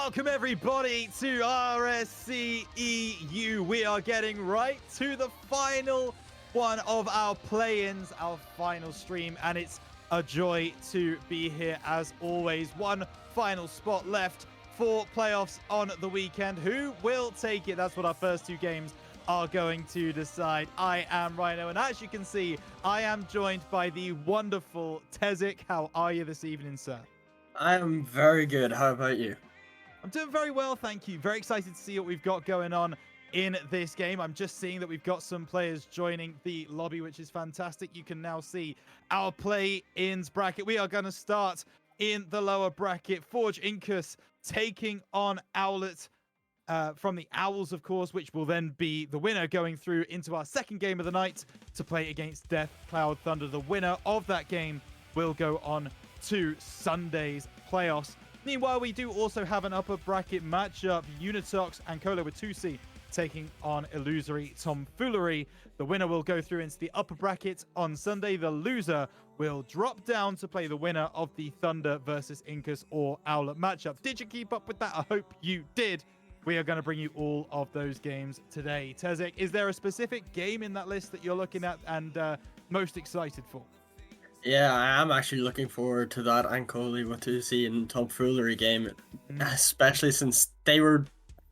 Welcome everybody to RSC-EU. We are getting right to the final one of our play-ins, our final stream, and it's a joy to be here as always. One final spot left for playoffs on the weekend. Who will take it? That's what our first two games are going to decide. I am Rhino, and as you can see, I am joined by the wonderful Tezik. How are you this evening, sir? I am very good. How about you? I'm doing very well, thank you. Very excited to see what we've got going on in this game. I'm just seeing that we've got some players joining the lobby, which is fantastic. You can now see our play-ins bracket. We are going to start in the lower bracket. Forge Incus taking on Owlet from the Owls, of course, which will then be the winner going through into our second game of the night to play against Death Cloud Thunder. The winner of that game will go on to Sunday's playoffs. Meanwhile, we do also have an upper bracket matchup. Unitox and Cola with 2C taking on Illusory Tomfoolery. The winner will go through into the upper bracket on Sunday. The loser will drop down to play the winner of the Thunder versus Incus or Owlet matchup. Did you keep up with that? I hope you did. We are going to bring you all of those games today. Tezik, is there a specific game in that list that you're looking at and most excited for? Yeah, I am actually looking forward to that Ankoli Watusi and Tomfoolery game, especially since they were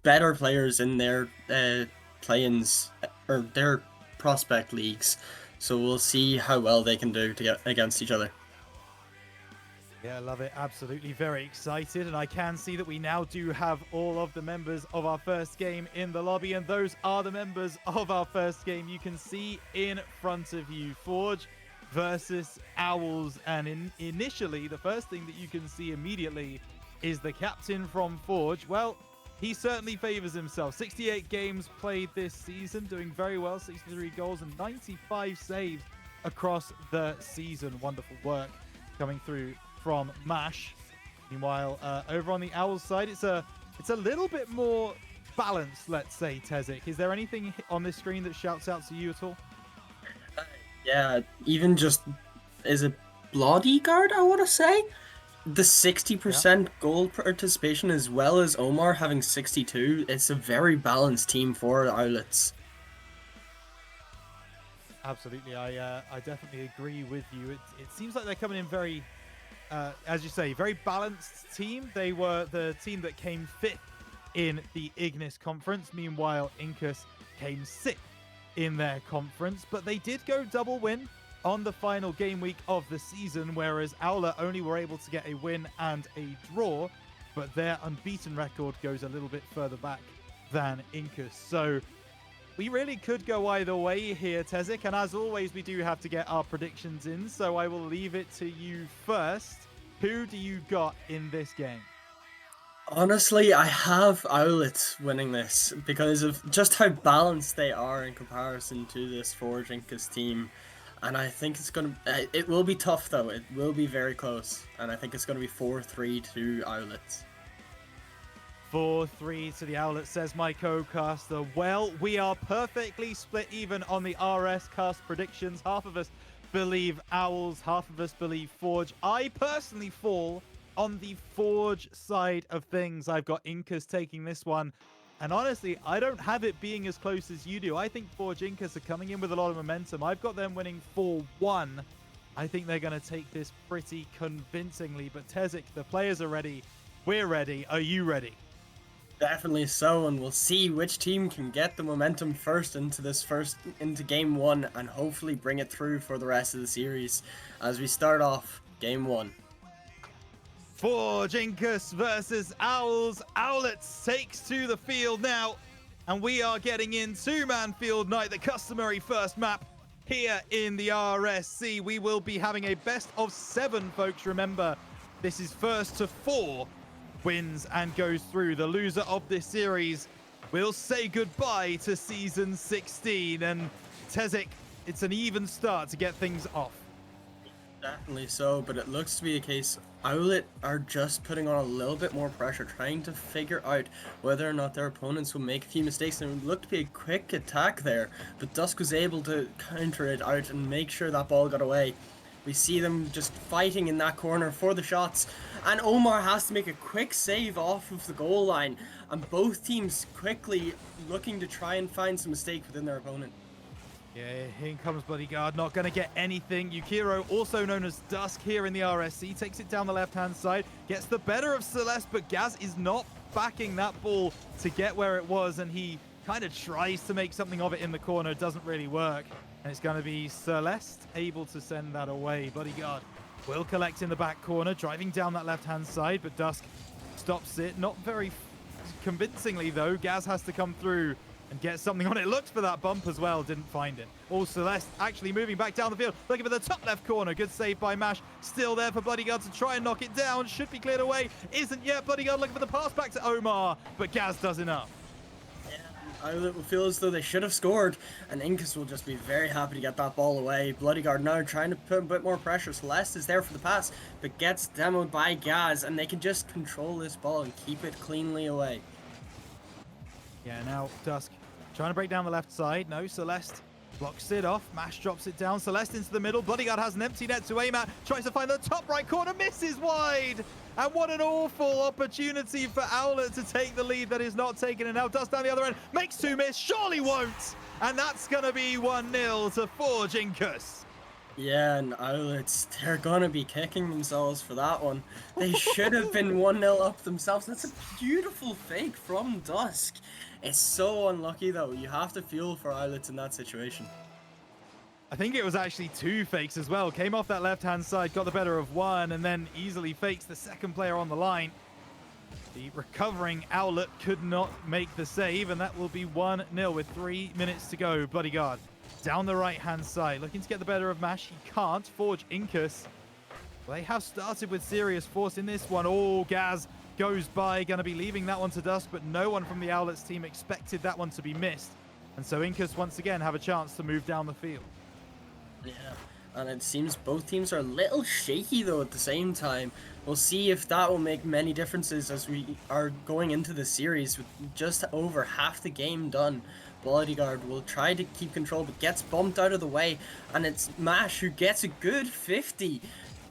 better players in their play-ins or their prospect leagues. So we'll see how well they can do to get against each other. Yeah, I love it. Absolutely very excited. And I can see that we now do have all of the members of our first game in the lobby. And those are the members of our first game. You can see in front of you Forge versus Owls. And initially, the first thing that you can see immediately is the captain from Forge. Well, he certainly favors himself. 68 games played this season, doing very well. 63 goals and 95 saves across the season. Wonderful work coming through from Mash. Meanwhile, over on the Owls side, it's a little bit more balanced, let's say, Tezik. Is there anything on this screen that shouts out to you at all? Yeah, even just is a Bloody Guard, I want to say. The 60% goal participation, as well as Omar having 62, it's a very balanced team for Owlets. Absolutely, I definitely agree with you. It seems like they're coming in very, as you say, very balanced team. They were the team that came fifth in the Ignis conference. Meanwhile, Incus came sixth in their conference, but they did go double win on the final game week of the season, whereas Owler only were able to get a win and a draw, but their unbeaten record goes a little bit further back than Incus. So we really could go either way here, Tezik, and as always, we do have to get our predictions in, so I will leave it to you first. Who do you got in this game? Honestly, I have Owlets winning this because of just how balanced they are in comparison to this Forge Incus team. And I think it's going to... it will be tough, though. It will be very close. And I think it's going to be 4-3 to Owlets. 4-3 to the Owlet, says my co-caster. Well, we are perfectly split even on the RS cast predictions. Half of us believe Owls, half of us believe Forge. I personally fall on the Forge side of things. I've got Incus taking this one. And honestly, I don't have it being as close as you do. I think Forge Incus are coming in with a lot of momentum. I've got them winning 4-1. I think they're going to take this pretty convincingly. But Tezik, the players are ready. We're ready. Are you ready? Definitely so, and we'll see which team can get the momentum first into game one and hopefully bring it through for the rest of the series as we start off game one. Forge Incus versus Owls. Owlets takes to the field now, and we are getting in two-man field night, the customary first map here in the RSC. We will be having a best of 7, folks. Remember, this is first to 4 wins and goes through. The loser of this series will say goodbye to season 16. And Tezik, it's an even start to get things off. Definitely so, but it looks to be a case Owlet are just putting on a little bit more pressure, trying to figure out whether or not their opponents will make a few mistakes, and it looked to be a quick attack there, but Dusk was able to counter it out and make sure that ball got away. We see them just fighting in that corner for the shots, and Omar has to make a quick save off of the goal line, and both teams quickly looking to try and find some mistake within their opponent. Yeah, here comes Bodyguard, not going to get anything. Yukiro, also known as Dusk here in the RSC, takes it down the left-hand side, gets the better of Celeste, but Gaz is not backing that ball to get where it was, and he kind of tries to make something of it in the corner. It doesn't really work, and it's going to be Celeste able to send that away. Bodyguard will collect in the back corner, driving down that left-hand side, but Dusk stops it. Not very convincingly, though. Gaz has to come through and get something on it. Looked for that bump as well, didn't find it. All Celeste actually moving back down the field, looking for the top left corner. Good save by Mash. Still there for Bodyguard to try and knock it down. Should be cleared away. Isn't yet. Bodyguard looking for the pass back to Omar, but Gaz does enough. I feel as though they should have scored, and Incus will just be very happy to get that ball away. Bloodyguard now trying to put a bit more pressure. Celeste is there for the pass, but gets demoed by Gaz, and they can just control this ball and keep it cleanly away. Yeah, now Dusk trying to break down the left side. No, Celeste blocks it off. Mash drops it down. Celeste into the middle. Bodyguard has an empty net to aim at. Tries to find the top right corner. Misses wide. And what an awful opportunity for Owlet to take the lead that is not taken. And now Dusk down the other end. Makes two miss. Surely won't. And that's going to be 1-0 to Forge Incus. Yeah, and Owlets, they're going to be kicking themselves for that one. They should have been 1-0 up themselves. That's a beautiful fake from Dusk. It's so unlucky, though. You have to feel for Owlets in that situation. I think it was actually two fakes as well. Came off that left-hand side, got the better of one, and then easily fakes the second player on the line. The recovering Owlet could not make the save, and that will be 1-0 with 3 minutes to go. Bodyguard down the right-hand side, looking to get the better of Mash. He can't. Forge Incus. They have started with serious force in this one. Oh, Gaz goes by. Going to be leaving that one to Dusk, but no one from the Owlets team expected that one to be missed. And so Incus once again have a chance to move down the field. Yeah, and it seems both teams are a little shaky, though, at the same time. We'll see if that will make many differences as we are going into the series with just over half the game done. Bodyguard will try to keep control, but gets bumped out of the way, and it's Mash who gets a good 50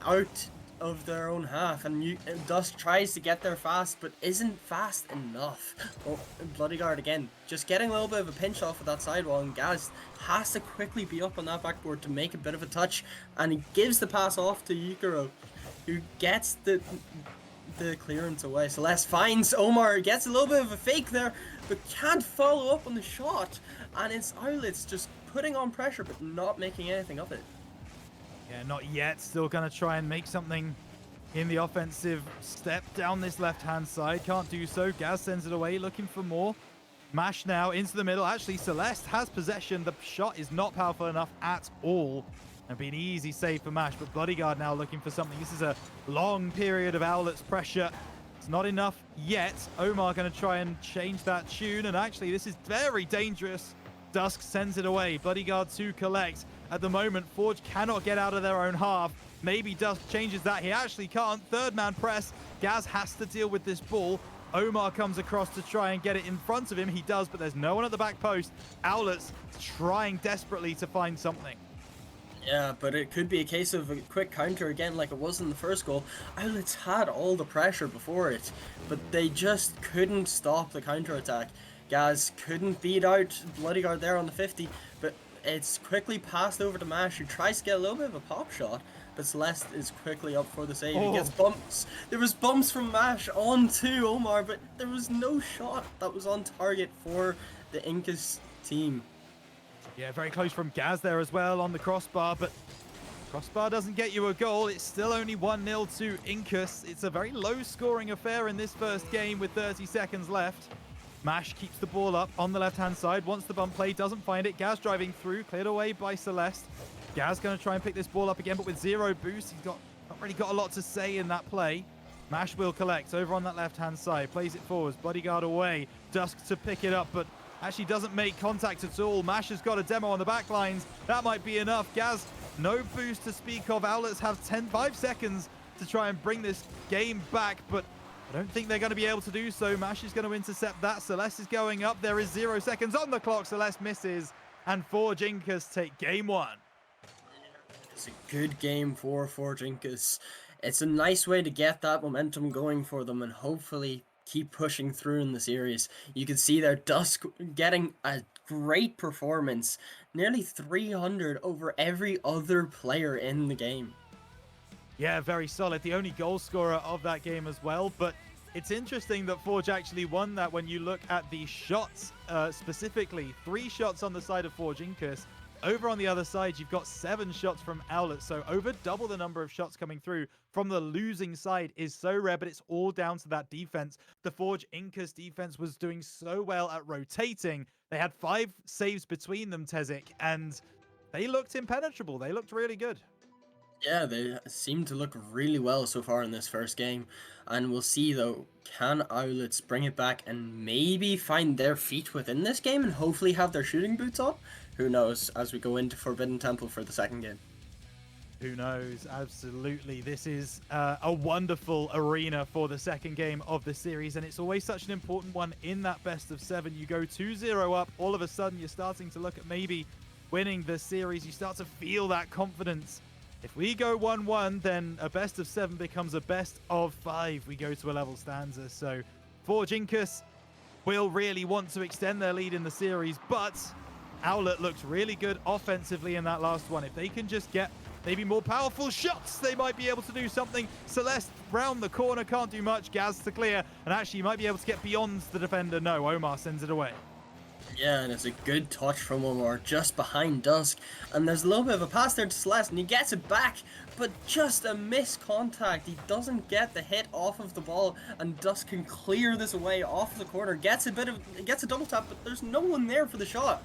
out of their own half, and Dusk tries to get there fast, but isn't fast enough. Oh, Bodyguard again, just getting a little bit of a pinch off of that sidewall, and Gaz has to quickly be up on that backboard to make a bit of a touch, and he gives the pass off to Yukiro, who gets the clearance away. Celeste finds Omar, gets a little bit of a fake there, but can't follow up on the shot, and it's Owlets just putting on pressure but not making anything of it. Yeah, not yet. Still going to try and make something in the offensive step down this left-hand side. Can't do so. Gaz sends it away, looking for more. Mash now into the middle. Actually, Celeste has possession. The shot is not powerful enough at all. And be an easy save for Mash, but Bodyguard now looking for something. This is a long period of Owlet's pressure. It's not enough yet. Omar going to try and change that tune, and actually this is very dangerous. Dusk sends it away. Bodyguard to collect. At the moment, Forge cannot get out of their own half. Maybe Dusk changes that. He actually can't. Third man press. Gaz has to deal with this ball. Omar comes across to try and get it in front of him. He does, but there's no one at the back post. Owlet's trying desperately to find something. Yeah, but it could be a case of a quick counter again like it was in the first goal. Owlets had all the pressure before it, but they just couldn't stop the counter-attack. Gaz couldn't beat out Bodyguard there on the 50, but it's quickly passed over to Mash, who tries to get a little bit of a pop shot, but Celeste is quickly up for the save. He gets bumps. There was bumps from Mash onto Omar, but there was no shot that was on target for the Incus team. Yeah, very close from Gaz there as well on the crossbar, but crossbar doesn't get you a goal. It's still only 1-0 to Incus. It's a very low-scoring affair in this first game with 30 seconds left. Mash keeps the ball up on the left-hand side. Wants the bump play, doesn't find it. Gaz driving through, cleared away by Celeste. Gaz going to try and pick this ball up again, but with zero boost. He's not really got a lot to say in that play. Mash will collect over on that left-hand side. Plays it forwards. Bodyguard away. Dusk to pick it up, but actually doesn't make contact at all. Mash has got a demo on the back lines. That might be enough. Gaz, no boost to speak of. Owlets have 5 seconds to try and bring this game back, but I don't think they're going to be able to do so. Mash is going to intercept that. Celeste is going up. There is 0 seconds on the clock. Celeste misses, and Forge Incus take game one. It's a good game for Forgincus. It's a nice way to get that momentum going for them and hopefully keep pushing through in the series. You can see there Dusk getting a great performance, nearly 300 over every other player in the game. Yeah, very solid. The only goal scorer of that game as well. But it's interesting that Forge actually won that when you look at the shots specifically. 3 shots on the side of Forge Incus. Over on the other side, you've got 7 shots from Owlet. So over double the number of shots coming through from the losing side is so rare, but it's all down to that defense. The Forge Incus defense was doing so well at rotating. They had 5 saves between them, Tezik, and they looked impenetrable. They looked really good. Yeah, they seem to look really well so far in this first game. And we'll see though, can Owlets bring it back and maybe find their feet within this game and hopefully have their shooting boots on? Who knows as we go into Forbidden Temple for the second game. Who knows? Absolutely. This is a wonderful arena for the second game of the series, and it's always such an important one in that best of 7. You go 2-0 up, all of a sudden you're starting to look at maybe winning the series. You start to feel that confidence. If we go 1-1, then a best of 7 becomes a best of 5. We go to a level stanza. So Forge Incus will really want to extend their lead in the series, but Owlet looked really good offensively in that last one. If they can just get maybe more powerful shots, they might be able to do something. Celeste round the corner, can't do much. Gaz to clear, and actually might be able to get beyond the defender. No, Omar sends it away. Yeah, and it's a good touch from Omar just behind Dusk. And there's a little bit of a pass there to Celeste, and he gets it back, but just a missed contact. He doesn't get the hit off of the ball, and Dusk can clear this away off the corner. Gets a double tap, but there's no one there for the shot.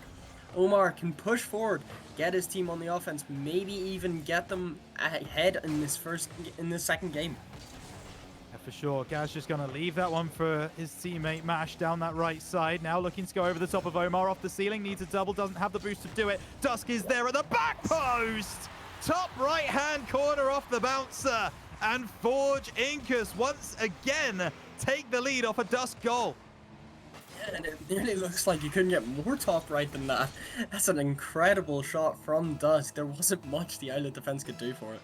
Omar can push forward, get his team on the offense, maybe even get them ahead in this second game. Yeah, for sure. Gaz just going to leave that one for his teammate Mash down that right side. Now looking to go over the top of Omar off the ceiling. Needs a double, doesn't have the boost to do it. Dusk is there at the back post. Top right-hand corner off the bouncer. And Forge Incus once again take the lead off a Dusk goal. Yeah, and it nearly looks like you couldn't get more top right than that. That's an incredible shot from Dusk. There wasn't much the Owlet defense could do for it.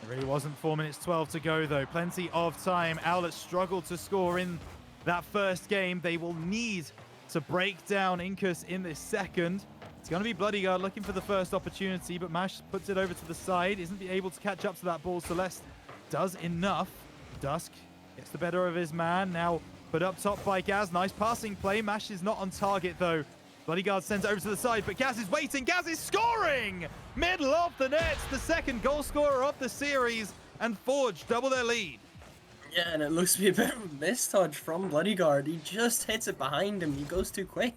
It really wasn't. 4 minutes 12 to go, though. Plenty of time. Owlet struggled to score in that first game. They will need to break down Incus in this second. It's going to be Bloodyguard looking for the first opportunity, but Mash puts it over to the side. Isn't able to catch up to that ball. Celeste does enough. Dusk gets the better of his man. Now put up top by Gaz. Nice passing play. Mash is not on target, though. Bloodyguard sends it over to the side, but Gaz is waiting. Gaz is scoring! Middle of the net, the second goal scorer of the series, and Forge double their lead. Yeah, and it looks to be a bit of a mistouch from Bloodyguard. He just hits it behind him. He goes too quick.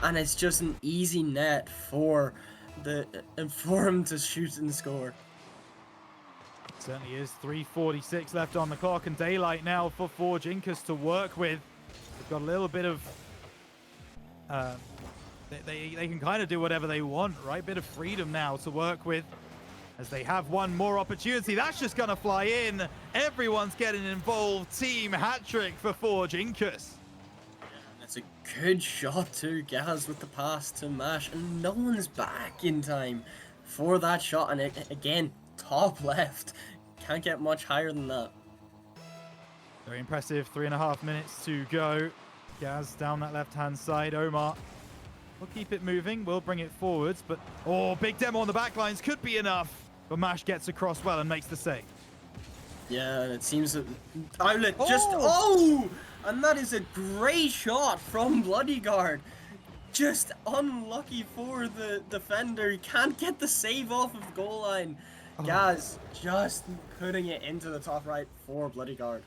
And it's just an easy net for him to shoot and score. Certainly is. 3:46 left on the clock, and daylight now for Forge Incus to work with. They've got a little bit of they can kind of do whatever they want, right? Bit of freedom now to work with as they have one more opportunity. That's just going to fly in. Everyone's getting involved. Team hat trick for Forge Incus. That's a good shot too. Gaz with the pass to Mash, and no one's back in time for that shot. And again, top left. Can't get much higher than that. Very impressive. 3.5 minutes to go. Gaz down that left-hand side. Omar will keep it moving. We'll bring it forwards, but big demo on the back lines could be enough. But Mash gets across well and makes the save. Yeah, and it seems that Owlet and that is a great shot from Bloodyguard. Just unlucky for the defender. He can't get the save off of the goal line. Gaz just putting it into the top right for Bloodyguard.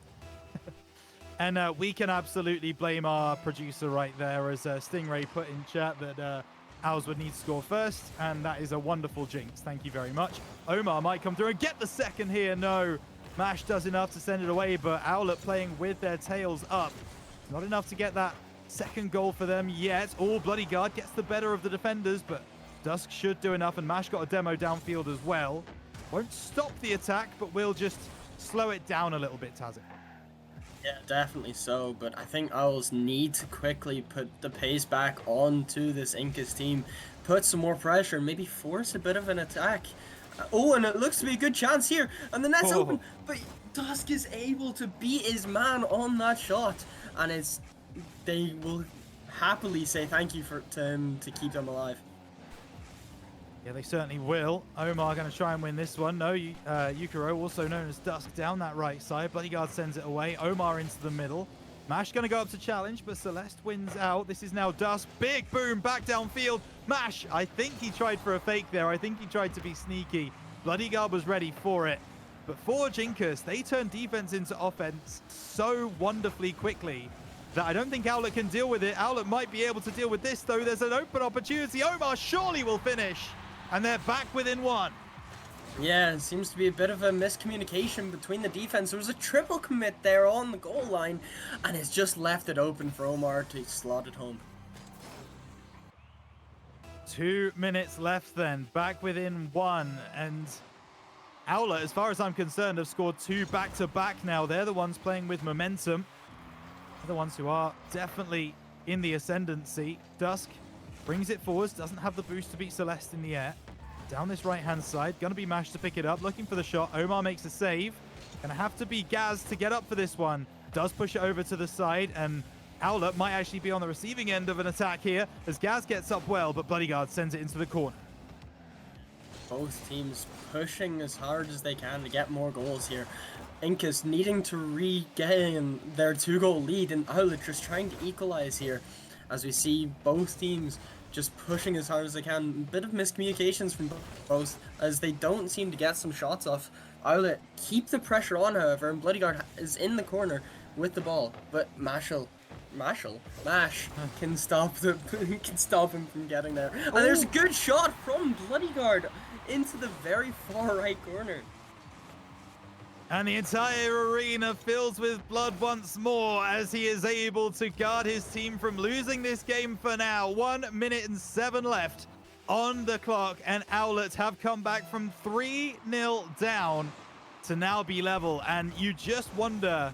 And we can absolutely blame our producer right there, as Stingray put in chat that Owls would need to score first, and that is a wonderful jinx. Thank you very much. Omar might come through and get the second here. No, Mash does enough to send it away, but Owlet playing with their tails up. Not enough to get that second goal for them yet. Bloodyguard gets the better of the defenders, but Dusk should do enough, and Mash got a demo downfield as well. Won't stop the attack, but will just slow it down a little bit, Tazit. Yeah, definitely so, but I think Owls need to quickly put the pace back onto this Incus team, put some more pressure, maybe force a bit of an attack, Oh, and it looks to be a good chance here. And the net's Oh. open. But Dusk is able to beat his man on that shot. And they will happily say thank you to him to keep them alive. Yeah, they certainly will. Omar going to try and win this one. No, Yukiro, also known as Dusk, down that right side. Bodyguard sends it away. Omar into the middle. Mash going to go up to challenge, but Celeste wins out. This is now Dusk. Big boom back downfield. Mash, I think he tried for a fake there. I think he tried to be sneaky. Bloodyguard was ready for it. But for Jinkus, they turn defense into offense so wonderfully quickly that I don't think Owlet can deal with it. Owlet might be able to deal with this, though. There's an open opportunity. Omar surely will finish. And they're back within one. Yeah, it seems to be a bit of a miscommunication between the defense. There was a triple commit there on the goal line, and it's just left it open for Omar to slot it home. 2 minutes left then, back within one. And Owlet, as far as I'm concerned, have scored 2 back-to-back now. They're the ones playing with momentum. They're the ones who are definitely in the ascendancy. Dusk brings it forwards, doesn't have the boost to beat Celeste in the air. Down this right-hand side, gonna be Mash to pick it up, looking for the shot. Omar makes a save. Gonna have to be Gaz to get up for this one. Does push it over to the side, and Owlet might actually be on the receiving end of an attack here as Gaz gets up well, but Bloodyguard sends it into the corner. Both teams pushing as hard as they can to get more goals here. Incas needing to regain their 2-goal lead, and Owlet just trying to equalize here. As we see both teams just pushing as hard as they can. A bit of miscommunications from both, as they don't seem to get some shots off. Owlet keep the pressure on, however, and Bloodyguard is in the corner with the ball, but Mash can stop him from getting there. And there's a good shot from Bloodyguard into the very far right corner. And the entire arena fills with blood once more as he is able to guard his team from losing this game for now. 1 minute and 7 left on the clock, and Owlet have come back from 3-0 down to now be level. And you just wonder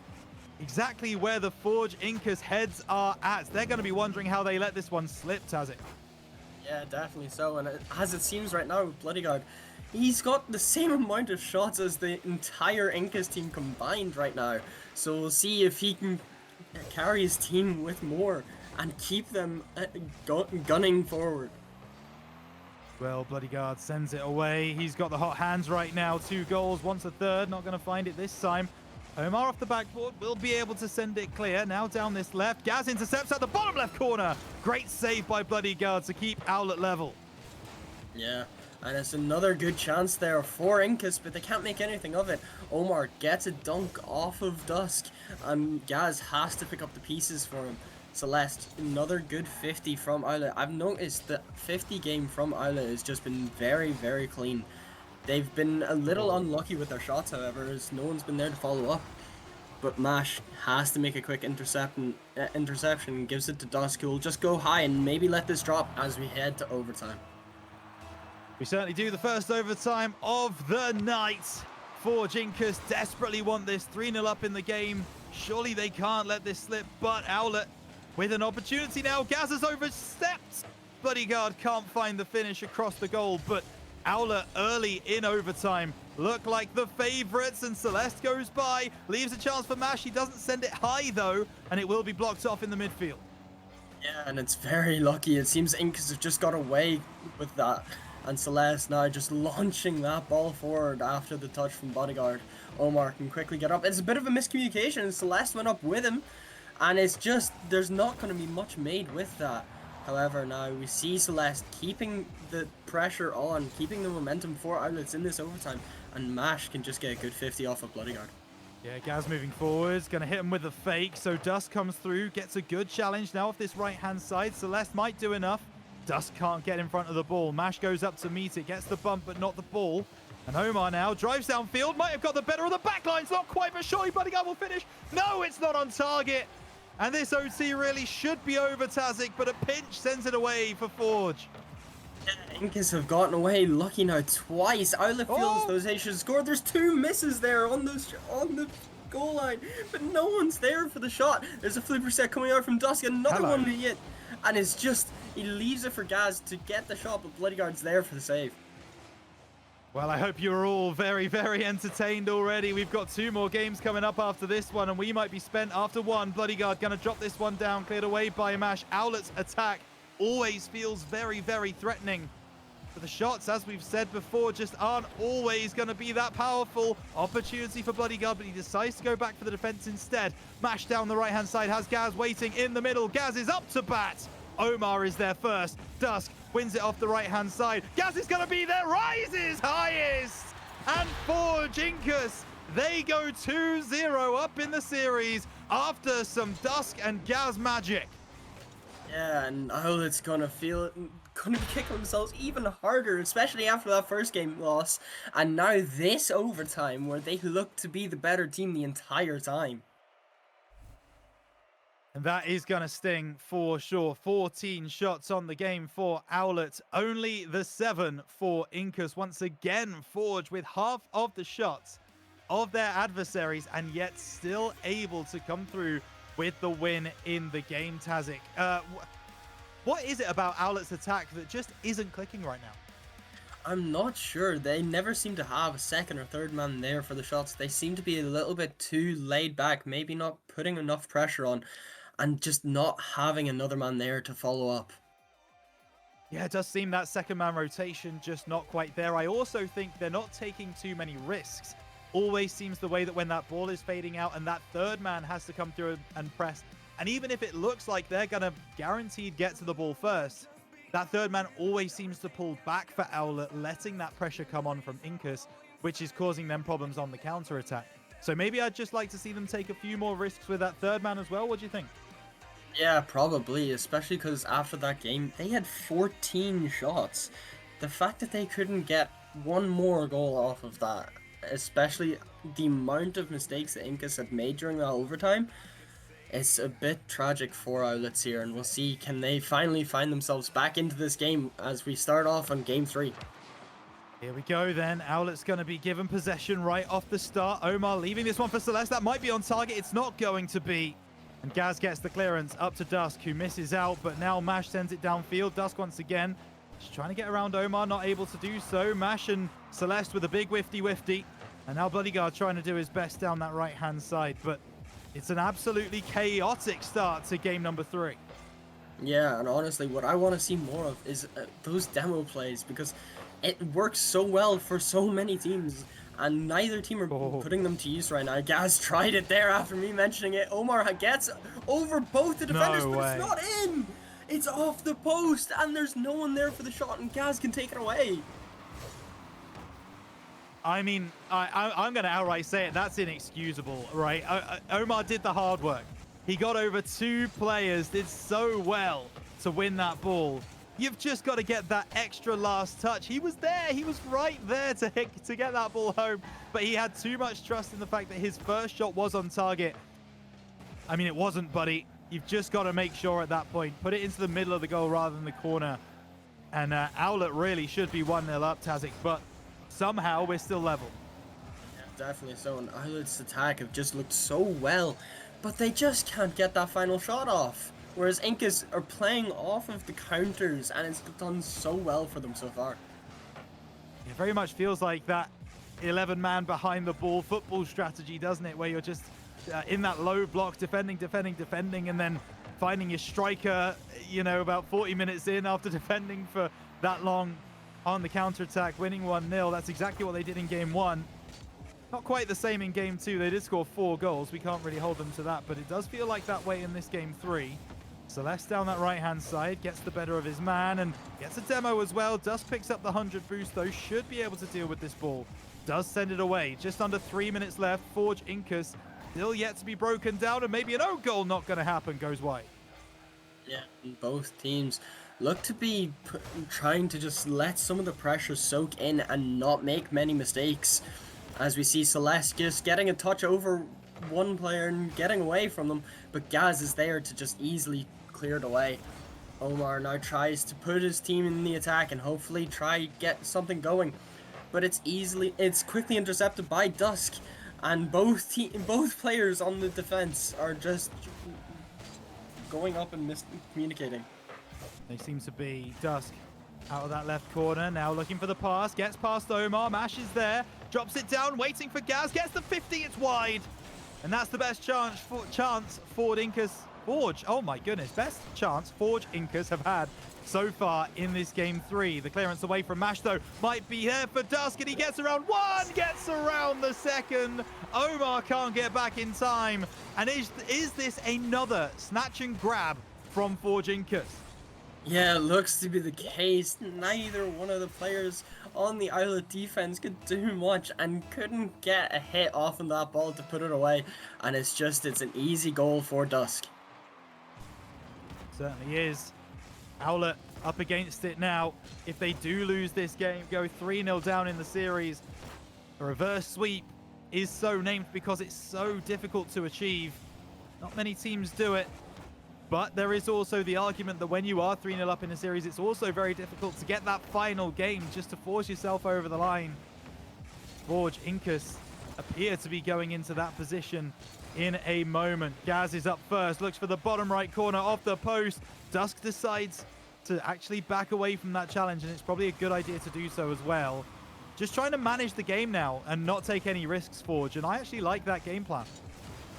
exactly where the Forge Incas heads are at. They're going to be wondering how they let this one slip, Tazik. Yeah, definitely so. And as it seems right now with Bloodyguard, he's got the same amount of shots as the entire Incas team combined right now. So we'll see if he can carry his team with more and keep them gunning forward. Well, Bloodyguard sends it away. He's got the hot hands right now. 2 goals, wants a third. Not going to find it this time. Omar off the backboard will be able to send it clear. Now down this left. Gaz intercepts at the bottom left corner. Great save by Bloodyguard to keep Owlet level. Yeah. And it's another good chance there for Incas, but they can't make anything of it. Omar gets a dunk off of Dusk, and Gaz has to pick up the pieces for him. Celeste, another good 50 from Owlet. I've noticed the 50 game from Owlet has just been very, very clean. They've been a little unlucky with their shots, however, as no one's been there to follow up. But Mash has to make a quick interception and gives it to Dusk, who will just go high and maybe let this drop as we head to overtime. We certainly do. The first overtime of the night. Forge Incas desperately want this. 3-0 up in the game. Surely they can't let this slip, but Owlet with an opportunity now. Gaz has overstepped. Bloodyguard can't find the finish across the goal, but Owlet early in overtime look like the favorites, and Celeste goes by, leaves a chance for Mash. He doesn't send it high though, and it will be blocked off in the midfield. Yeah, and it's very lucky. It seems Incas have just got away with that. And Celeste now just launching that ball forward after the touch from Bodyguard. Omar can quickly get up. It's a bit of a miscommunication. Celeste went up with him, and it's just, there's not going to be much made with that. However, now we see Celeste keeping the pressure on, keeping the momentum for Outlets in this overtime, and Mash can just get a good 50 off of Bloodyguard. Yeah, Gaz moving forwards, going to hit him with a fake, so Dusk comes through, gets a good challenge now off this right-hand side. Celeste might do enough. Dusk can't get in front of the ball. Mash goes up to meet it, gets the bump, but not the ball. And Omar now drives downfield, might have got the better of the backline. It's not quite, but surely Bodyguard will finish. No, it's not on target. And this OT really should be over, Tazik, but a pinch sends it away for Forge. Incas have gotten away lucky now twice. Owlet feels those they should score. There's 2 misses there on the goal line, but no one's there for the shot. There's a flipper set coming out from Dusk, another one to hit, and it's just, he leaves it for Gaz to get the shot, but Bloodyguard's there for the save. Well, I hope you're all very, very entertained already. We've got 2 more games coming up after this one, and we might be spent after one. Bloodyguard going to drop this one down, cleared away by Mash. Owlet's attack always feels very, very threatening. But the shots, as we've said before, just aren't always going to be that powerful. Opportunity for Bloodyguard, but he decides to go back for the defense instead. Mash down the right-hand side, has Gaz waiting in the middle. Gaz is up to bat. Omar is there first. Dusk wins it off the right-hand side. Gaz is going to be there, rises highest. And Forge Incus, they go 2-0 up in the series after some Dusk and Gaz magic. Yeah, and Owlet's gonna be kicking themselves even harder, especially after that first game loss. And now this overtime where they look to be the better team the entire time. And that is going to sting for sure. 14 shots on the game for Owlet. Only the 7 for Incus. Once again, Forge with half of the shots of their adversaries and yet still able to come through with the win in the game, Tazik. What is it about Owlet's attack that just isn't clicking right now? I'm not sure. They never seem to have a second or third man there for the shots. They seem to be a little bit too laid back, maybe not putting enough pressure on, and just not having another man there to follow up. Yeah, it does seem that second man rotation just not quite there. I also think they're not taking too many risks. Always seems the way that when that ball is fading out and that third man has to come through and press, and even if it looks like they're going to guaranteed get to the ball first, that third man always seems to pull back for Owlet, letting that pressure come on from Incus, which is causing them problems on the counter attack. So maybe I'd just like to see them take a few more risks with that third man as well. What do you think? Yeah, probably, especially because after that game, they had 14 shots. The fact that they couldn't get one more goal off of that, especially the amount of mistakes that Incus had made during that overtime, it's a bit tragic for Owlets here, and we'll see, can they finally find themselves back into this game as we start off on game 3. Here we go then. Owlet's going to be given possession right off the start. Omar leaving this one for Celeste. That might be on target. It's not going to be. And Gaz gets the clearance up to Dusk, who misses out, but now Mash sends it downfield. Dusk once again, just trying to get around Omar, not able to do so. Mash and Celeste with a big whifty. And now Bloodyguard trying to do his best down that right-hand side, but it's an absolutely chaotic start to game number 3. Yeah, and honestly, what I want to see more of is those demo plays, because it works so well for so many teams, and neither team are putting them to use right now. Gaz tried it there after me mentioning it. Omar gets over both the defenders, but it's not in! It's off the post, and there's no one there for the shot, and Gaz can take it away. I mean, I'm going to outright say it. That's inexcusable, right? Omar did the hard work. He got over 2 players, did so well to win that ball. You've just got to get that extra last touch. He was there. He was right there to get that ball home. But he had too much trust in the fact that his first shot was on target. I mean, it wasn't, buddy. You've just got to make sure at that point. Put it into the middle of the goal rather than the corner. And Owlet really should be 1-0 up, Tazik. But somehow we're still level. Yeah, definitely so. And Owlet's attack have just looked so well. But they just can't get that final shot off. Whereas Incus are playing off of the counters, and it's done so well for them so far. It very much feels like that 11-man behind the ball football strategy, doesn't it? Where you're just in that low block, defending, and then finding your striker, you know, about 40 minutes in after defending for that long on the counter-attack, winning 1-0. That's exactly what they did in game 1. Not quite the same in game 2. They did score 4 goals. We can't really hold them to that, but it does feel like that way in this game 3. Celeste down that right-hand side, gets the better of his man and gets a demo as well. Dusk picks up the 100 boost, though, should be able to deal with this ball. Does send it away. Just under 3 minutes left. Forge Incus still yet to be broken down, and maybe an own goal not going to happen. Goes wide. Yeah, both teams look to be trying to just let some of the pressure soak in and not make many mistakes. As we see Celeste just getting a touch over one player and getting away from them, but Gaz is there to just easily clear it away. Omar now tries to put his team in the attack and hopefully try get something going, but it's quickly intercepted by Dusk, and both players on the defense are just going up and miscommunicating. They seem to be. Dusk Out of that left corner, now looking for the pass. Gets past Omar. Mash is there. Drops it down, waiting for Gaz. Gets the 50. It's wide. And that's the best chance Forge, oh my goodness, best chance Forge Incas have had so far in this game 3. The clearance away from Mash, though, might be there for Dusk, and he gets around one, gets around the second. Omar can't get back in time. And is this another snatch and grab from Forge Incas? Yeah, it looks to be the case. Neither one of the players on the Islet defense could do much and couldn't get a hit off on that ball to put it away. And it's an easy goal for Dusk. Certainly is. Owlet up against it now. If they do lose this game, go 3-0 down in the series, a reverse sweep is so named because it's so difficult to achieve. Not many teams do it. But there is also the argument that when you are 3-0 up in a series, it's also very difficult to get that final game just to force yourself over the line. Forge Incas appear to be going into that position in a moment. Gaz is up first, looks for the bottom right corner of the post. Dusk decides to actually back away from that challenge, and it's probably a good idea to do so as well. Just trying to manage the game now and not take any risks, Forge, and I actually like that game plan.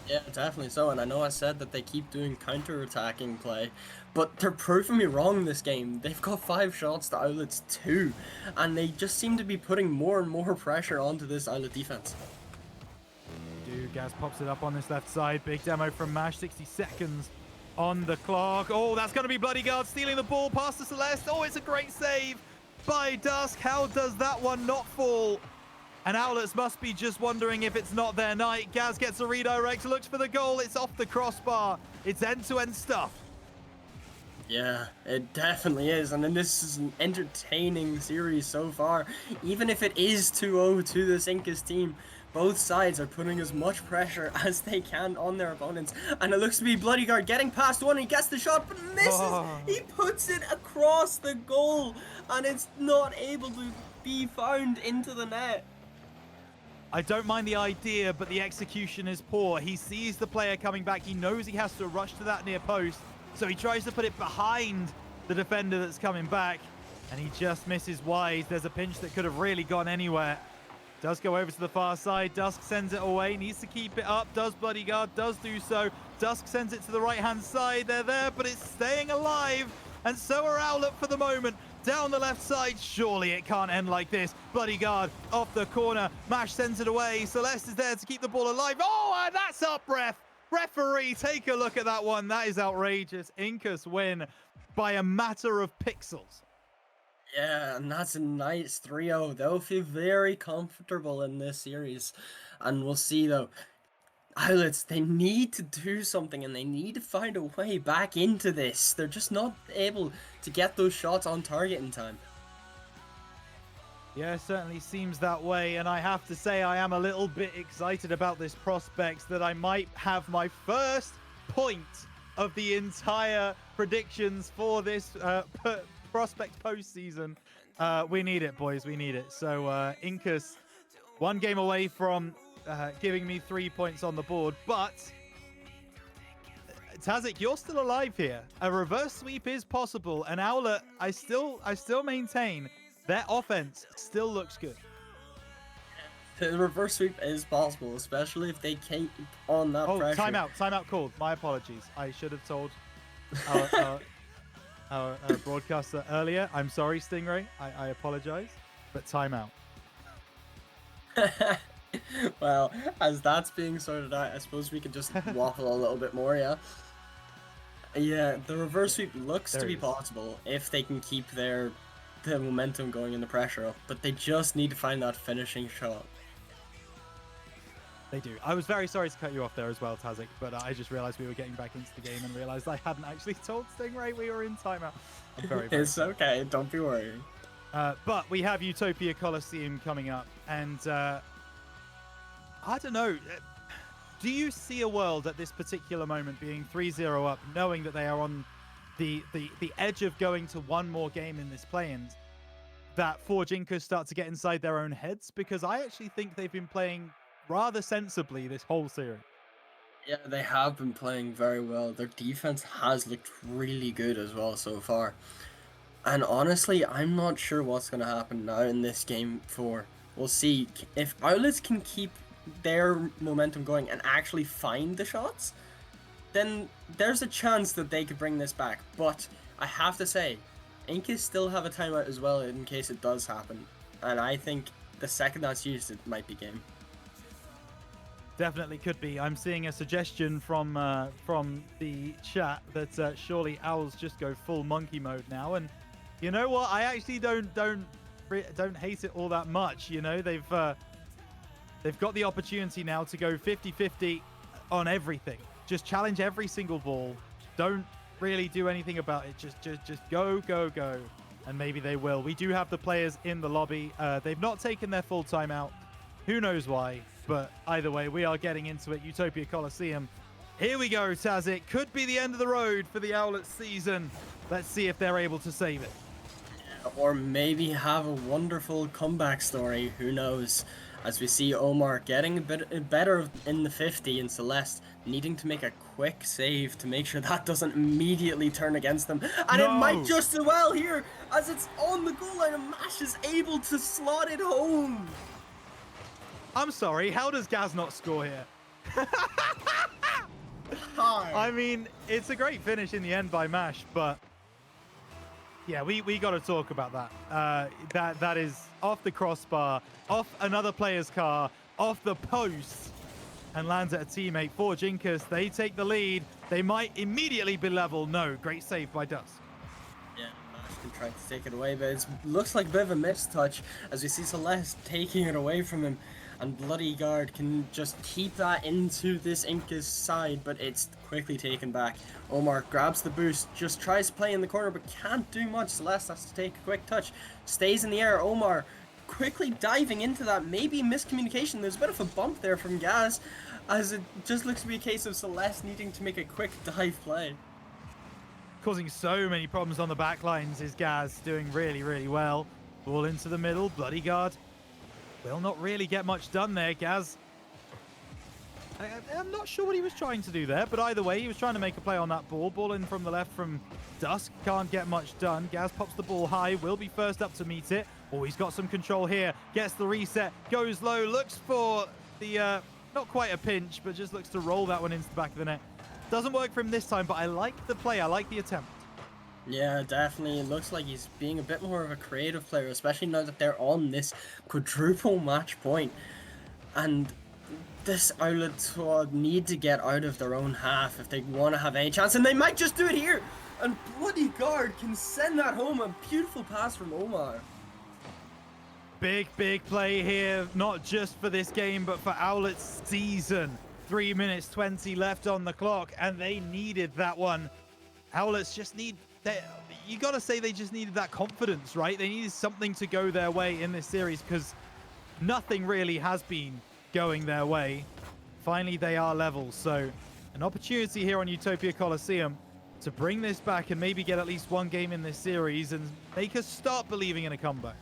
Yeah, definitely so, and I know I said that they keep doing counter-attacking play, but they're proving me wrong this game. They've got 5 shots to Owlet's 2, and they just seem to be putting more and more pressure onto this Owlet defense. Gaz pops it up on this left side. Big demo from Mash, 60 seconds on the clock. Oh, that's going to be Bloodyguard stealing the ball past the Celeste. Oh, it's a great save by Dusk. How does that one not fall? And Owlets must be just wondering if it's not their night. Gaz gets a redirect, looks for the goal. It's off the crossbar. It's end-to-end stuff. Yeah, it definitely is. And then this is an entertaining series so far. Even if it is 2-0 to this Incas team, both sides are putting as much pressure as they can on their opponents. And it looks to be Bloodyguard getting past one. He gets the shot, but misses. Oh. He puts it across the goal, and it's not able to be found into the net. I don't mind the idea, but the execution is poor. He sees the player coming back. He knows he has to rush to that near post, so he tries to put it behind the defender that's coming back, and he just misses wide. There's a pinch that could have really gone anywhere. Does go over to the far side. Dusk sends it away. Needs to keep it up. Does Bloodyguard. Does do so. Dusk sends it to the right-hand side. They're there, but it's staying alive, and so are Owlet for the moment. Down the left side, surely it can't end like this. Bloodyguard off the corner. Mash sends it away. Celeste is there to keep the ball alive. Oh, and that's up, ref. Referee, take a look at that one. That is outrageous. Incas win by a matter of pixels. Yeah, and that's a nice 3-0. They'll feel very comfortable in this series. And we'll see, though. Islets, they need to do something, and they need to find a way back into this. They're just not able to get those shots on target in time. Yeah, it certainly seems that way, and I have to say I am a little bit excited about this prospect that I might have my first point of the entire predictions for this prospect postseason. We need it, boys. We need it. So Incas, one game away from giving me 3 points on the board, but Tazik, you're still alive here. A reverse sweep is possible, and Owlet, I still maintain their offense still looks good. The reverse sweep is possible, especially if they keep on that pressure. Timeout called. My apologies. I should have told our broadcaster earlier. I'm sorry, Stingray. I apologize, but timeout. Well, as that's being sorted out, I suppose we can just waffle a little bit more, yeah? Yeah, the reverse sweep looks to be possible if they can keep the momentum going and the pressure up, but they just need to find that finishing shot. They do. I was very sorry to cut you off there as well, Tazik, but I just realized we were getting back into the game and realized I hadn't actually told Stingray we were in timeout. I'm very It's okay, don't be worried. But we have Utopia Coliseum coming up, and I don't know. Do you see a world at this particular moment being 3-0 up, knowing that they are on the edge of going to one more game in this play-in, that Forge Incas start to get inside their own heads? Because I actually think they've been playing rather sensibly this whole series. Yeah, they have been playing very well. Their defense has looked really good as well so far. And honestly, I'm not sure what's going to happen now in this game 4. We'll see. If Owlets can keep their momentum going and actually find the shots, then there's a chance that they could bring this back. But I have to say, Incas still have a timeout as well in case it does happen. And I think the second that's used, it might be game. Definitely could be. I'm seeing a suggestion from the chat that surely Owls just go full monkey mode now. And you know what? I actually don't hate it all that much. You know, they've got the opportunity now to go 50-50 on everything. Just challenge every single ball. Don't really do anything about it. Just go. And maybe they will. We do have the players in the lobby. They've not taken their full timeout. Who knows why? But either way, we are getting into it. Utopia Coliseum. Here we go, Taz. It could be the end of the road for the Owlets season. Let's see if they're able to save it. Or maybe have a wonderful comeback story. Who knows? As we see Omar getting a bit better in the 50 and Celeste needing to make a quick save to make sure that doesn't immediately turn against them. And No. It might just as well here as it's on the goal line and Mash is able to slot it home. I'm sorry, how does Gaz not score here? I mean, it's a great finish in the end by Mash, but yeah, we got to talk about that. That is off the crossbar, off another player's car, off the post, and lands at a teammate for Jinkus. They take the lead. They might immediately be level. No, great save by Dusk. Yeah, Mash can try to take it away, but it looks like a bit of a mistouch as we see Celeste taking it away from him. And Bloody Guard can just keep that into this Inca's side, but it's quickly taken back. Omar grabs the boost, just tries to play in the corner, but can't do much. Celeste has to take a quick touch. Stays in the air. Omar quickly diving into that. Maybe miscommunication. There's a bit of a bump there from Gaz, as it just looks to be a case of Celeste needing to make a quick dive play. Causing so many problems on the back lines is Gaz, doing really well. Ball into the middle. Bloody Guard will not really get much done there, Gaz. I'm not sure what he was trying to do there, but either way, he was trying to make a play on that ball. Ball in from the left from Dusk. Can't get much done. Gaz pops the ball high. Will be first up to meet it. Oh, he's got some control here. Gets the reset. Goes low. Looks for the, not quite a pinch, but just looks to roll that one into the back of the net. Doesn't work for him this time, but I like the play. I like the attempt. Yeah, definitely. It looks like he's being a bit more of a creative player, especially now that they're on this quadruple match point. And this Outlet squad need to get out of their own half if they want to have any chance, and they might just do it here. And Bloody Guard can send that home. A beautiful pass from Omar. Big play here, not just for this game, but for Owlet's season. 3 minutes 20 left on the clock, and they needed that one. Owlets just need... you got to say they just needed that confidence, right? They needed something to go their way in this series because nothing really has been going their way. Finally, they are level. So an opportunity here on Utopia Coliseum to bring this back and maybe get at least one game in this series and make us start believing in a comeback.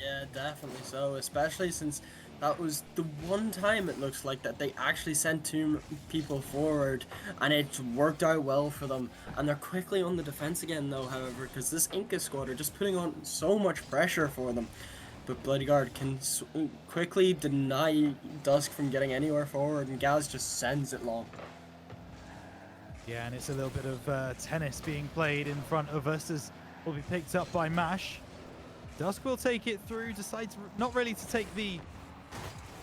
Yeah, definitely so, especially since that was the one time it looks like that they actually sent two people forward and it worked out well for them. And they're quickly on the defense again though, however, because this Inca squad are just putting on so much pressure for them. But Bloody Guard can quickly deny Dusk from getting anywhere forward, and Gaz just sends it long. Yeah, and it's a little bit of tennis being played in front of us as will be picked up by Mash. Dusk will take it through, decides not really to take the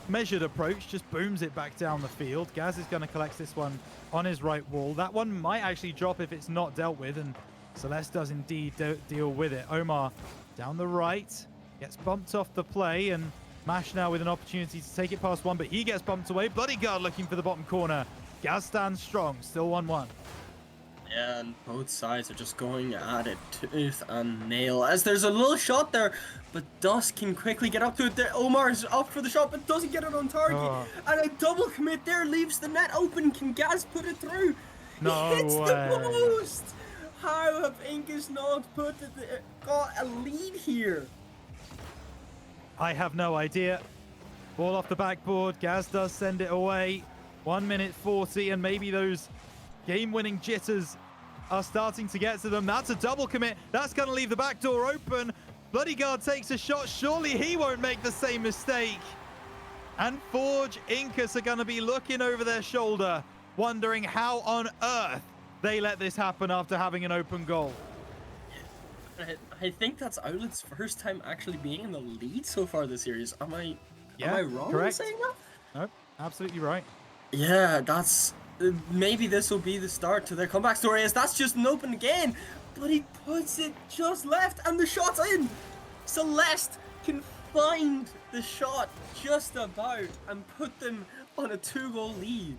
measured approach, just booms it back down the field. Gaz is going to collect this one on his right wall. That one might actually drop if it's not dealt with, and Celeste does indeed deal with it. Omar down the right, gets bumped off the play, and Mash now with an opportunity to take it past one, but he gets bumped away. Bloody Guard looking for the bottom corner. Gaz stands strong, still 1-1. Yeah, and both sides are just going at it tooth and nail as there's a little shot there, but Dusk can quickly get up to it. Omar's up for the shot but doesn't get it on target. And a double commit there leaves the net open. Can Gaz put it through? No He hits way. the post. How have Incas not got a lead here? I have no idea. Ball off the backboard. Gaz does send it away. 1 minute 40, and maybe those game-winning jitters are starting to get to them. That's a double commit. That's going to leave the back door open. Bloodyguard takes a shot. Surely he won't make the same mistake. And Forge Incus are going to be looking over their shoulder, wondering how on earth they let this happen after having an open goal. I think that's Outlet's first time actually being in the lead so far this series. Am I wrong in saying that? Nope, absolutely right. Yeah, that's... maybe this will be the start to their comeback story, as that's just an open again. But he puts it just left, and the shot's in! Celeste can find the shot just about and put them on a 2-goal lead.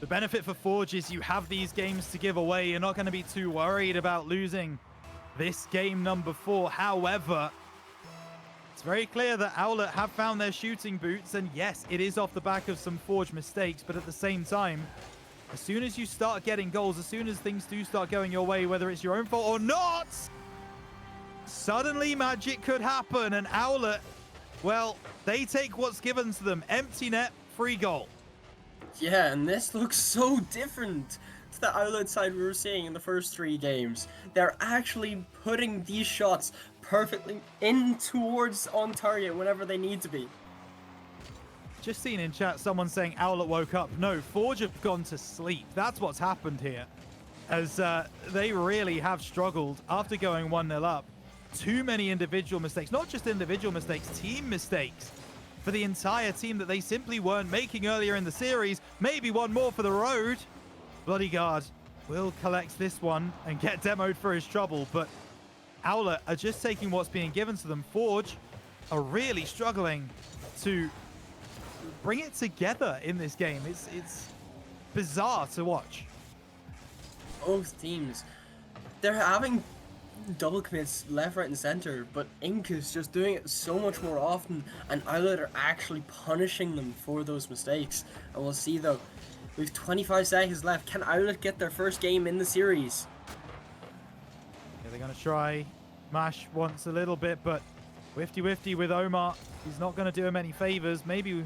The benefit for Forge is you have these games to give away. You're not going to be too worried about losing this game number 4. However, it's very clear that Owlet have found their shooting boots, and yes, it is off the back of some Forge mistakes, but at the same time, as soon as you start getting goals, as soon as things do start going your way, whether it's your own fault or not, suddenly magic could happen, and Owlet, well, they take what's given to them. Empty net, free goal. Yeah, and this looks so different to the Outlet side we were seeing in the first 3 games. They're actually putting these shots perfectly in towards on target whenever they need to be. Just seen in chat someone saying Owlet woke up. No, Forge have gone to sleep. That's what's happened here, as they really have struggled after going 1-0 up. Too many individual mistakes, not just individual mistakes, team mistakes for the entire team that they simply weren't making earlier in the series. Maybe one more for the road. Bloodyguard will collect this one and get demoed for his trouble, but Owlet are just taking what's being given to them. Forge are really struggling to bring it together in this game. It's bizarre to watch. Both teams, they're having double commits left, right, and center, but Ink is just doing it so much more often, and Outlet are actually punishing them for those mistakes. And we'll see though. We've 25 seconds left. Can Outlet get their first game in the series? Yeah, they're going to try. Mash wants a little bit, but whifty with Omar. He's not going to do him any favors. Maybe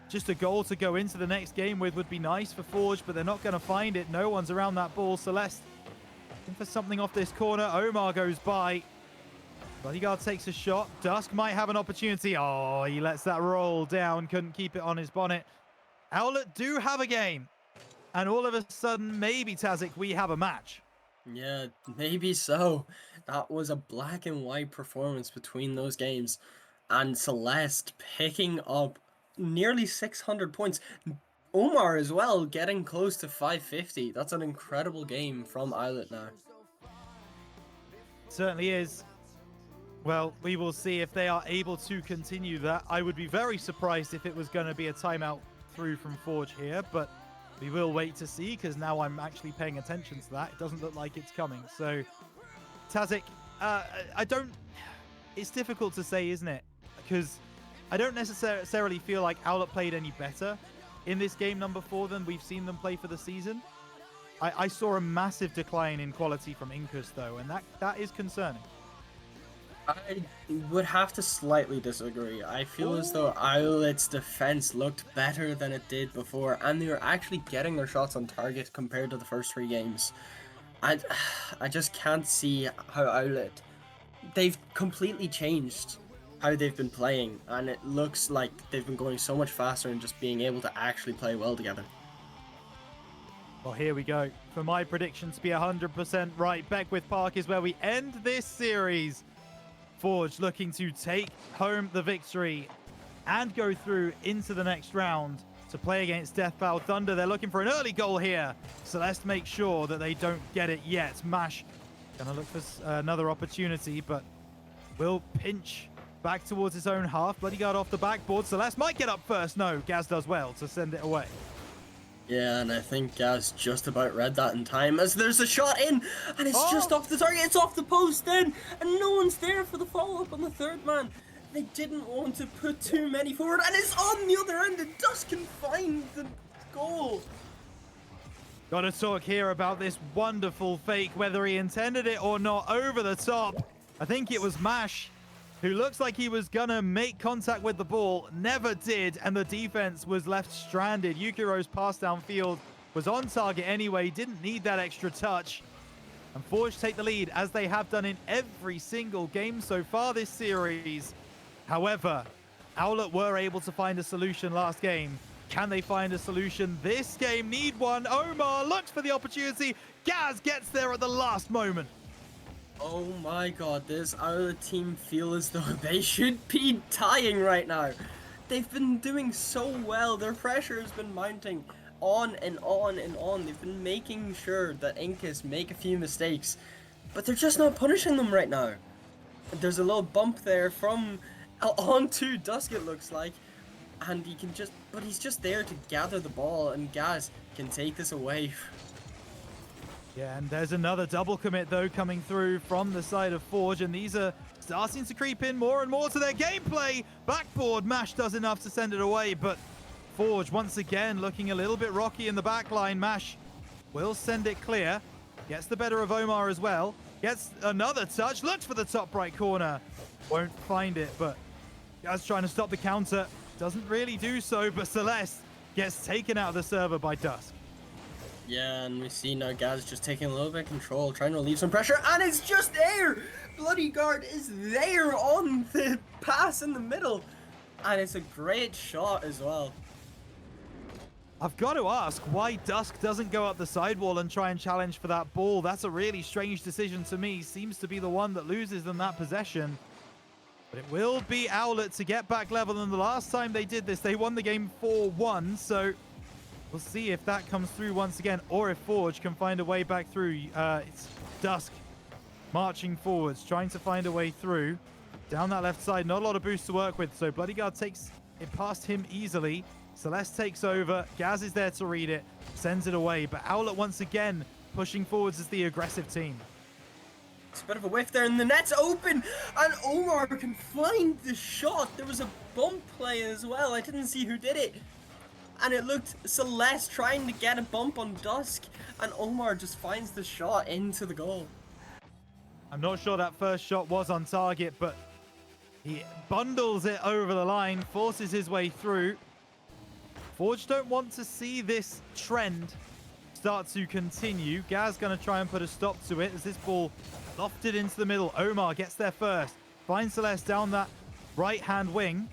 just a goal to go into the next game with would be nice for Forge, but they're not going to find it. No one's around that ball. Celeste looking for something off this corner. Omar goes by. Bloodyguard takes a shot. Dusk might have an opportunity. Oh, he lets that roll down. Couldn't keep it on his bonnet. Owlet do have a game. And all of a sudden, maybe, Tazik, we have a match. Yeah, maybe so. That was a black and white performance between those games. And Celeste picking up nearly 600 points. Omar as well, getting close to 550. That's an incredible game from Owlet now. Certainly is. Well, we will see if they are able to continue that. I would be very surprised if it was going to be a timeout through from Forge here, but we will wait to see, because now I'm actually paying attention to that. It doesn't look like it's coming. So, Tazik, it's difficult to say, isn't it? Because I don't necessarily feel like Owlet played any better in this game number 4 than we've seen them play for the season. I saw a massive decline in quality from Incus, though, and that is concerning. I would have to slightly disagree. I feel as though Owlet's defense looked better than it did before, and they were actually getting their shots on target compared to the first 3 games. I just can't see how Owlet... They've completely changed how they've been playing, and it looks like they've been going so much faster and just being able to actually play well together. Well, here we go. For my prediction to be 100% right, Beckwith Park is where we end this series. Forge looking to take home the victory and go through into the next round to play against Deathbow Thunder. They're looking for an early goal here, so let's make sure that they don't get it yet. Mash gonna look for another opportunity, but will pinch back towards his own half. Bloodyguard off the backboard. Celeste might get up first. No, Gaz does well to send it away. Yeah, and I think Gaz just about read that in time, as there's a shot in, and it's just off the target. It's off the post then, and no one's there for the follow-up on the third man. They didn't want to put too many forward, and it's on the other end, and Dusk can find the goal. Gotta talk here about this wonderful fake, whether he intended it or not, over the top. I think it was Mash, who looks like he was gonna make contact with the ball, never did, and the defense was left stranded. Yukiro's pass downfield was on target anyway, didn't need that extra touch. And Forge take the lead, as they have done in every single game so far this series. However, Owlet were able to find a solution last game. Can they find a solution this game? Need one. Omar looks for the opportunity. Gaz gets there at the last moment. Oh my god, this Owlet team feel as though they should be tying right now. They've been doing so well. Their pressure has been mounting on and on and on. They've been making sure that Incas make a few mistakes, but they're just not punishing them right now. There's a little bump there from onto Dusk, it looks like, and he's just there to gather the ball, and Gaz can take this away. Yeah, and there's another double commit, though, coming through from the side of Forge, and these are starting to creep in more and more to their gameplay. Backboard, Mash does enough to send it away, but Forge, once again, looking a little bit rocky in the back line. Mash will send it clear. Gets the better of Omar as well. Gets another touch. Looks for the top right corner. Won't find it, but Gaz trying to stop the counter. Doesn't really do so, but Celeste gets taken out of the server by Dusk. Yeah, and we see now Gaz just taking a little bit of control, trying to relieve some pressure, and it's just there! Bloody Guard is there on the pass in the middle, and it's a great shot as well. I've got to ask why Dusk doesn't go up the sidewall and try and challenge for that ball. That's a really strange decision to me. Seems to be the one that loses them that possession. But it will be Owlet to get back level, and the last time they did this, they won the game 4-1, so we'll see if that comes through once again, or if Forge can find a way back through. It's Dusk marching forwards, trying to find a way through. Down that left side, not a lot of boost to work with, so Bloodyguard takes it past him easily. Celeste takes over. Gaz is there to read it, sends it away, but Owlet once again pushing forwards as the aggressive team. It's a bit of a whiff there, and the net's open, and Omar can find the shot. There was a bump play as well. I didn't see who did it. And it looked Celeste trying to get a bump on Dusk, and Omar just finds the shot into the goal. I'm not sure that first shot was on target, but he bundles it over the line, forces his way through. Forge don't want to see this trend start to continue. Gaz going to try and put a stop to it as this ball lofted into the middle. Omar gets there first, finds Celeste down that right-hand wing.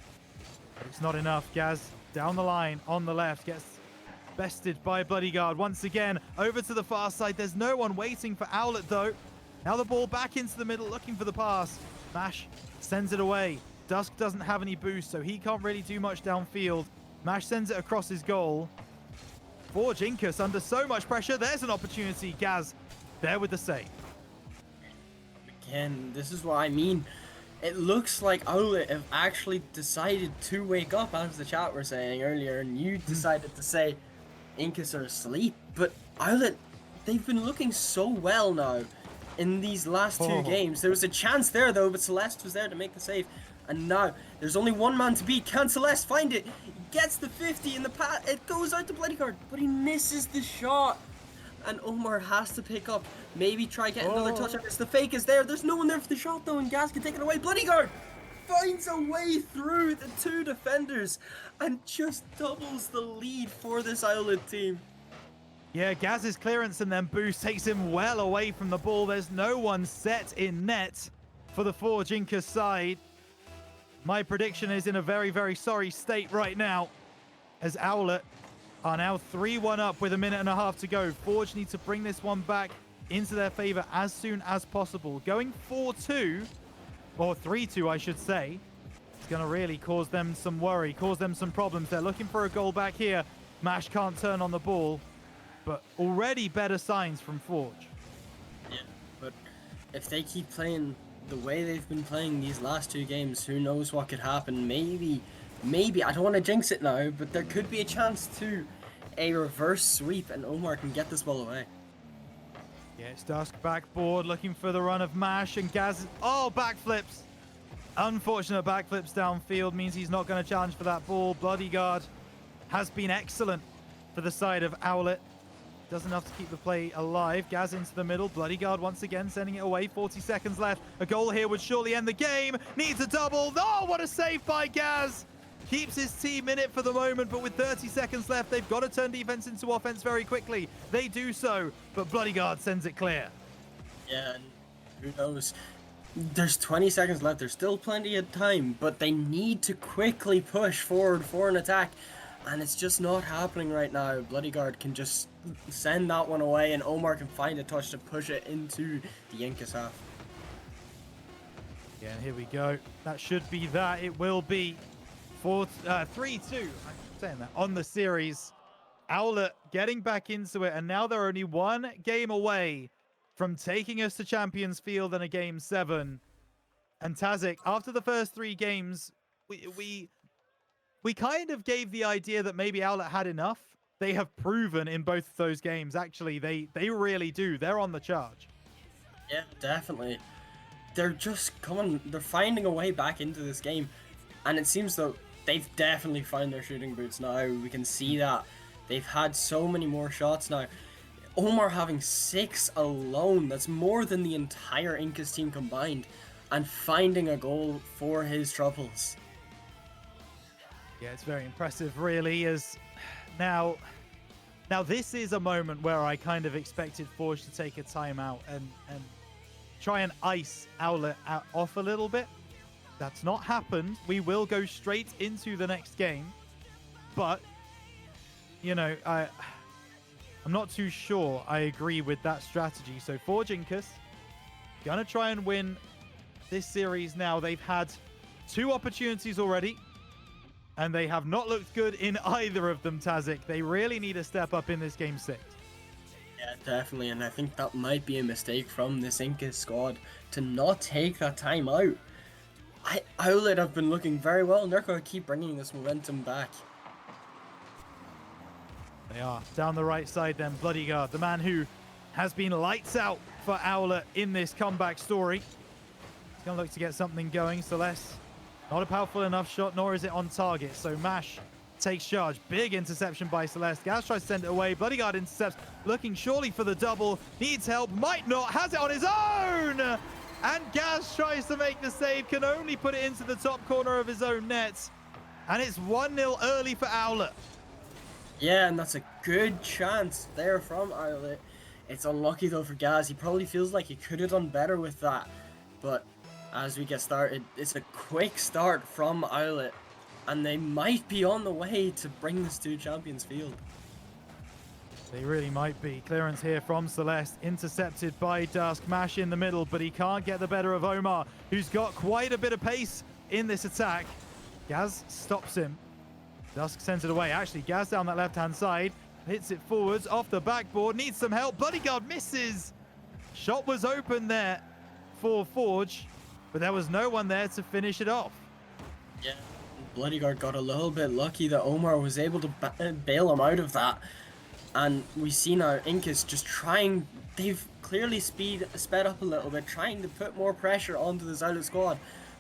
But it's not enough. Gaz down the line on the left, gets bested by Bloodyguard once again. Over to the far side. There's no one waiting for Owlet, though. Now the ball back into the middle, looking for the pass. Mash sends it away. Dusk doesn't have any boost, so he can't really do much downfield. Mash sends it across his goal. Forge Incas under so much pressure. There's an opportunity. Gaz there with the save. Again, this is what I mean. It looks like Owlet have actually decided to wake up, as the chat were saying earlier, and you decided to say Incas are asleep. But Owlet, they've been looking so well now in these last two games. There was a chance there, though, but Celeste was there to make the save. And now, there's only one man to beat. Can Celeste find it? Gets the 50 in the pass. It goes out to Bloodyguard, but he misses the shot. And Omar has to pick up. Maybe try get another touch. The fake is there. There's no one there for the shot, though, and Gaz can take it away. Bloodyguard finds a way through the two defenders and just doubles the lead for this Owlet team. Yeah, Gaz's clearance and then boost takes him well away from the ball. There's no one set in net for the Forge Incas side. My prediction is in a very, very sorry state right now, as Owlet are now 3-1 up with a minute and a half to go. Forge need to bring this one back into their favor as soon as possible. Going 4-2, or 3-2 I should say, it's going to really cause them some worry, cause them some problems. They're looking for a goal back here. Mash can't turn on the ball, but already better signs from Forge. Yeah, but if they keep playing the way they've been playing these last two games, who knows what could happen. Maybe, I don't want to jinx it now, but there could be a chance to a reverse sweep and Omar can get this ball away. Yeah, it's Dusk backboard looking for the run of Mash, and Gaz, backflips. Unfortunate backflips downfield means he's not going to challenge for that ball. Bloodyguard has been excellent for the side of Owlet. Does enough to keep the play alive. Gaz into the middle. Bloodyguard once again sending it away. 40 seconds left. A goal here would surely end the game. Needs a double. Oh, what a save by Gaz. keeps his team in it for the moment, but with 30 seconds left, they've got to turn defense into offense very quickly. They do so, but Bloodyguard sends it clear. Yeah, and who knows? There's 20 seconds left. There's still plenty of time, but they need to quickly push forward for an attack. And it's just not happening right now. Bloodyguard can just send that one away, and Omar can find a touch to push it into the Incas half. Yeah, and here we go. That should be that. It will be 3-2. I'm saying that on the series. Owlet getting back into it, and now they're only one game away from taking us to Champions Field in a Game 7. And Tazik, after the first 3 games, we kind of gave the idea that maybe Owlet had enough. They have proven in both of those games, actually, they really do. They're on the charge. Yeah, definitely. They're just they're finding a way back into this game. And it seems though they've definitely found their shooting boots now. We can see that. They've had so many more shots now. Omar having 6 alone, that's more than the entire Incas team combined. And finding a goal for his troubles. Yeah, it's very impressive, really. As now this is a moment where I kind of expected Forge to take a timeout and try and ice Owlet off a little bit. That's not happened. We will go straight into the next game, but you know, I'm not too sure I agree with that strategy. So Forge Incas gonna try and win this series now. They've had 2 opportunities already, and they have not looked good in either of them, Tazik. They really need to step up in this Game 6. Yeah, definitely, and I think that might be a mistake from this Incas squad to not take that time out. Owlet have been looking very well, and they're going to keep bringing this momentum back. They are. Down the right side then, Bloodyguard, the man who has been lights out for Owlet in this comeback story. He's going to look to get something going. Celeste, not a powerful enough shot, nor is it on target. So Mash takes charge. Big interception by Celeste. Gaz tries to send it away. Bloodyguard intercepts, looking surely for the double. Needs help, might not, has it on his own! And Gaz tries to make the save, can only put it into the top corner of his own net. And it's 1-0 early for Owlet. Yeah, and that's a good chance there from Owlet. It's unlucky though for Gaz. He probably feels like he could have done better with that. But as we get started, it's a quick start from Owlet. And they might be on the way to bring this to Champions Field. They really might be. Clearance here from Celeste, intercepted by Dusk. Mash in the middle, but he can't get the better of Omar, who's got quite a bit of pace in this attack. Gaz stops him. Dusk sends it away. Actually, Gaz down that left-hand side, hits it forwards, off the backboard, needs some help. Bloodyguard misses. Shot was open there for Forge, but there was no one there to finish it off. Yeah, Bloodyguard got a little bit lucky that Omar was able to bail him out of that. And we see now Incas just trying, they've clearly sped up a little bit, trying to put more pressure onto this Owlet squad.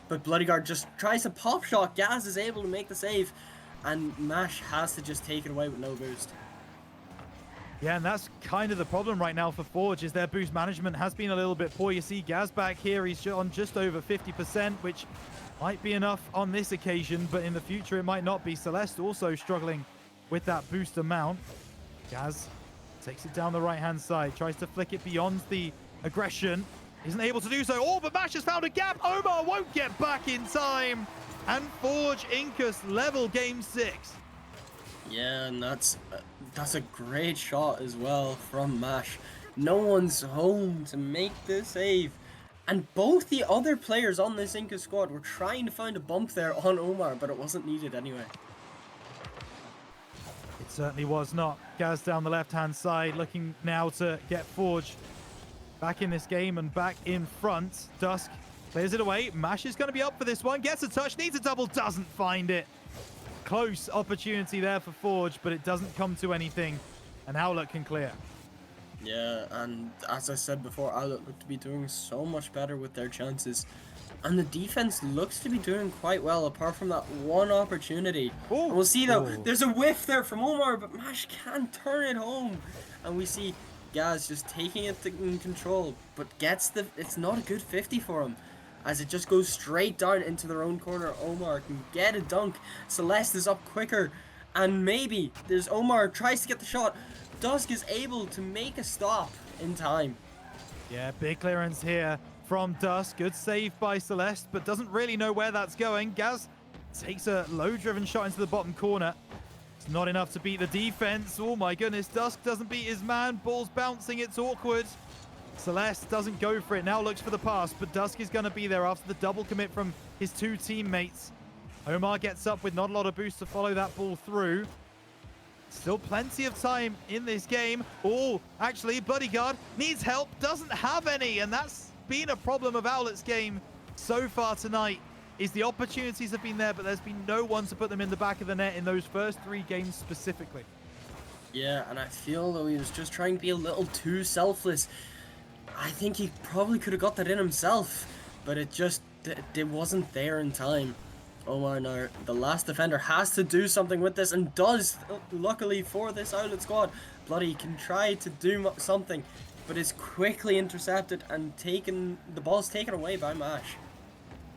But Bloodyguard just tries a pop shot. Gaz is able to make the save, and Mash has to just take it away with no boost. Yeah, and that's kind of the problem right now for Forge, is their boost management has been a little bit poor. You see Gaz back here, he's on just over 50%, which might be enough on this occasion, but in the future it might not be. Celeste also struggling with that boost amount. Gaz takes it down the right-hand side, tries to flick it beyond the aggression. Isn't able to do so. Oh, but Mash has found a gap. Omar won't get back in time. And Forge Incas level Game 6. Yeah, and that's a great shot as well from Mash. No one's home to make the save. And both the other players on this Inca squad were trying to find a bump there on Omar, but it wasn't needed anyway. It certainly was not. Gaz down the left-hand side, looking now to get Forge back in this game and back in front. Dusk clears it away. Mash is going to be up for this one. Gets a touch, needs a double, doesn't find it. Close opportunity there for Forge, but it doesn't come to anything. And Owlet can clear. Yeah, and as I said before, Owlet look to be doing so much better with their chances. And the defense looks to be doing quite well, apart from that one opportunity. Ooh. And we'll see though, there's a whiff there from Omar, but Mash can't turn it home. And we see Gaz just taking it in control, but gets it's not a good 50 for him. as it just goes straight down into their own corner. Omar can get a dunk. Celeste is up quicker, and maybe there's Omar tries to get the shot. Dusk is able to make a stop in time. Yeah, big clearance here from Dusk. Good save by Celeste, but doesn't really know where that's going. Gaz takes a low-driven shot into the bottom corner. It's not enough to beat the defense. Oh my goodness, Dusk doesn't beat his man. Ball's bouncing, it's awkward. Celeste doesn't go for it, now looks for the pass, but Dusk is going to be there after the double commit from his two teammates. Omar gets up with not a lot of boost to follow that ball through. Still plenty of time in this game. Oh, actually, Bodyguard needs help, doesn't have any, and that's been a problem of Owlet's game so far tonight. Is the opportunities have been there, but there's been no one to put them in the back of the net in those first 3 games specifically. Yeah, and I feel though he was just trying to be a little too selfless. I think he probably could have got that in himself, but it wasn't there in time. Omar now, the last defender, has to do something with this, and does, luckily for this Owlet squad. Bloody can try to do something, but is quickly intercepted and the ball's taken away by Mash.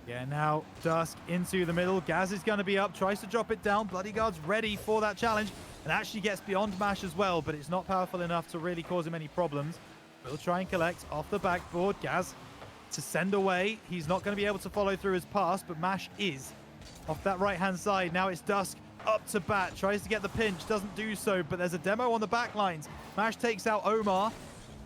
Yeah, now Dusk into the middle. Gaz is going to be up, tries to drop it down. Bloodyguard's ready for that challenge, and actually gets beyond Mash as well, but it's not powerful enough to really cause him any problems. We'll try and collect off the backboard. Gaz to send away. He's not going to be able to follow through his pass, but Mash is. Off that right-hand side, now it's Dusk up to bat. Tries to get the pinch, doesn't do so, but there's a demo on the back lines. Mash takes out Omar.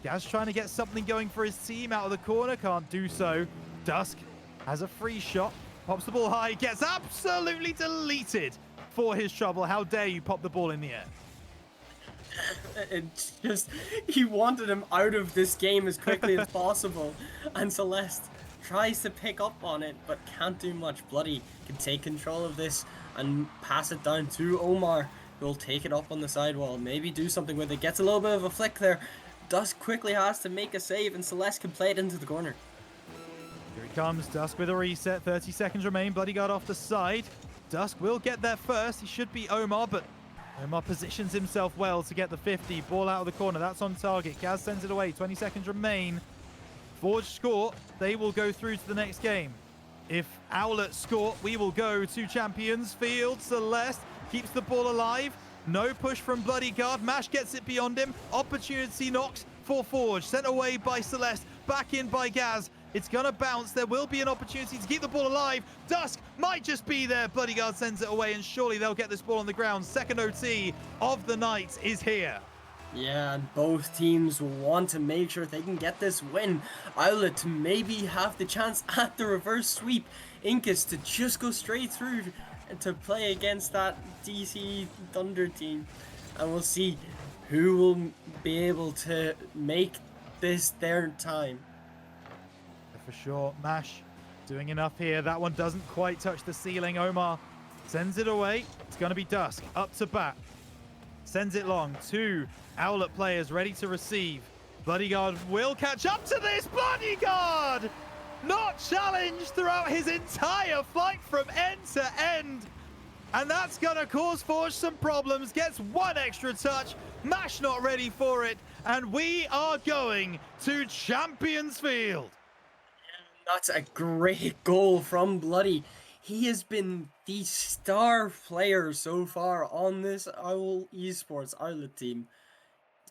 Gaz trying to get something going for his team out of the corner, can't do so. Dusk has a free shot, pops the ball high, gets absolutely deleted for his trouble. How dare you pop the ball in the air? It's just, he wanted him out of this game as quickly as possible, and Celeste tries to pick up on it, but can't do much. Bloody can take control of this and pass it down to Omar, who will take it up on the sidewall, maybe do something with it. Gets a little bit of a flick there. Dusk quickly has to make a save, and Celeste can play it into the corner. Here he comes, Dusk with a reset. 30 seconds remain. Bloodyguard off the side. Dusk will get there first. He should beat Omar, but Omar positions himself well to get the 50. Ball out of the corner. That's on target. Gaz sends it away. 20 seconds remain. Forge score. They will go through to the next game. If Owlet score, we will go to Champions Field. Celeste keeps the ball alive. No push from Bloodyguard. Mash gets it beyond him. Opportunity knocks for Forge. Sent away by Celeste. Back in by Gaz. It's going to bounce. There will be an opportunity to keep the ball alive. Dusk might just be there. Bloodyguard sends it away, and surely they'll get this ball on the ground. Second OT of the night is here. Yeah, and both teams want to make sure they can get this win. Owlet to maybe have the chance at the reverse sweep. Incus to just go straight through to play against that DC Thunder team. And we'll see who will be able to make this their time. For sure, Mash doing enough here. That one doesn't quite touch the ceiling. Omar sends it away. It's going to be Dusk up to bat. Sends it long. 2 Owlet players ready to receive. Bloodyguard will catch up to this. Bloodyguard not challenged throughout his entire flight from end to end. And that's going to cause Forge some problems. Gets 1 extra touch. Mash not ready for it. And we are going to Champions Field. That's a great goal from Bloody. He has been the star player so far on this Owl Esports Owlet team.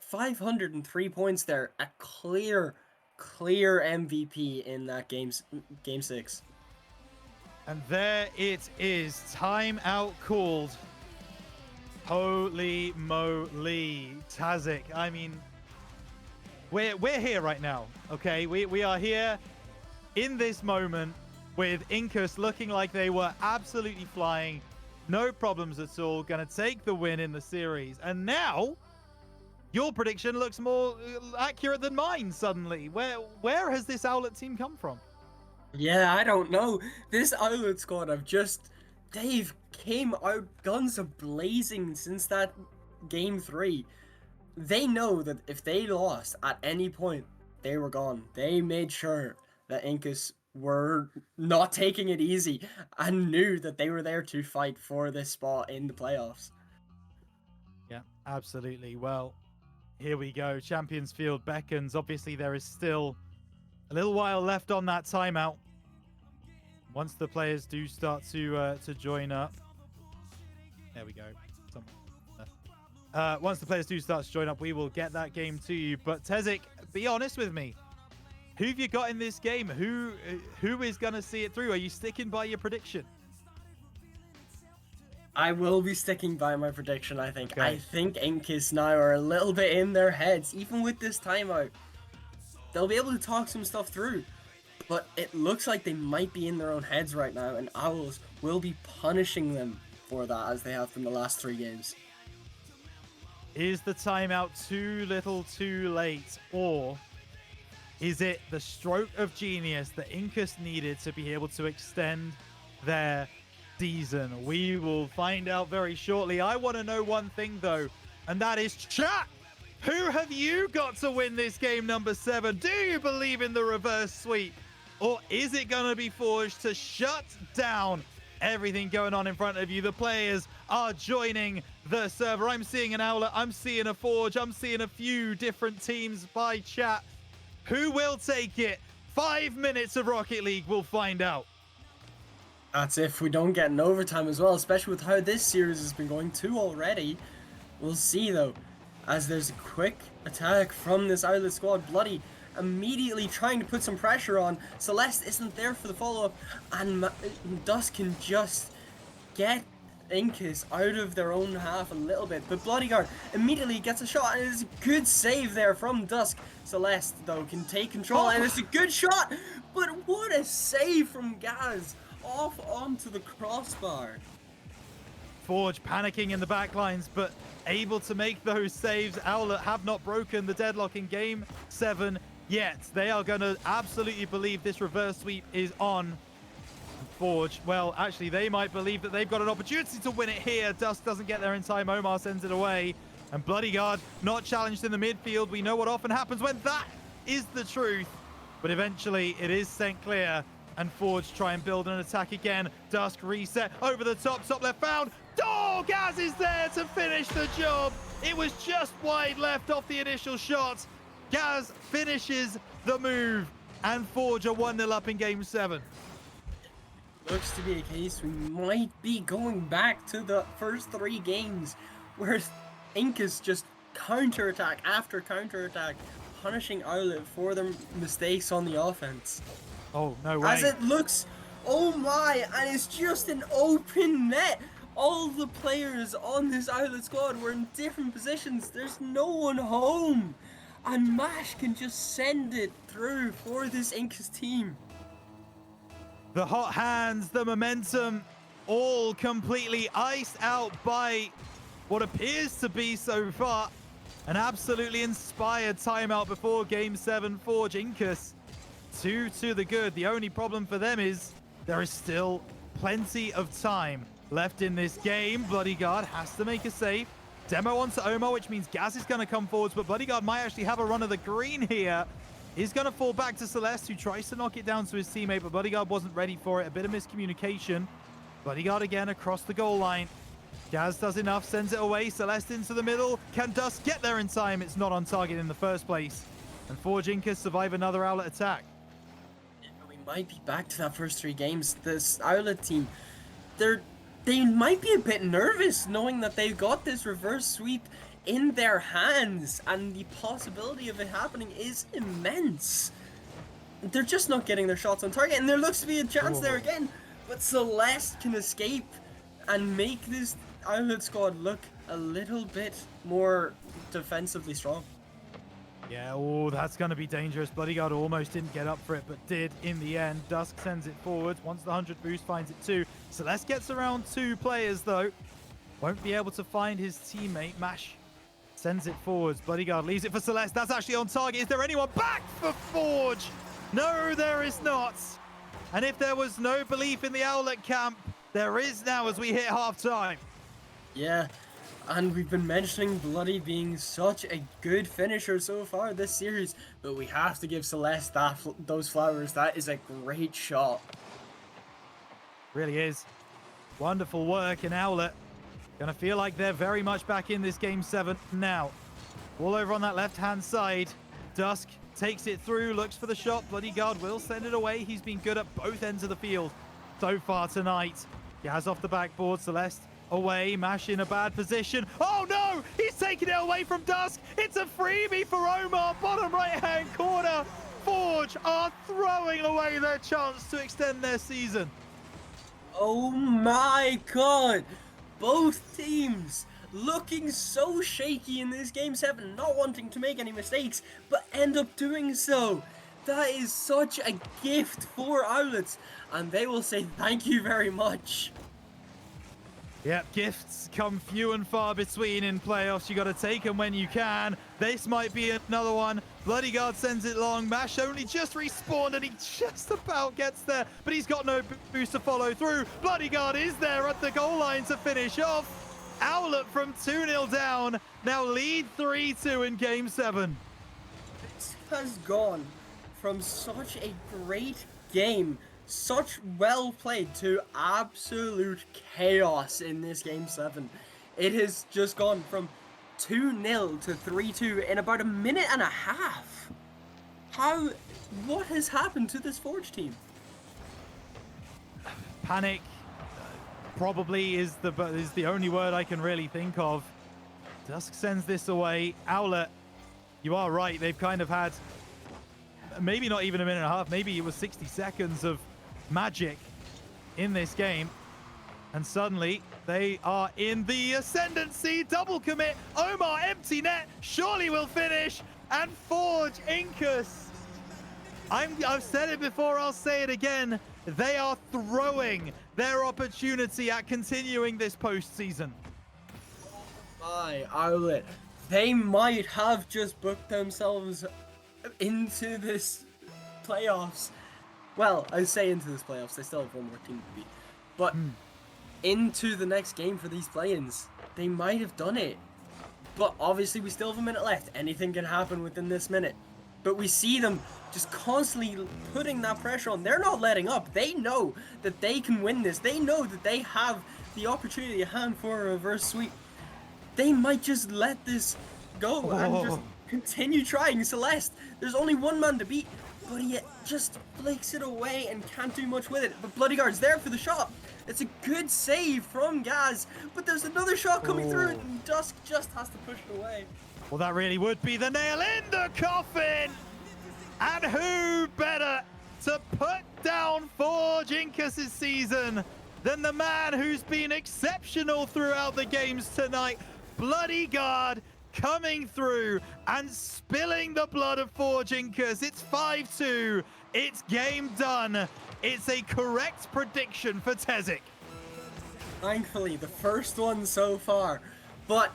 503 points there. A clear MVP in that game 6. And there it is. Timeout called. Holy moly. Tazik. I mean, we're here right now. Okay, we are here in this moment with Incus looking like they were absolutely flying. No problems at all. Gonna take the win in the series. And now your prediction looks more accurate than mine suddenly. Where has this Owlet team come from? Yeah, I don't know. This Owlet squad they've came out guns a-blazing since that game 3. They know that if they lost at any point, they were gone. They made sure that Incus were not taking it easy and knew that they were there to fight for this spot in the playoffs. Yeah, absolutely. Well, here we go. Champions Field beckons. Obviously, there is still a little while left on that timeout. Once the players do start to join up. There we go. Once the players do start to join up, we will get that game to you. But Tezik, be honest with me. Who have you got in this game? Who is going to see it through? Are you sticking by your prediction? I will be sticking by my prediction, I think. Okay. I think Incus now are a little bit in their heads, even with this timeout. They'll be able to talk some stuff through. But it looks like they might be in their own heads right now, and Owls will be punishing them for that, as they have from the last 3 games. Is the timeout too little too late, or is it the stroke of genius that Incus needed to be able to extend their season? We will find out very shortly. I want to know one thing, though, and that is chat. Who have you got to win this game, number 7? Do you believe in the reverse sweep? Or is it going to be Forge to shut down everything going on in front of you? The players are joining the server. I'm seeing an Owlet. I'm seeing a Forge. I'm seeing a few different teams by chat. Who will take it? 5 minutes of Rocket League. We'll find out. That's if we don't get an overtime as well, especially with how this series has been going too already. We'll see, though, as there's a quick attack from this Owlet squad. Bloody immediately trying to put some pressure on. Celeste isn't there for the follow-up, and Dusk can just get Incus out of their own half a little bit. But Bloodyguard immediately gets a shot, and it's a good save there from Dusk. Celeste, though, can take control, and it's a good shot, but what a save from Gaz off onto the crossbar. Forge panicking in the back lines, but able to make those saves. Owlet have not broken the deadlock in game 7 yet. They are going to absolutely believe this reverse sweep is on. Forge, well, actually, they might believe that they've got an opportunity to win it here. Dusk doesn't get there in time. Omar sends it away. And Bloodyguard not challenged in the midfield. We know what often happens when that is the truth. But eventually, it is sent clear. And Forge try and build an attack again. Dusk reset over the top left found. Oh, Gaz is there to finish the job. It was just wide left off the initial shot. Gaz finishes the move, and Forge are 1-0 up in game 7. Looks to be a case we might be going back to the first 3 games, where Incus just counterattack after counterattack, punishing Owlet for their mistakes on the offense. Oh, no way. As it looks, oh my, and it's just an open net. All the players on this Owlet squad were in different positions. There's no one home. And Mash can just send it through for this Incus team. The hot hands, the momentum, all completely iced out by what appears to be so far an absolutely inspired timeout before game 7. Forge Incus 2 to the good. The only problem for them is there is still plenty of time left in this game. Bloodyguard has to make a save. Demo onto Omar, which means Gaz is going to come forwards, but Bloodyguard might actually have a run of the green here. He's going to fall back to Celeste, who tries to knock it down to his teammate, but Bloodyguard wasn't ready for it. A bit of miscommunication. Bloodyguard again across the goal line. Gaz does enough, sends it away. Celeste into the middle. Can Dusk get there in time? It's not on target in the first place. And Forge Incus survive another Owlet attack. We might be back to that first 3 games. This Owlet team, they might be a bit nervous knowing that they've got this reverse sweep in their hands, and the possibility of it happening is immense. They're just not getting their shots on target, and there looks to be a chance there again, but Celeste can escape and make this Owlet squad look a little bit more defensively strong. Yeah, oh, that's going to be dangerous. Bloodyguard almost didn't get up for it, but did in the end. Dusk sends it forward. Once the 100 boost, finds it 2. Celeste gets around 2 players, though. Won't be able to find his teammate. Mash sends it forwards. Bloodyguard leaves it for Celeste. That's actually on target. Is there anyone back for Forge? No, there is not. And if there was no belief in the Owlet camp, there is now as we hit half-time. Yeah. And we've been mentioning Bloody being such a good finisher so far this series, but we have to give Celeste those flowers. That is a great shot. Really is. Wonderful work in Owlet. Gonna feel like they're very much back in this game 7 now. All over on that left-hand side. Dusk takes it through, looks for the shot. Bloodyguard will send it away. He's been good at both ends of the field so far tonight. He has off the backboard. Celeste away. Mash in a bad position. Oh no! He's taking it away from Dusk. It's a freebie for Omar. Bottom right-hand corner. Forge are throwing away their chance to extend their season. Oh my god! Both teams looking so shaky in this game 7, not wanting to make any mistakes, but end up doing so. That is such a gift for Owlets, and they will say thank you very much. Yep, gifts come few and far between in playoffs. You got to take them when you can. This might be another one. Bloody God sends it long. Mash only just respawned and he just about gets there, but he's got no boost to follow through. Bloody God is there at the goal line to finish off. Owlet from 2-0 down, now lead 3-2 in game 7. This has gone from such a great game, such well played, to absolute chaos in this game 7. It has just gone from 2-0 to 3-2 in about a minute and a half. What has happened to this Forge team? Panic probably is the only word I can really think of. Dusk sends this away. Owlet, you are right. They've kind of had maybe not even a minute and a half. Maybe it was 60 seconds of magic in this game. And suddenly they are in the ascendancy. Double commit. Omar, empty net. Surely will finish. And Forge, Incus. I've said it before. I'll say it again. They are throwing their opportunity at continuing this postseason. My Owlet, they might have just booked themselves into this playoffs. Well, I say into this playoffs, they still have one more team to beat. But into the next game for these play-ins, they might have done it. But obviously we still have a minute left. Anything can happen within this minute. But we see them just constantly putting that pressure on. They're not letting up. They know that they can win this. They know that they have the opportunity at hand for a reverse sweep. They might just let this go and just continue trying. Celeste, there's only one man to beat, but he just flicks it away and can't do much with it. But Bloody Guard's there for the shot. It's a good save from Gaz, but there's another shot coming through and Dusk just has to push it away. Well, that really would be the nail in the coffin. And who better to put down Forge Incus' season than the man who's been exceptional throughout the games tonight? Bloody God coming through and spilling the blood of Forge Incus. It's 5-2. It's game done. It's a correct prediction for Tezik. Thankfully, the first one so far. But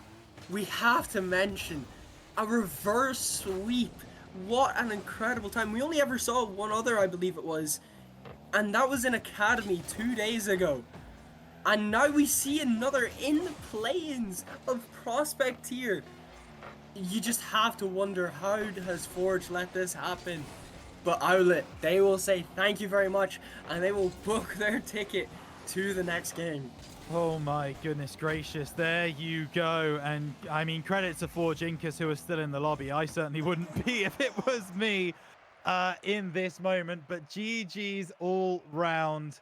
we have to mention a reverse sweep. What an incredible time. We only ever saw one other, I believe it was. And that was in Academy 2 days ago. And now we see another in the play-ins of Prospect here. You just have to wonder, how has Forge let this happen? But Owlet, they will say thank you very much, and they will book their ticket to the next game. Oh my goodness gracious, there you go. And I mean, credit to Forge Incus, who are still in the lobby. I certainly wouldn't be if it was me in this moment, but GG's all round.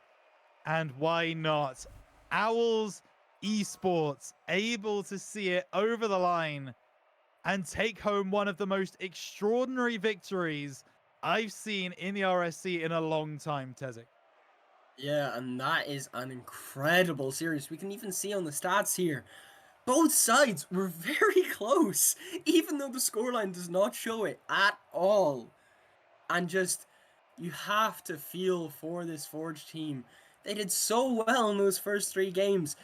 And why not? Owls Esports able to see it over the line and take home one of the most extraordinary victories I've seen in the RSC in a long time, Tezik. Yeah, and that is an incredible series. We can even see on the stats here, both sides were very close, even though the scoreline does not show it at all. And just, you have to feel for this Forge team. They did so well in those first 3 games,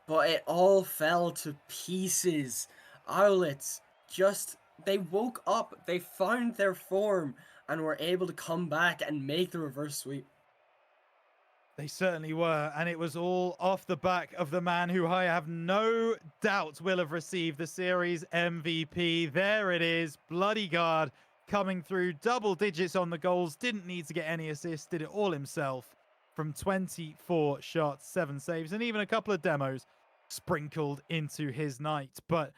but it all fell to pieces. Owlets just, they woke up, they found their form, and were able to come back and make the reverse sweep. They certainly were, and it was all off the back of the man who I have no doubt will have received the series MVP. There it is, Bloody God coming through, double digits on the goals, didn't need to get any assists, did it all himself from 24 shots, 7 saves, and even a couple of demos sprinkled into his night. But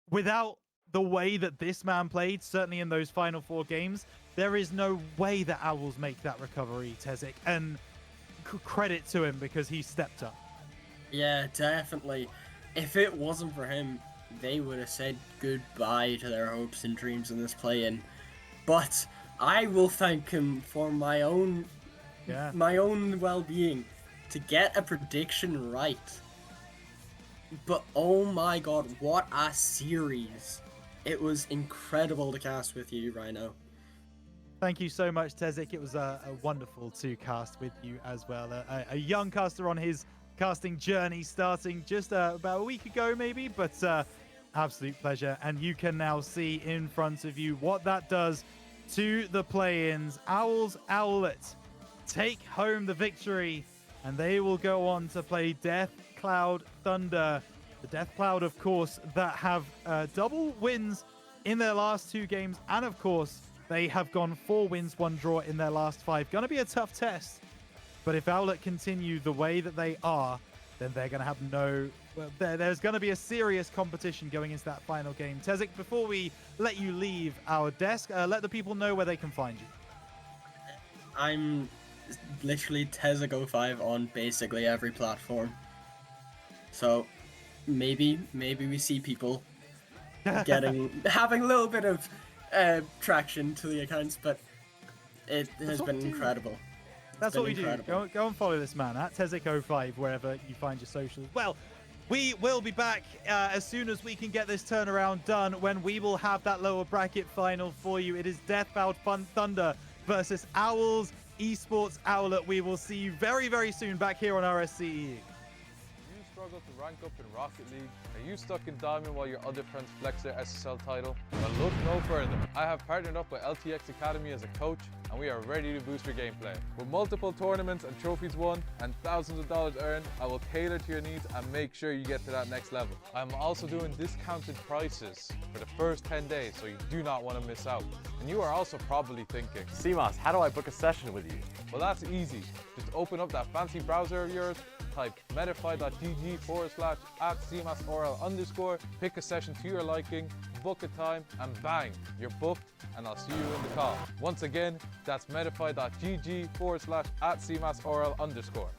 without the way that this man played, certainly in those final 4 games, there is no way that Owls make that recovery, Tezik. And credit to him because he stepped up. Yeah, definitely. If it wasn't for him, they would have said goodbye to their hopes and dreams in this play-in. But I will thank him for my own well-being to get a prediction right. But oh my god, what a series! It was incredible to cast with you, Rhino. Thank you so much, Tezik. It was a wonderful to cast with you as well. A young caster on his casting journey, starting just about a week ago, maybe, but absolute pleasure. And you can now see in front of you what that does to the play-ins. Owls Owlet take home the victory, and they will go on to play Death Cloud Thunder. The Death Cloud, of course, that have double wins in their last 2 games, and of course, they have gone 4 wins, 1 draw in their last 5. Going to be a tough test. But if Owlet continue the way that they are, then they're going to have no... Well, there's going to be a serious competition going into that final game. Tezik, before we let you leave our desk, let the people know where they can find you. I'm literally Tezik05 on basically every platform. So maybe we see people having a little bit of traction to the accounts, but it has been incredible. That's what we do. Go and follow this man at Tezik05 wherever you find your socials. Well, we will be back as soon as we can get this turnaround done, when we will have that lower bracket final for you. It is Death Cloud Thunder versus Owls Esports Owlet. We will see you very, very soon back here on RSC. Struggle to rank up in Rocket League? Are you stuck in Diamond while your other friends flex their SSL title? Well, look no further. I have partnered up with LTXAcademy as a coach, and we are ready to boost your gameplay. With multiple tournaments and trophies won and thousands of dollars earned, I will tailor to your needs and make sure you get to that next level. I'm also doing discounted prices for the first 10 days, so you do not want to miss out. And you are also probably thinking, CMOS, how do I book a session with you? Well, that's easy. Just open up that fancy browser of yours, type metafy.gg/@cmasorl_, pick a session to your liking, book a time, and bang, you're booked, and I'll see you in the call. Once again, that's metafy.gg/@cmasorl_.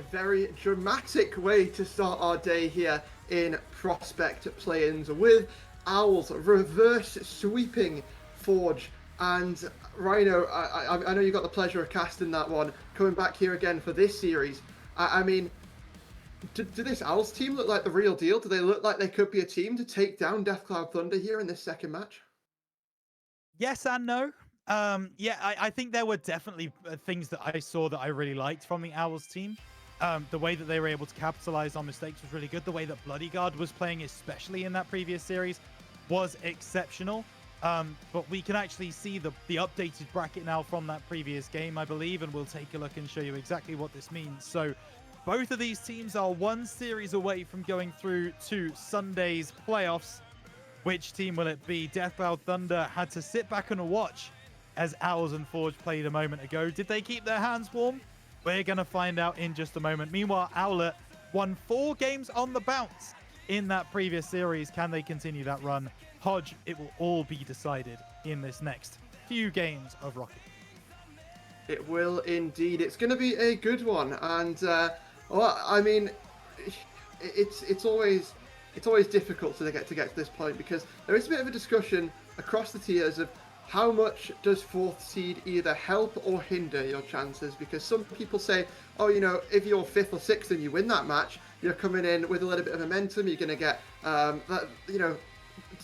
a very dramatic way to start our day here in Prospect Play-ins with Owls reverse sweeping Forge. And Rhino, I know you got the pleasure of casting that one, coming back here again for this series. I mean, do this Owls team look like the real deal? Do they look like they could be a team to take down Deathcloud Thunder here in this second match? Yes and no. Yeah, I think there were definitely things that I saw that I really liked from the Owls team. The way that they were able to capitalize on mistakes was really good. The way that Bloodyguard was playing, especially in that previous series, was exceptional. But we can actually see the updated bracket now from that previous game, I believe, and we'll take a look and show you exactly what this means. So both of these teams are one series away from going through to Sunday's playoffs. Which team will it be? Deathcloud Thunder had to sit back and watch as Owls and Forge played a moment ago. Did they keep their hands warm? We're going to find out in just a moment. Meanwhile, Owlet won 4 games on the bounce in that previous series. Can they continue that run? Hodge, it will all be decided in this next few games of Rocket. It will indeed. It's going to be a good one. And, well, I mean, it's always difficult to get to this point because there is a bit of a discussion across the tiers of how much does 4th seed either help or hinder your chances, because some people say, oh, you know, if you're 5th or 6th and you win that match, you're coming in with a little bit of momentum, you're going to get that, you know,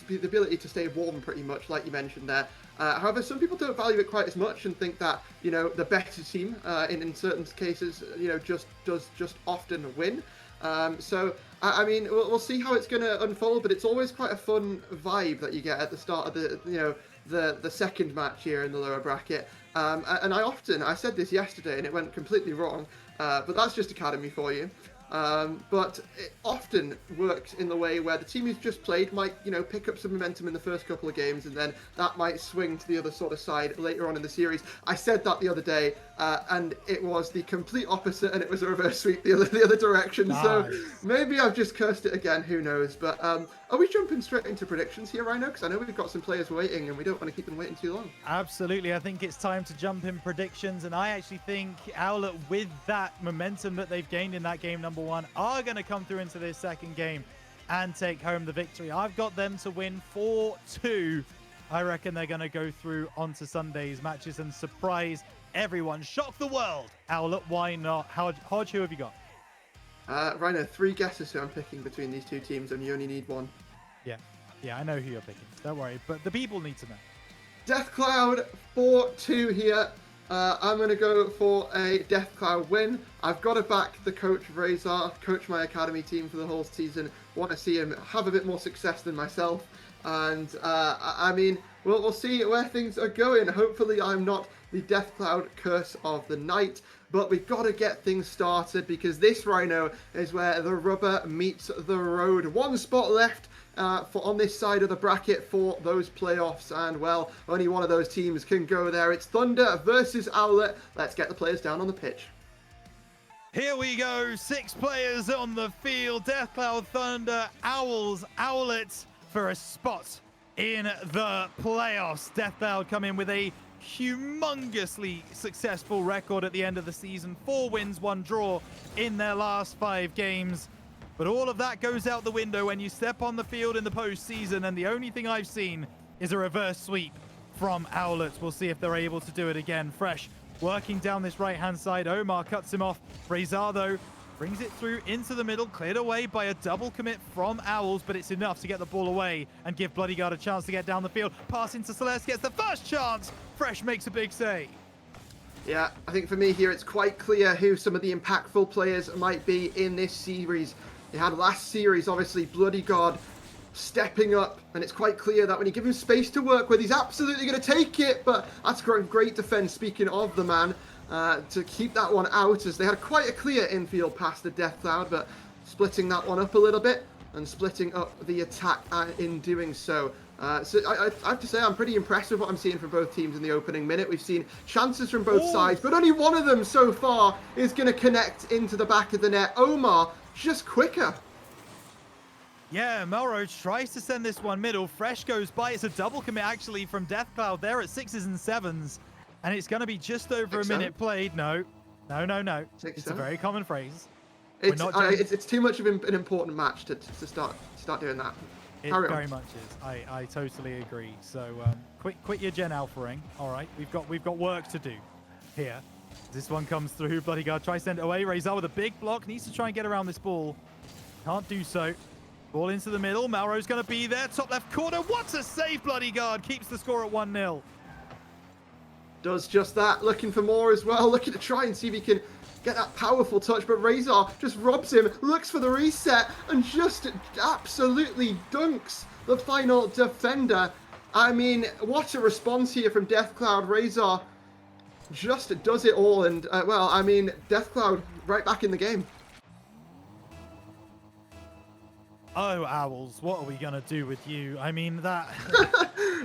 the ability to stay warm pretty much, like you mentioned there. However, some people don't value it quite as much and think that, you know, the better team in certain cases, you know, just often win. So I mean, we'll see how it's going to unfold, but it's always quite a fun vibe that you get at the start of the, you know, the second match here in the lower bracket. And I said this yesterday and it went completely wrong, but that's just Academy for you. But it often works in the way where the team who's just played might, you know, pick up some momentum in the first couple of games, and then that might swing to the other sort of side later on in the series. I said that the other day, and it was the complete opposite, and it was a reverse sweep the other direction. Nice. So maybe I've just cursed it again, who knows? But are we jumping straight into predictions here, Rhino? Because I know we've got some players waiting, and we don't want to keep them waiting too long. Absolutely. I think it's time to jump in predictions, and I actually think Owlet, with that momentum that they've gained in that game number 1, are going to come through into this second game and take home the victory. I've got them to win 4-2. I reckon they're going to go through onto Sunday's matches and surprise everyone. Shock the world. Owlet, why not? Hodge, who have you got? Rhino, 3 guesses who I'm picking between these two teams, and you only need 1. Yeah, I know who you're picking. Don't worry, but the people need to know. Deathcloud 4-2 here. I'm going to go for a Deathcloud win. I've got to back the coach Razor, coach my Academy team for the whole season. Want to see him have a bit more success than myself. And I mean, we'll see where things are going. Hopefully I'm not the Deathcloud curse of the night. But we've got to get things started because this, Rhino, is where the rubber meets the road. 1 spot left on this side of the bracket for those playoffs, and well, only one of those teams can go there. It's Thunder versus Owlet. Let's get the players down on the pitch. Here we go, 6 players on the field. Deathcloud Thunder, Owls, Owlet for a spot in the playoffs. Deathcloud come in with a humongously successful record at the end of the season. 4 wins, 1 draw in their last 5 games. But all of that goes out the window when you step on the field in the postseason, and the only thing I've seen is a reverse sweep from Owlet. We'll see if they're able to do it again. Fresh working down this right-hand side. Omar cuts him off. Razor, though, brings it through into the middle, cleared away by a double commit from Owls, but it's enough to get the ball away and give Bloodyguard a chance to get down the field. Pass into Celeste, gets the first chance. Fresh makes a big save. Yeah, I think for me here, it's quite clear who some of the impactful players might be in this series. They had last series, obviously, Bloodyguard stepping up, and it's quite clear that when you give him space to work with, he's absolutely going to take it, but that's great defense, speaking of the man, to keep that one out, as they had quite a clear infield pass to Deathcloud, but splitting that one up a little bit and splitting up the attack in doing so. So I have to say I'm pretty impressed with what I'm seeing from both teams in the opening minute. We've seen chances from both sides, but only one of them so far is going to connect into the back of the net. Omar, just quicker. Yeah, Melrose tries to send this one middle. Fresh goes by. It's a double commit, actually, from Deathcloud there at 6s and 7s. And it's going to be just over a minute played. No, No, no, no. Think It's so? a very common phrase. It's, not it's too much of an important match to start doing that. It Carry on. very much is. I totally agree. So quit your Gen Alpha-ing. All right, we've got work to do here. This one comes through. Bloody God tries to send it away. Rezar with a big block. Needs to try and get around this ball. Can't do so. Ball into the middle. Malro's going to be there. Top left corner. What a save, Bloody God. Keeps the score at 1-0. Does just that. Looking for more as well. Looking to try and see if he can get that powerful touch, but Rezar just robs him, looks for the reset, and just absolutely dunks the final defender. I mean, what a response here from Deathcloud. Rezar just does it all, and, well, I mean, Deathcloud right back in the game. Oh, Owls, what are we going to do with you? I mean, that...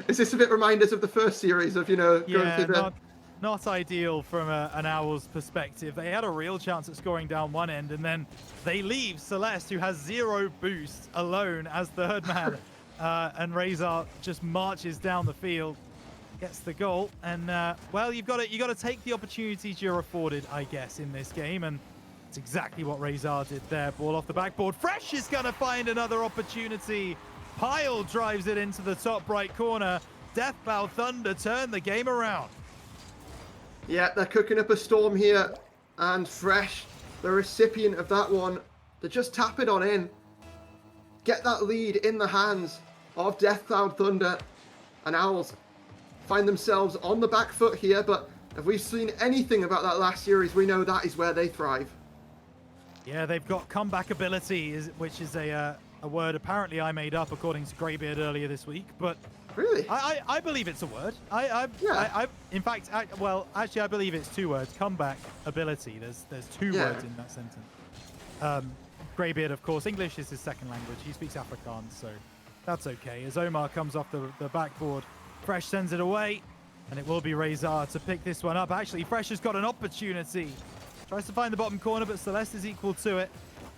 Is this a bit reminders of the first series of, you know, going through the... Not ideal from an Owls perspective. They had a real chance at scoring down one end, and then they leave Celeste, who has 0 boost, alone as third man. And Rezar just marches down the field, gets the goal, and well, you got to take the opportunities you're afforded, I guess, in this game, and it's exactly what Rezar did there. Ball off the backboard. Fresh is going to find another opportunity. Pyle drives it into the top right corner. Deathcloud Thunder turn the game around. Yeah, they're cooking up a storm here, and Fresh, the recipient of that one, to just tap it on in, get that lead in the hands of Deathcloud Thunder, and Owls find themselves on the back foot here, but if we've seen anything about that last series, we know that is where they thrive. Yeah, they've got comeback ability, which is a word apparently I made up according to Greybeard earlier this week, but Really? I believe it's a word. In fact, actually, I believe it's 2 words. Comeback ability. There's 2 words in that sentence. Greybeard, of course, English is his second language. He speaks Afrikaans, so that's okay. As Omar comes off the backboard, Fresh sends it away, and it will be Rezar to pick this one up. Actually, Fresh has got an opportunity. Tries to find the bottom corner, but Celeste is equal to it.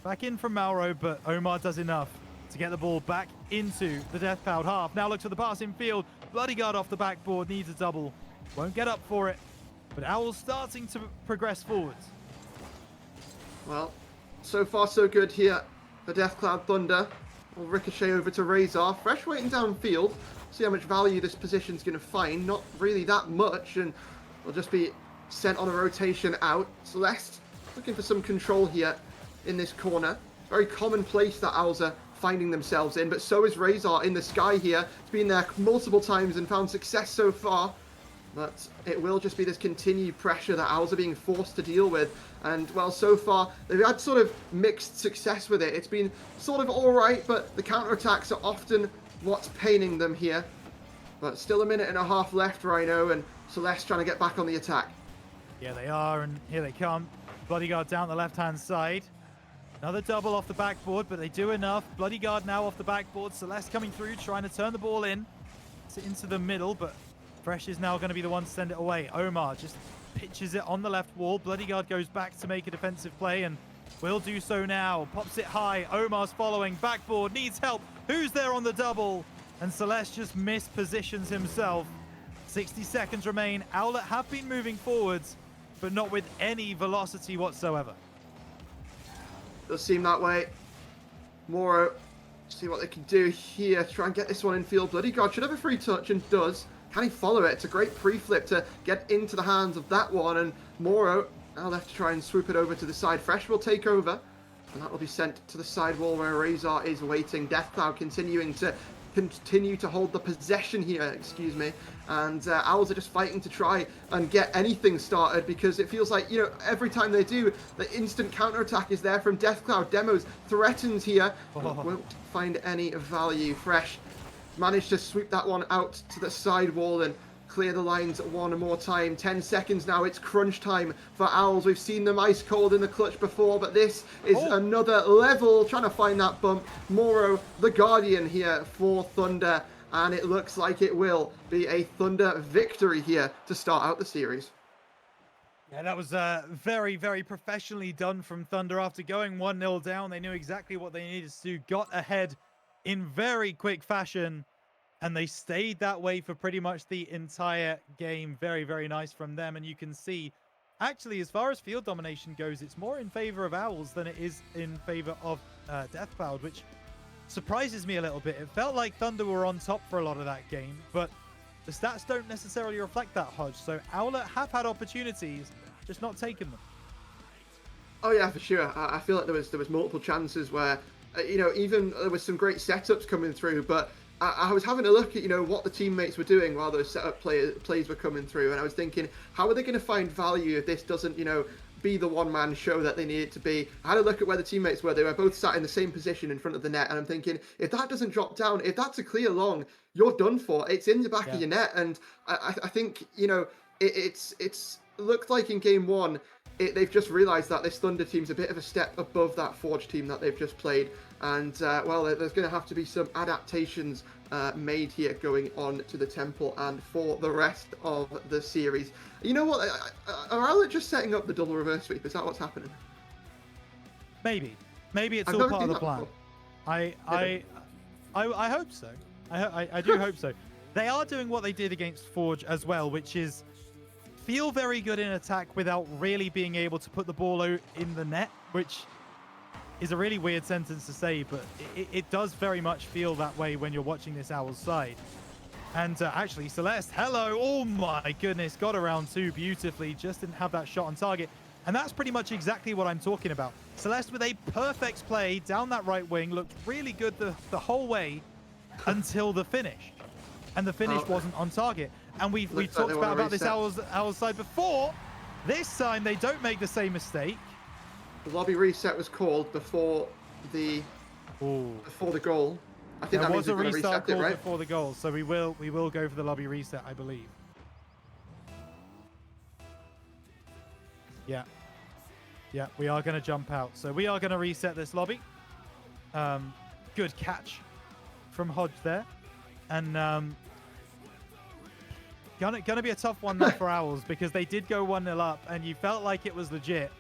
Back in from Malro, but Omar does enough to get the ball back into the Deathcloud half. Now looks for the pass in field. Bloody God off the backboard, needs a double. Won't get up for it, but Owl's starting to progress forwards. Well, so far so good here for Deathcloud Thunder. We'll ricochet over to Rezar. Fresh waiting downfield. See how much value this position's going to find. Not really that much, and will just be sent on a rotation out. Celeste looking for some control here in this corner. Very common place that Owls are finding themselves in, but so is Rezar in the sky here. It's been there multiple times and found success so far, but it will just be this continued pressure that Owls are being forced to deal with. And, well, so far, they've had sort of mixed success with it. It's been sort of alright, but the counterattacks are often what's paining them here. But still a minute and a half left, Rhino, and Celeste trying to get back on the attack. Yeah, they are, and here they come. Bodyguard down the left-hand side. Another double off the backboard, but they do enough. Bloody God now off the backboard. Celeste coming through, trying to turn the ball in. Into the middle, but Fresh is now going to be the one to send it away. Omar just pitches it on the left wall. Bloody God goes back to make a defensive play, and will do so now. Pops it high. Omar's following. Backboard needs help. Who's there on the double? And Celeste just mispositions himself. 60 seconds remain. Owlet have been moving forwards, but not with any velocity whatsoever. Does seem that way. Moro, see what they can do here. Try and get this one in field. Bloody God should have a free touch and does. Can he follow it? It's a great pre-flip to get into the hands of that one. And Moro now left to try and swoop it over to the side. Fresh will take over. And that will be sent to the side wall where Rezar is waiting. Deathcloud continuing to hold the possession here, excuse me, and Owls are just fighting to try and get anything started, because it feels like, you know, every time they do, the instant counterattack is there from Deathcloud. Demos threatened here, but won't find any value. Fresh managed to sweep that one out to the side wall and clear the lines one more time. 10 seconds now. It's crunch time for Owls. We've seen them ice cold in the clutch before, but this is another level. Trying to find that bump. Moro, the Guardian here for Thunder, and it looks like it will be a Thunder victory here to start out the series. Yeah, that was very, very professionally done from Thunder. After going 1-0 down, they knew exactly what they needed to do. Got ahead in very quick fashion, and they stayed that way for pretty much the entire game. Very, very nice from them. And you can see actually, as far as field domination goes, it's more in favor of Owls than it is in favor of Deathcloud, which surprises me a little bit. It felt like Thunder were on top for a lot of that game, but the stats don't necessarily reflect that, Hodge. So Owlet have had opportunities, just not taken them. Oh yeah, for sure. I feel like there was multiple chances where, even there was some great setups coming through, but I was having a look at, what the teammates were doing while those setup plays were coming through, and I was thinking, how are they going to find value if this doesn't, be the one-man show that they need it to be? I had a look at where the teammates were. They were both sat in the same position in front of the net, and I'm thinking, if that doesn't drop down, if that's a clear long, you're done for. It's in the back of your net, and I think, it's looked like in game one, they've just realised that this Thunder team's a bit of a step above that Forge team that they've just played. And, there's going to have to be some adaptations made here going on to the Temple and for the rest of the series. You know what? Are Owlet just setting up the double reverse sweep? Is that what's happening? Maybe it's I've all never part of seen the that plan. before. I hope so. I do hope so. They are doing what they did against Forge as well, which is feel very good in attack without really being able to put the ball out in the net, which is a really weird sentence to say, but it does very much feel that way when you're watching this Owls side. And actually, Celeste, hello. Oh my goodness, got around two beautifully. Just didn't have that shot on target. And that's pretty much exactly what I'm talking about. Celeste with a perfect play down that right wing, looked really good the whole way until the finish. And the finish wasn't on target. And we've talked about this Owls side before. This time they don't make the same mistake. The lobby reset was called before the goal. I think there that was means a we're restart called reset it, right? before the goal, so we will go for the lobby reset, I believe. Yeah, we are going to jump out, so we are going to reset this lobby. Good catch from Hodge there, and gonna be a tough one now for Owls because they did go 1-0 up, and you felt like it was legit.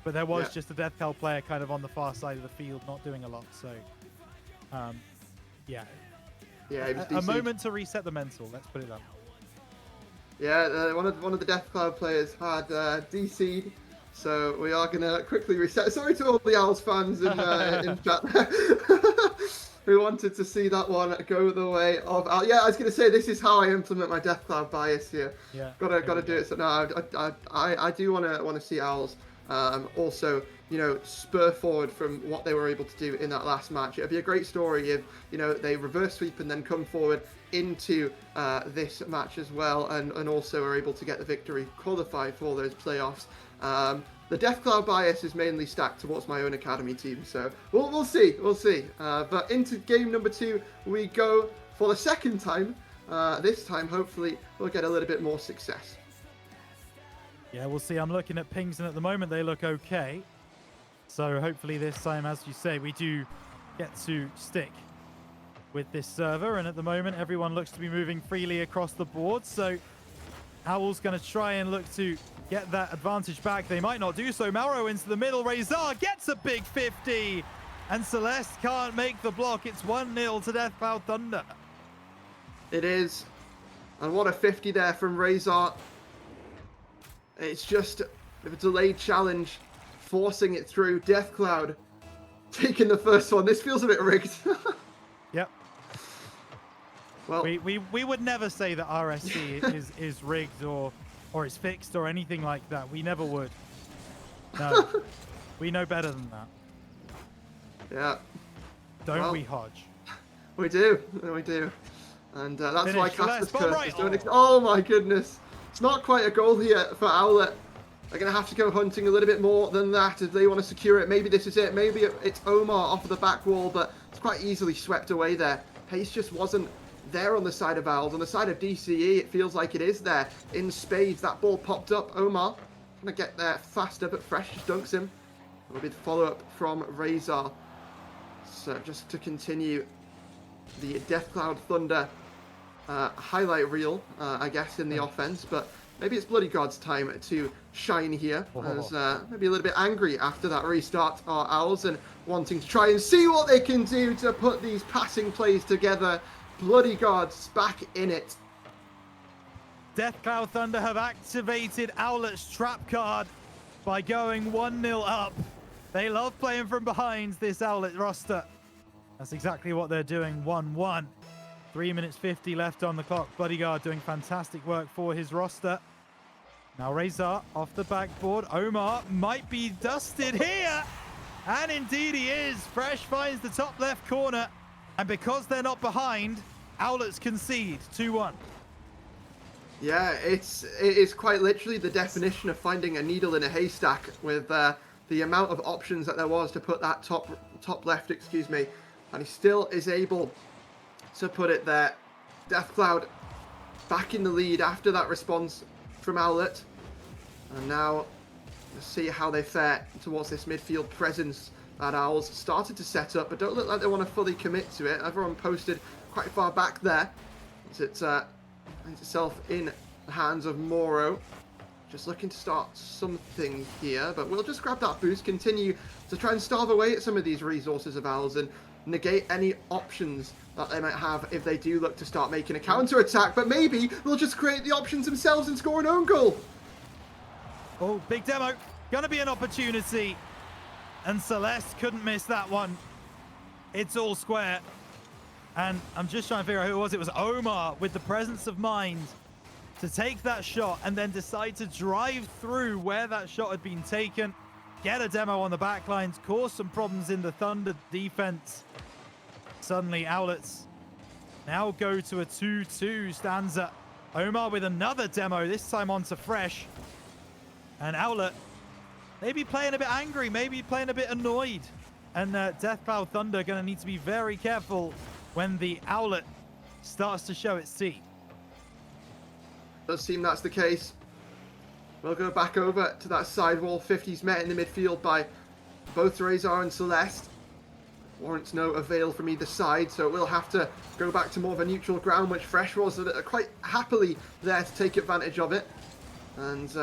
But there was just a Deathcloud player kind of on the far side of the field, not doing a lot. So, a moment to reset the mental. Let's put it that way. Yeah, one of the Deathcloud players had DC'd, so we are going to quickly reset. Sorry to all the Owls fans in chat who wanted to see that one go the way of... I was going to say, this is how I implement my Deathcloud bias here. Yeah. Gotta do it. So no, I do want to see Owls also, spur forward from what they were able to do in that last match. It'd be a great story if, they reverse sweep and then come forward into this match as well, and also are able to get the victory, qualify for those playoffs. The Deathcloud bias is mainly stacked towards my own academy team, so we'll see. But into game number 2 we go for the second time. This time, hopefully, we'll get a little bit more success. Yeah, we'll see. I'm looking at pings, and at the moment they look okay. So hopefully this time, as you say, we do get to stick with this server. And at the moment, everyone looks to be moving freely across the board. So Owl's going to try and look to get that advantage back. They might not do so. Mauro into the middle. Razor gets a big 50. And Celeste can't make the block. It's 1-0 to Deathcloud Thunder. It is. And what a 50 there from Razor. It's just a delayed challenge, forcing it through. Deathcloud taking the first one. This feels a bit rigged. Yep. Well, we would never say that RSC is rigged or is fixed or anything like that. We never would. No. We know better than that. Yeah. Don't we, Hodge? We do. And that's Finish why the Casper's last curse right. is doing it. Oh my goodness. It's not quite a goal here for Owlet. They're going to have to go hunting a little bit more than that if they want to secure it. Maybe this is it. Maybe it's Omar off of the back wall, but it's quite easily swept away there. Pace just wasn't there on the side of Owls. On the side of DCE, it feels like it is there. In spades, that ball popped up. Omar going to get there faster, but Fresh just dunks him. Will be the follow-up from Razor. So just to continue the Deathcloud Thunder highlight reel, I guess, in the offense, but maybe it's Bloody God's time to shine here. As maybe a little bit angry after that restart are Owls and wanting to try and see what they can do to put these passing plays together. Bloody Gods back in it. Death Cloud Thunder have activated Owlet's trap card by going 1-0 up. They love playing from behind, this Owlet roster. That's exactly what they're doing, 1-1. 3 minutes 50 left on the clock. Bodyguard doing fantastic work for his roster. Now Razor off the backboard. Omar might be dusted here. And indeed he is. Fresh finds the top left corner. And because they're not behind, Owlets concede 2-1. Yeah, it is quite literally the definition of finding a needle in a haystack with the amount of options that there was to put that top left, excuse me. And he still is able to put it there. Death Cloud back in the lead after that response from Owlet. And now let's see how they fare towards this midfield presence that Owls started to set up, but don't look like they want to fully commit to it. Everyone posted quite far back there. It finds itself in the hands of Moro. Just looking to start something here, but we'll just grab that boost, continue to try and starve away at some of these resources of Owls and negate any options that they might have if they do look to start making a counter-attack, but maybe they'll just create the options themselves and score an own goal. Oh, big demo. Gonna be an opportunity. And Celeste couldn't miss that one. It's all square. And I'm just trying to figure out who it was. It was Omar with the presence of mind to take that shot and then decide to drive through where that shot had been taken. Get a demo on the back lines, cause some problems in the Thunder defense. Suddenly, Owlets now go to a 2-2 stanza. Omar with another demo, this time onto Fresh. And Owlet maybe playing a bit angry, maybe playing a bit annoyed. And Death Cloud Thunder going to need to be very careful when the Owlet starts to show its teeth. Does seem that's the case. We'll go back over to that side wall. 50's met in the midfield by both Razor and Celeste. Warrants no avail from either side, so we'll have to go back to more of a neutral ground, which Fresh was quite happily there to take advantage of it. And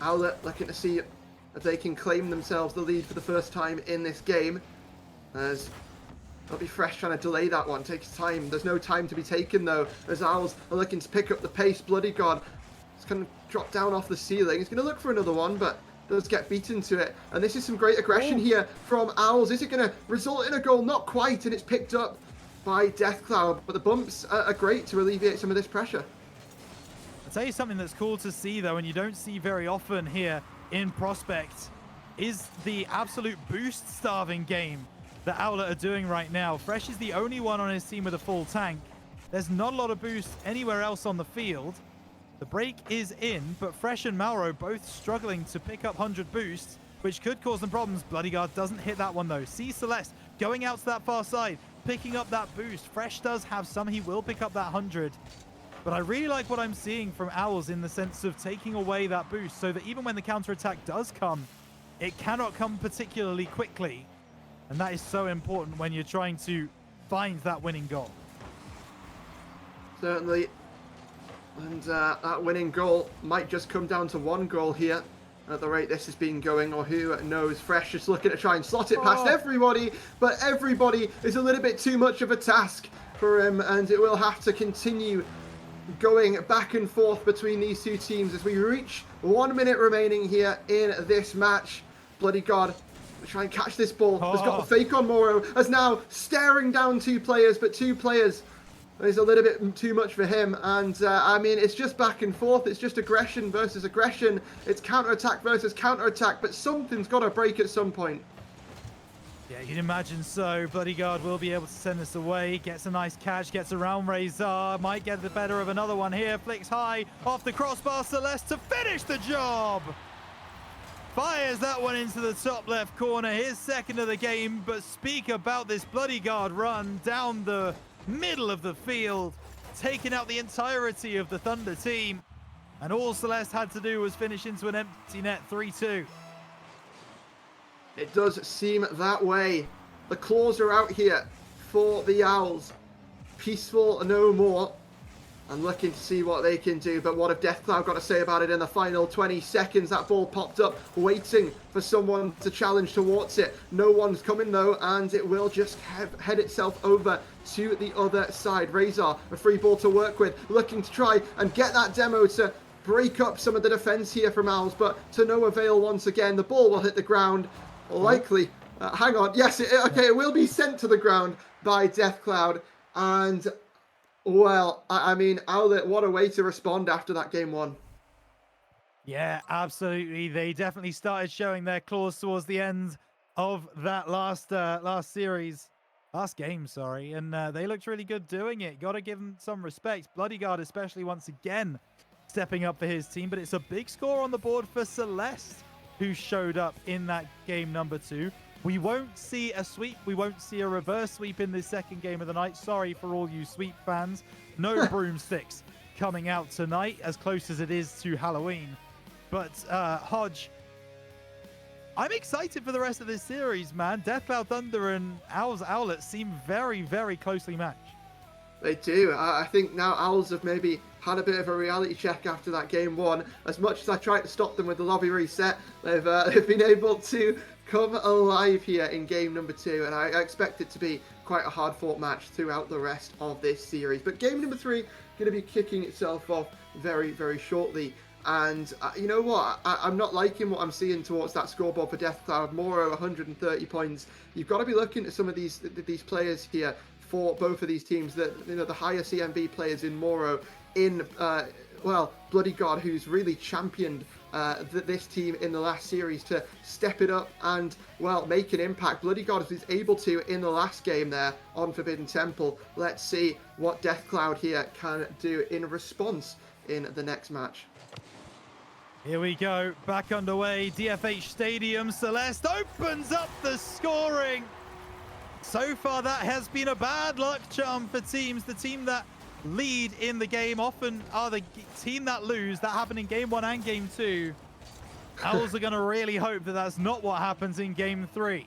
Owlet looking to see if they can claim themselves the lead for the first time in this game. As it'll be Fresh trying to delay that one. Takes time. There's no time to be taken though, as Owls are looking to pick up the pace. Bloody God. It's going to drop down off the ceiling. He's going to look for another one, but does get beaten to it. And this is some great aggression here from Owls. Is it going to result in a goal? Not quite, and it's picked up by Death Cloud. But the bumps are great to alleviate some of this pressure. I'll tell you something that's cool to see though, and you don't see very often here in Prospect, is the absolute boost starving game that Owlet are doing right now. Fresh is the only one on his team with a full tank. There's not a lot of boost anywhere else on the field. The break is in, but Fresh and Malro both struggling to pick up 100 boosts, which could cause them problems. Bloodyguard doesn't hit that one though. See Celeste going out to that far side, picking up that boost. Fresh does have some. He will pick up that 100. But I really like what I'm seeing from Owls in the sense of taking away that boost so that even when the counterattack does come, it cannot come particularly quickly. And that is so important when you're trying to find that winning goal. Certainly. And that winning goal might just come down to one goal here at the rate this has been going, or who knows. Fresh just looking to try and slot it past everybody, but everybody is a little bit too much of a task for him, and it will have to continue going back and forth between these two teams as we reach 1 minute remaining here in this match. Bloody God. Try and catch this ball. Has got a fake on Moro. As now staring down two players, but two players is a little bit too much for him. And I mean, it's just back and forth. It's just aggression versus aggression. It's counter-attack versus counter-attack, but something's got to break at some point. Yeah, you'd imagine so. Bloodyguard will be able to send this away. Gets a nice catch, gets around Razor. Might get the better of another one here. Flicks high off the crossbar. Celeste to finish the job. Fires that one into the top left corner. His second of the game, but speak about this Bloodyguard run down the middle of the field, taking out the entirety of the Thunder team. And all Celeste had to do was finish into an empty net 3-2. It does seem that way. The claws are out here for the Owls. Peaceful no more. and looking to see what they can do. But what have Deathcloud got to say about it in the final 20 seconds? That ball popped up, waiting for someone to challenge towards it. No one's coming though, and it will just head itself over to the other side. Razor, a free ball to work with, looking to try and get that demo to break up some of the defense here from Owls, but to no avail once again. The ball will hit the ground, likely. Hang on, yes, it will be sent to the ground by Deathcloud, and well, I mean, Owlet, what a way to respond after that game one. Yeah, absolutely. They definitely started showing their claws towards the end of that last game, sorry, and they looked really good doing it. Got to give them some respect. Bloodyguard especially once again stepping up for his team, but it's a big score on the board for Celeste, who showed up in that game number 2. We won't see a sweep. We won't see a reverse sweep in this second game of the night. Sorry for all you sweep fans. No broomsticks coming out tonight, as close as it is to Halloween. But Hodge, I'm excited for the rest of this series, man. Deathcloud Thunder and Owlet seem very, very closely matched. They do. I think now Owls have maybe had a bit of a reality check after that game one. As much as I tried to stop them with the lobby reset, they've been able to come alive here in game number 2, and I expect it to be quite a hard-fought match throughout the rest of this series. But game number 3 going to be kicking itself off very, very shortly. And you know what? I'm not liking what I'm seeing towards that scoreboard for Deathcloud. Moro, 130 points. You've got to be looking at some of these players here for both of these teams. That, you know, the higher CMB players in Moro, in well, Bloody God, who's really championed this team in the last series to step it up and, well, make an impact. Bloody God is able to in the last game there on Forbidden Temple. Let's see what Deathcloud here can do in response in the next match. Here we go, back underway. DFH Stadium. Celeste opens up the scoring. So far, that has been a bad luck charm for teams. The team that lead in the game often are the team that lose. That happened in game 1 and game 2. Owls are going to really hope that that's not what happens in game 3.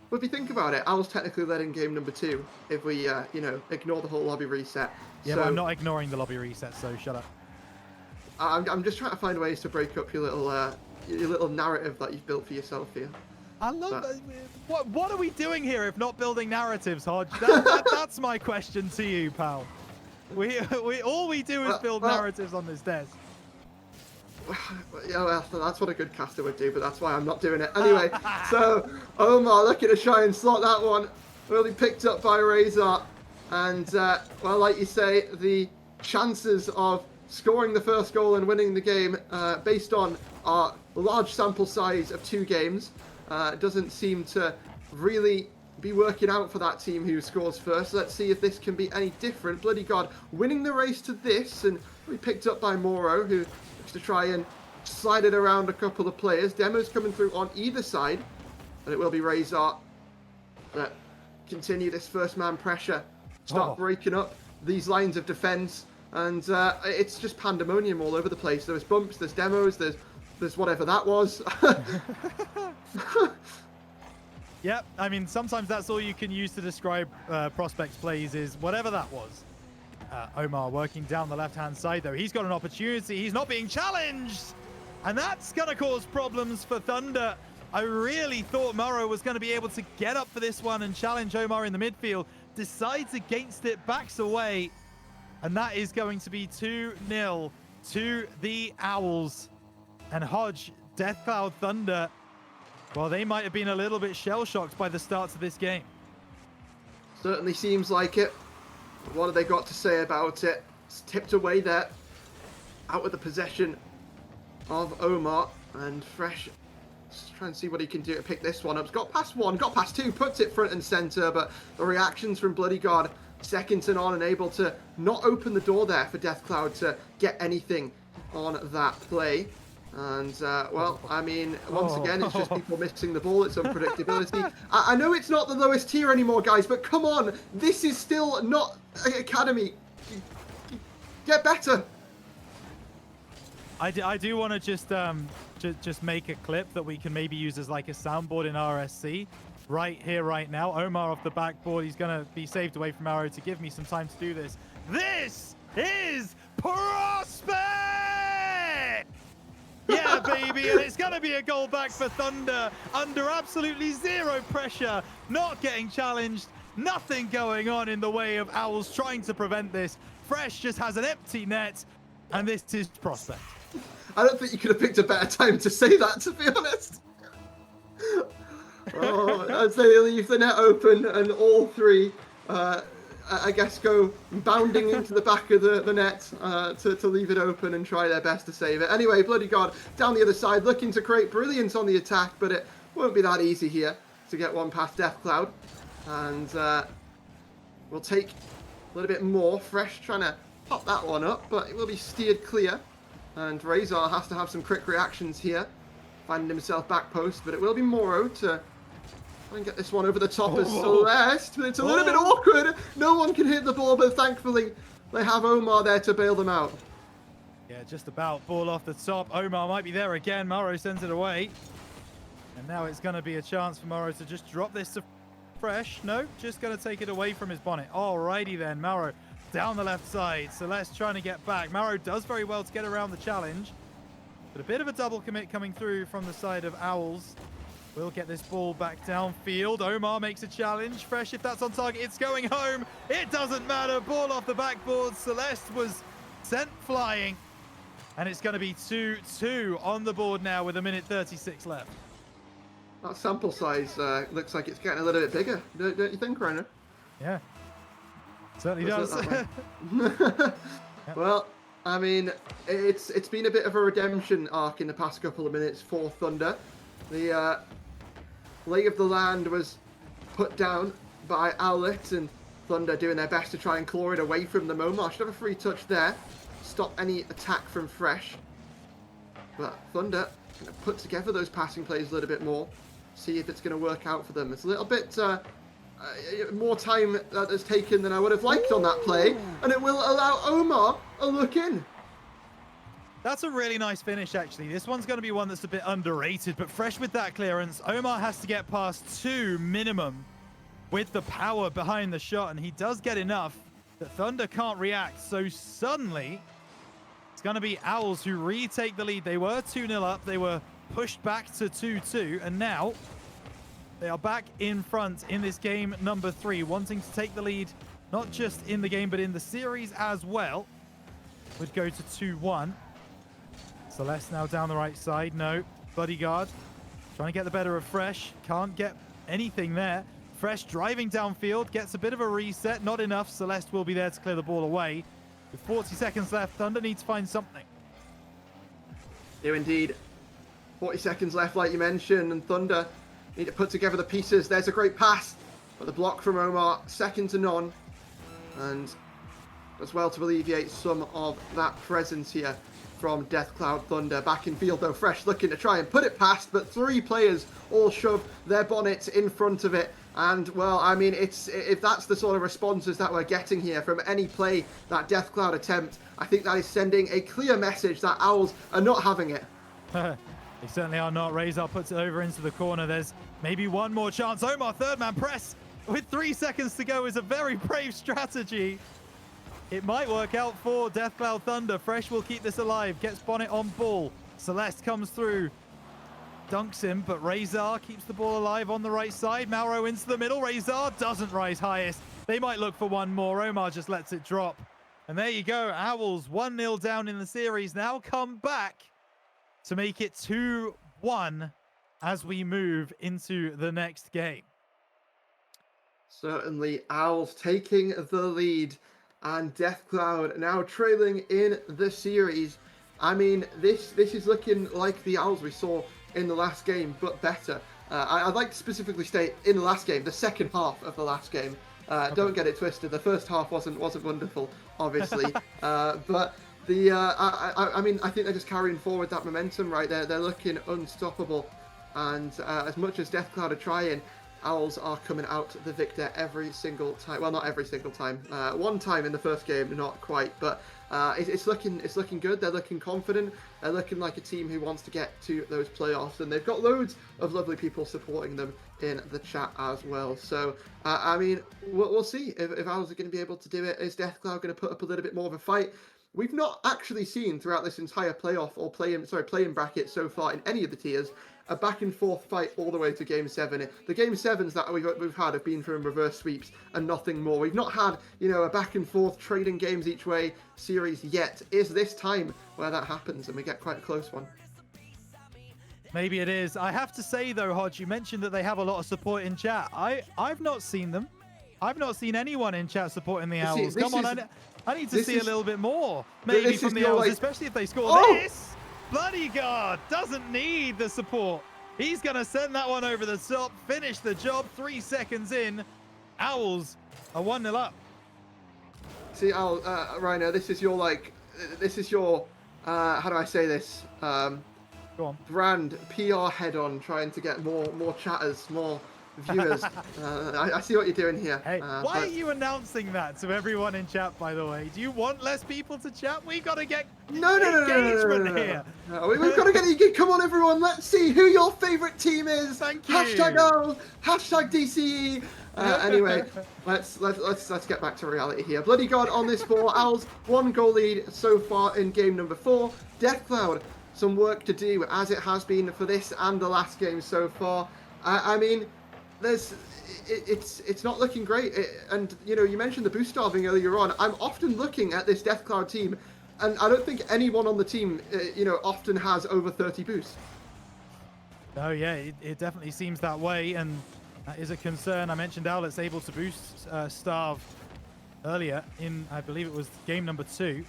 But if you think about it, Owls technically led in game number 2 if we, you know, ignore the whole lobby reset. Yeah, but I'm not ignoring the lobby reset, so shut up. I'm just trying to find ways to break up your little narrative that you've built for yourself here. I love that. What are we doing here if not building narratives, Hodge? That's my question to you, pal. All we do is build narratives on this desk. Yeah, well, that's what a good caster would do, but that's why I'm not doing it. Anyway, so Omar looking to try and slot that one. Really picked up by Razor. And, well, like you say, the chances of scoring the first goal and winning the game based on our large sample size of 2 games doesn't seem to really be working out for that team who scores first. Let's see if this can be any different. Bloody God winning the race to this, and we picked up by Moro, who looks to try and slide it around a couple of players. Demo's coming through on either side, and it will be Razor that continue this first man pressure, start breaking up these lines of defense. And it's just pandemonium all over the place. There's bumps, there's demos, there's whatever that was. Yep, I mean, sometimes that's all you can use to describe Prospects plays is whatever that was. Omar working down the left-hand side, though. He's got an opportunity. He's not being challenged. And that's going to cause problems for Thunder. I really thought Moro was going to be able to get up for this one and challenge Omar in the midfield. Decides against it, backs away. And that is going to be 2-0 to the Owls. And Hodge, Deathcloud Thunder, well, they might have been a little bit shell-shocked by the start of this game. Certainly seems like it. What have they got to say about it? It's tipped away there. Out with the possession of Omar. And Fresh, let's try and see what he can do to pick this one up. It's got past 1, got past 2, puts it front and centre. But the reactions from Bloody God, second to none, and able to not open the door there for Deathcloud to get anything on that play. And, well, I mean, once again, it's just people missing the ball. It's unpredictability. I know it's not the lowest tier anymore, guys, but come on. This is still not Academy. Get better. I do want to just make a clip that we can maybe use as like a soundboard in RSC. Right here, right now. Omar off the backboard. He's going to be saved away from Arrow to give me some time to do this. This is Prospect! Yeah, baby, and it's going to be a goal back for Thunder under absolutely zero pressure, not getting challenged, nothing going on in the way of Owls trying to prevent this. Fresh just has an empty net, and this is Prospect. I don't think you could have picked a better time to say that, to be honest. As they leave the net open, and all three, I guess, go bounding into the back of the net to leave it open and try their best to save it. Anyway, Bloody God down the other side, looking to create brilliance on the attack, but it won't be that easy here to get one past Deathcloud. And we'll take a little bit more. Fresh trying to pop that one up, but it will be steered clear. And Razor has to have some quick reactions here, finding himself back post, but it will be Moro to try and get this one over the top as Celeste, but it's a little bit awkward. No one can hit the ball, but thankfully they have Omar there to bail them out. Yeah, just about. Ball off the top. Omar might be there again. Moro sends it away. And now it's going to be a chance for Moro to just drop this to Fresh. No, just going to take it away from his bonnet. Alrighty then, Moro down the left side. Celeste trying to get back. Maro does very well to get around the challenge. But a bit of a double commit coming through from the side of Owls. We'll get this ball back downfield. Omar makes a challenge. Fresh, if that's on target, it's going home. It doesn't matter. Ball off the backboard. Celeste was sent flying. And it's going to be 2-2 on the board now with 1:36 left. That sample size looks like it's getting a little bit bigger, don't you think, Reiner? Yeah. Certainly does. Well, I mean, it's been a bit of a redemption arc in the past couple of minutes for Thunder. The lay of the land was put down by Owlet, and Thunder doing their best to try and claw it away from them. Omar should have a free touch there, stop any attack from Fresh. But Thunder going to put together those passing plays a little bit more, see if it's going to work out for them. It's a little bit more time that has taken than I would have liked on that play, and it will allow Omar a look in. That's a really nice finish, actually. This one's going to be one that's a bit underrated, but Fresh with that clearance. Omar has to get past 2 minimum with the power behind the shot, and he does get enough that Thunder can't react. So suddenly, it's going to be Owls who retake the lead. They were 2-0 up. They were pushed back to 2-2, and now they are back in front in this game number 3, wanting to take the lead, not just in the game, but in the series as well. Would go to 2-1. Celeste now down the right side. No. Bodyguard trying to get the better of Fresh. Can't get anything there. Fresh driving downfield. Gets a bit of a reset. Not enough. Celeste will be there to clear the ball away. With 40 seconds left, Thunder needs to find something. Do indeed. 40 seconds left, like you mentioned, and Thunder need to put together the pieces. There's a great pass, but the block from Omar, second to none. And as well to alleviate some of that presence here from Deathcloud Thunder. Back in field though, Fresh looking to try and put it past, but 3 players all shove their bonnets in front of it. And well, I mean, if that's the sort of responses that we're getting here from any play that Deathcloud attempt, I think that is sending a clear message that Owls are not having it. They certainly are not. Razor puts it over into the corner. There's maybe one more chance. Omar, third man press with 3 seconds to go is a very brave strategy. It might work out for Deathcloud Thunder. Fresh will keep this alive. Gets Bonnet on ball. Celeste comes through. Dunks him, but Razor keeps the ball alive on the right side. Mauro into the middle. Razor doesn't rise highest. They might look for one more. Omar just lets it drop. And there you go. Owls 1-0 down in the series. Now come back to make it 2-1 as we move into the next game. Certainly, Owls taking the lead, and Deathcloud now trailing in the series. I mean, this is looking like the Owls we saw in the last game, but better. I'd like to specifically state in the last game, the second half of the last game. Okay. Don't get it twisted. The first half wasn't wonderful, obviously, but the I mean, I think they're just carrying forward that momentum right there. They're looking unstoppable, and as much as Deathcloud are trying, Owls are coming out the victor every single time. Well, not every single time. One time in the first game, not quite, but it's looking good. They're looking confident. They're looking like a team who wants to get to those playoffs, and they've got loads of lovely people supporting them in the chat as well. So I mean, we'll see if Owls are going to be able to do it. Is Deathcloud going to put up a little bit more of a fight? We've not actually seen throughout this entire playoff or play-in bracket so far in any of the tiers a back and forth fight all the way to Game 7. The Game 7s that we've had have been from reverse sweeps and nothing more. We've not had, you know, a back and forth trading games each way series yet. Is this time where that happens and we get quite a close one? Maybe it is. I have to say though, Hodge, you mentioned that they have a lot of support in chat. I've not seen them. I've not seen anyone in chat supporting the Owls. Come on, I need to see a little bit more. Maybe from the Owls, especially if they score this. Bloody God doesn't need the support. He's going to send that one over the top, finish the job 3 seconds in. Owls are 1-0 up. See, Rhino, this is your, how do I say this? Go on. Brand PR head-on, trying to get more chatters, more viewers. I see what you're doing here. Hey, why are you announcing that to everyone in chat, by the way? Do you want less people to chat? We've got to get engagement here. We've got to get... Come on, everyone. Let's see who your favourite team is. Thank you. Hashtag Owls. Hashtag DCE. Anyway, let's get back to reality here. Bloody God on this ball. Owls 1 goal lead so far in game number 4. Deathcloud, some work to do, as it has been for this and the last game so far. I mean... It's not looking great, and you know, you mentioned the boost starving earlier on. I'm often looking at this Deathcloud team, and I don't think anyone on the team, you know, often has over 30 boosts. Oh yeah, it definitely seems that way, and that is a concern. I mentioned Owlet's able to boost Starve earlier in, I believe it was game number 2.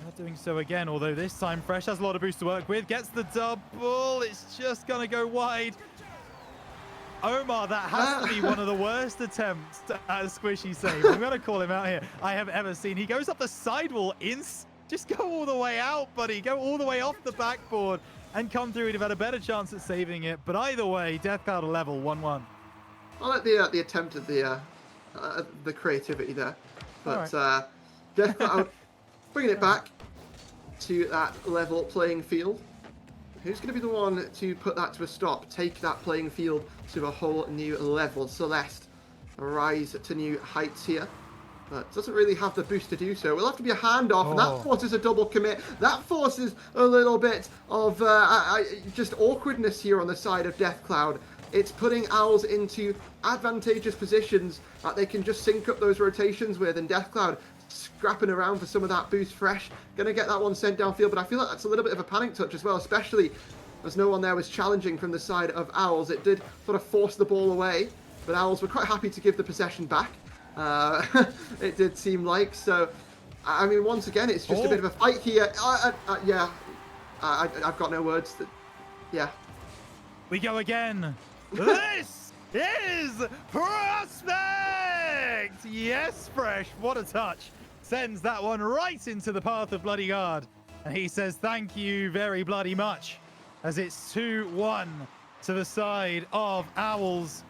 Not doing so again, although this time Fresh has a lot of boost to work with. Gets the double. It's just gonna go wide. Omar, that has to be one of the worst attempts at a squishy save. I'm going to call him out here. I have ever seen. He goes up the sidewall. Just go all the way out, buddy. Go all the way off the backboard and come through. He'd have had a better chance at saving it. But either way, Deathcloud level 1-1. I like the attempt of the creativity there. But right. Deathcloud bringing it back to that level playing field. Who's going to be the one to put that to a stop? Take that playing field to a whole new level. Celeste, rise to new heights here, but doesn't really have the boost to do so. Will have to be a handoff, and that forces a double commit. That forces a little bit of just awkwardness here on the side of Deathcloud. It's putting Owls into advantageous positions that they can just sync up those rotations with, and Deathcloud scrapping around for some of that boost. Fresh gonna get that one sent downfield, but I feel like that's a little bit of a panic touch as well, especially as no one there was challenging from the side of Owls. It did sort of force the ball away, but Owls were quite happy to give the possession back. It did seem like. So I mean, once again, it's just a bit of a fight here. Yeah, I've got no words. Yeah, we go again. This is Prospect. Yes, Fresh, what a touch. Sends that one right into the path of Bloody God. And he says, thank you very bloody much. As it's 2-1 to the side of Owls.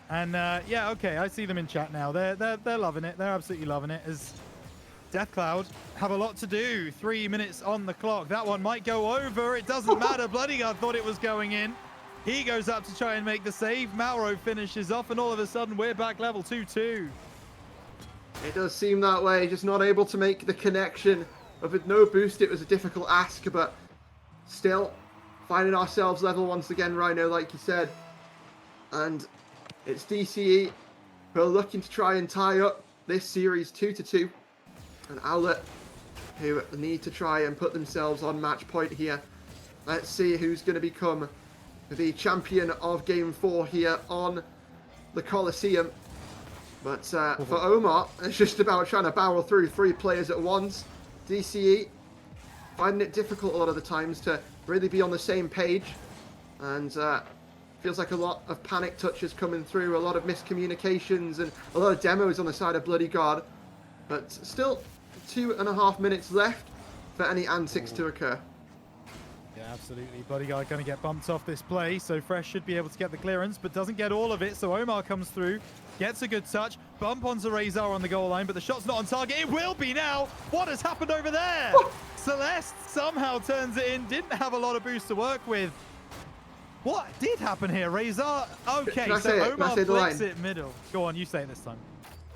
And yeah, okay, I see them in chat now. They're loving it. They're absolutely loving it. As Deathcloud have a lot to do. 3 minutes on the clock. That one might go over. It doesn't matter. Bloody God thought it was going in. He goes up to try and make the save. Mauro finishes off, and all of a sudden we're back level 2-2. It does seem that way, just not able to make the connection. But with no boost, it was a difficult ask, but still finding ourselves level once again, Rhino, like you said. And it's DCE who are looking to try and tie up this series 2-2. And Owlet who need to try and put themselves on match point here. Let's see who's going to become the champion of Game 4 here on the Coliseum. But for Omar, it's just about trying to barrel through 3 players at once. DCE finding it difficult a lot of the times to really be on the same page. And feels like a lot of panic touches coming through, a lot of miscommunications, and a lot of demos on the side of Bloody God. But still 2.5 minutes left for any antics to occur. Yeah, Absolutely. Bodyguard going to get bumped off this play, so Fresh should be able to get the clearance, but doesn't get all of it. So Omar comes through, gets a good touch, bump onto Razor on the goal line, but the shot's not on target. It will be now. What has happened over there? Celeste somehow turns it in, didn't have a lot of boost to work with. What did happen here, Razor? Okay, so Omar flicks it middle. Go on, you say it this time.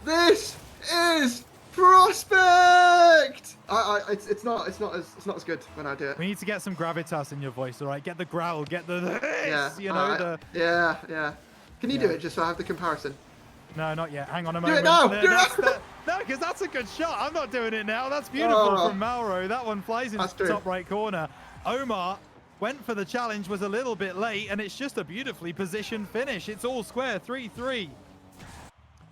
This is Prospect! It's not as good when I do it. We need to get some gravitas in your voice, all right? Get the growl, get the this, yeah. Can you do it just so I have the comparison? No, not yet. Hang on a moment. Do it now! No, because that's a good shot. I'm not doing it now. That's beautiful from Mauro. That one flies into the top right corner. Omar went for the challenge, was a little bit late, and it's just a beautifully positioned finish. It's all square, 3-3.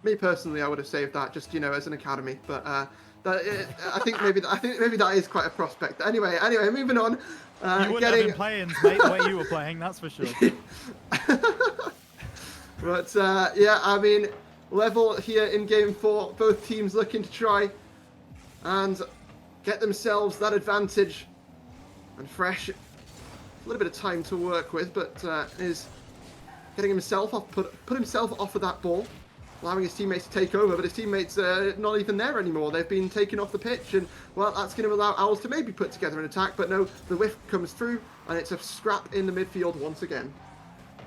Me personally, I would have saved that just, as an academy, but I think maybe that is quite a prospect. Anyway, moving on. You wouldn't have been playing, mate, the way you were playing, that's for sure. But yeah, I mean, level here in game 4. Both teams looking to try and get themselves that advantage. And Fresh, a little bit of time to work with, but is getting himself off, put himself off of that ball, allowing his teammates to take over, but his teammates not even there anymore. They've been taken off the pitch, and well, that's going to allow Owls to maybe put together an attack, but no, the whiff comes through, and it's a scrap in the midfield once again.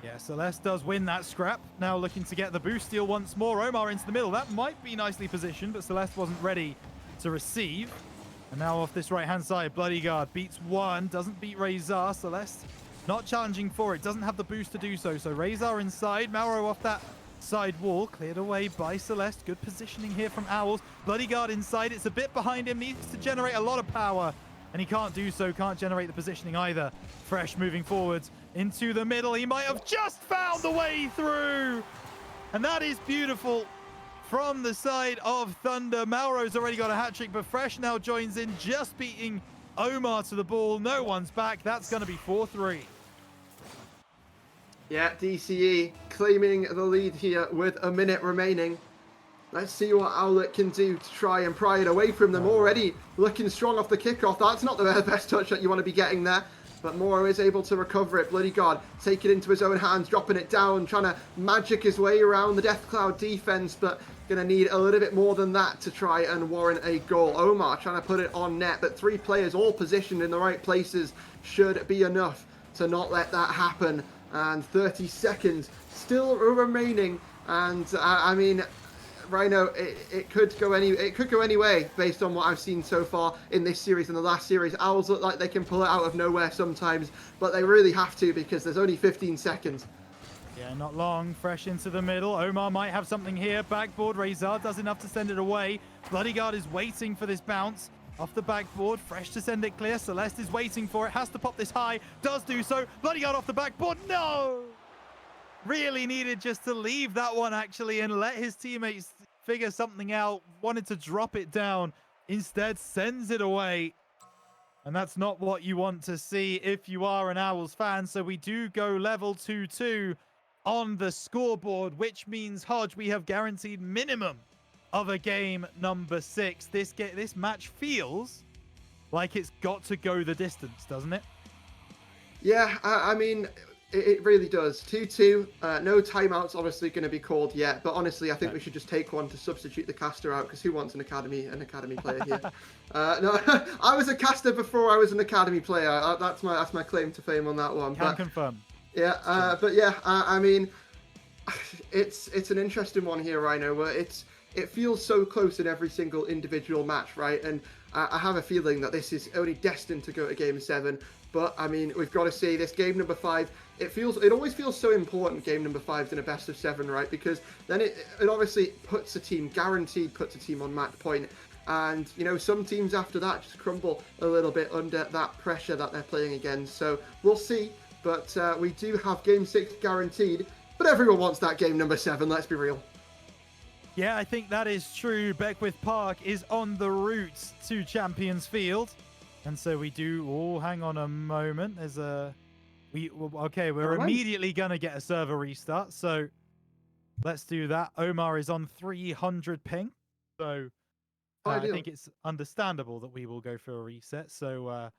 Yeah, Celeste does win that scrap. Now looking to get the boost steal once more. Omar into the middle. That might be nicely positioned, but Celeste wasn't ready to receive. And now off this right-hand side, Bloody Guard beats one, doesn't beat Razor. Celeste not challenging for it, doesn't have the boost to do so. So Razor inside, Mauro off that side wall, cleared away by Celeste. Good positioning here from Owls. Bloody Guard inside, it's a bit behind him, needs to generate a lot of power, and he can't do so, can't generate the positioning either. Fresh moving forwards into the middle. He might have just found the way through, and that is beautiful from the side of Thunder. Mauro's already got a hat-trick, but Fresh now joins in, just beating Omar to the ball. No one's back. That's going to be 4-3. Yeah, DCE claiming the lead here with a minute remaining. Let's see what Owlet can do to try and pry it away from them. Already looking strong off the kickoff. That's not the best touch that you want to be getting there, but Moro is able to recover it. Bloody God, take it into his own hands, dropping it down, trying to magic his way around the Death Cloud defense, but going to need a little bit more than that to try and warrant a goal. Omar trying to put it on net, but 3 players all positioned in the right places should be enough to not let that happen. And 30 seconds still remaining, and I mean, Rhino, it could go any way based on what I've seen so far in this series and the last series. Owls look like they can pull it out of nowhere sometimes, but they really have to because there's only 15 seconds. Yeah, not long. Fresh into the middle. Omar might have something here. Backboard. Razor does enough to send it away. Bloody Guard is waiting for this bounce. Off the backboard, Fresh to send it clear. Celeste is waiting for it, has to pop this high, does do so. Bloody God off the backboard, no! Really needed just to leave that one actually and let his teammates figure something out. Wanted to drop it down, instead sends it away. And that's not what you want to see if you are an Owls fan. So we do go level 2-2 on the scoreboard, which means, Hodge, we have guaranteed minimum of a game number 6. This match feels like it's got to go the distance, doesn't it? Yeah, I mean, it really does. 2-2. No timeouts obviously going to be called yet, but honestly, I think we should just take one to substitute the caster out, because who wants an academy player here? No, I was a caster before I was an academy player. That's my claim to fame on that one. Can confirm. Yeah, but yeah, I mean, it's an interesting one here, Rhino. Where it feels so close in every single individual match, right? And I have a feeling that this is only destined to go to Game 7. But, I mean, we've got to see this Game number 5. It always feels so important, Game number 5 in a best of 7, right? Because then it obviously puts a team on match point. And, some teams after that just crumble a little bit under that pressure that they're playing against. So, we'll see. But we do have Game 6 guaranteed. But everyone wants that Game number 7, let's be real. Yeah, I think that is true. Beckwith Park is on the route to Champions Field. And so we do... Oh, hang on a moment. There's a... we're immediately going to get a server restart. So let's do that. Omar is on 300 ping. So I think it's understandable that we will go for a reset. So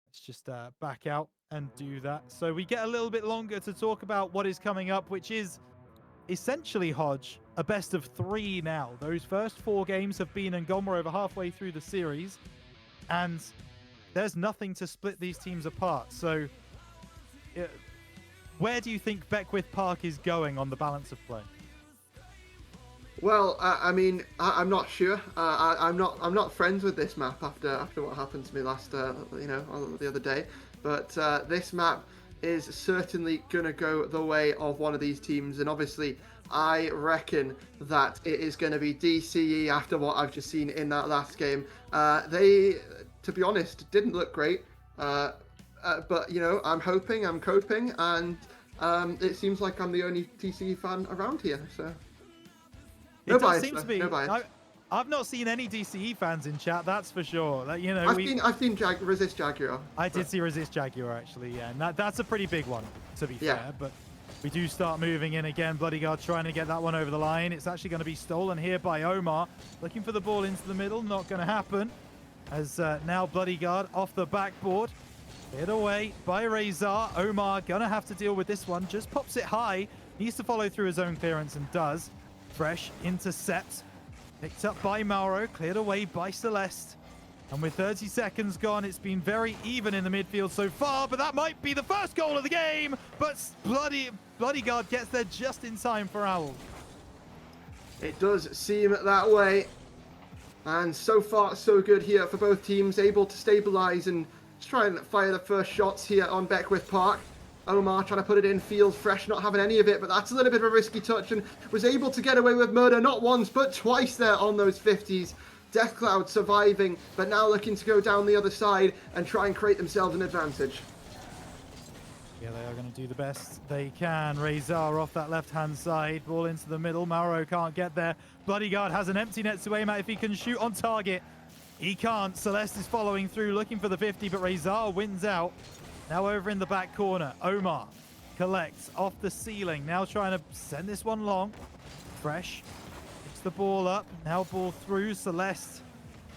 let's just back out. and do that. So we get a little bit longer to talk about what is coming up, which is essentially, Hodge, a best of 3 now. Those first 4 games have been and gone. We're over halfway through the series, and there's nothing to split these teams apart. So where do you think Beckwith Park is going on the balance of play? Well, I mean, I'm not sure. I'm not friends with this map after what happened to me last, the other day. But this map is certainly gonna go the way of one of these teams, and obviously, I reckon that it is going to be DCE after what I've just seen in that last game. They, to be honest, didn't look great. But I'm hoping, I'm coping, and it seems like I'm the only DCE fan around here. So. No bias, seem to be. No bias. I've not seen any DCE fans in chat, that's for sure. Like, I've seen Resist Jaguar. I did see Resist Jaguar actually, yeah, and that's a pretty big one, to be fair. But we do start moving in again. Bloodyguard trying to get that one over the line. It's actually going to be stolen here by Omar, looking for the ball into the middle. Not going to happen, as now Bloodyguard off the backboard, hit away by Razor. Omar gonna have to deal with this one. Just pops it high. Needs to follow through his own clearance and does. Fresh intercepts. Picked up by Mauro, cleared away by Celeste. And with 30 seconds gone, it's been very even in the midfield so far, but that might be the first goal of the game. But Bloodyguard gets there just in time for Owl. It does seem that way. And so far, so good here for both teams, able to stabilize and just try and fire the first shots here on Beckwith Park. Omar trying to put it in field, Fresh not having any of it, but that's a little bit of a risky touch and was able to get away with murder, not once, but twice there on those 50s. Deathcloud surviving, but now looking to go down the other side and try and create themselves an advantage. Yeah, they are going to do the best they can. Razor off that left-hand side, ball into the middle. Mauro can't get there. Bloodyguard has an empty net to aim at if he can shoot on target. He can't. Celeste is following through, looking for the 50, but Razor wins out. Now over in the back corner, Omar collects off the ceiling. Now trying to send this one long. Fresh picks the ball up. Now ball through. Celeste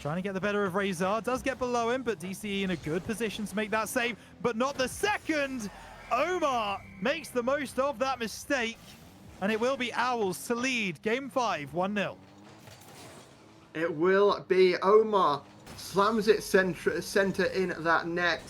trying to get the better of Razor. Does get below him, but DCE in a good position to make that save, but not the second. Omar makes the most of that mistake, and it will be Owls to lead Game 5, 1-0. It will be Omar. Slams it center in that net.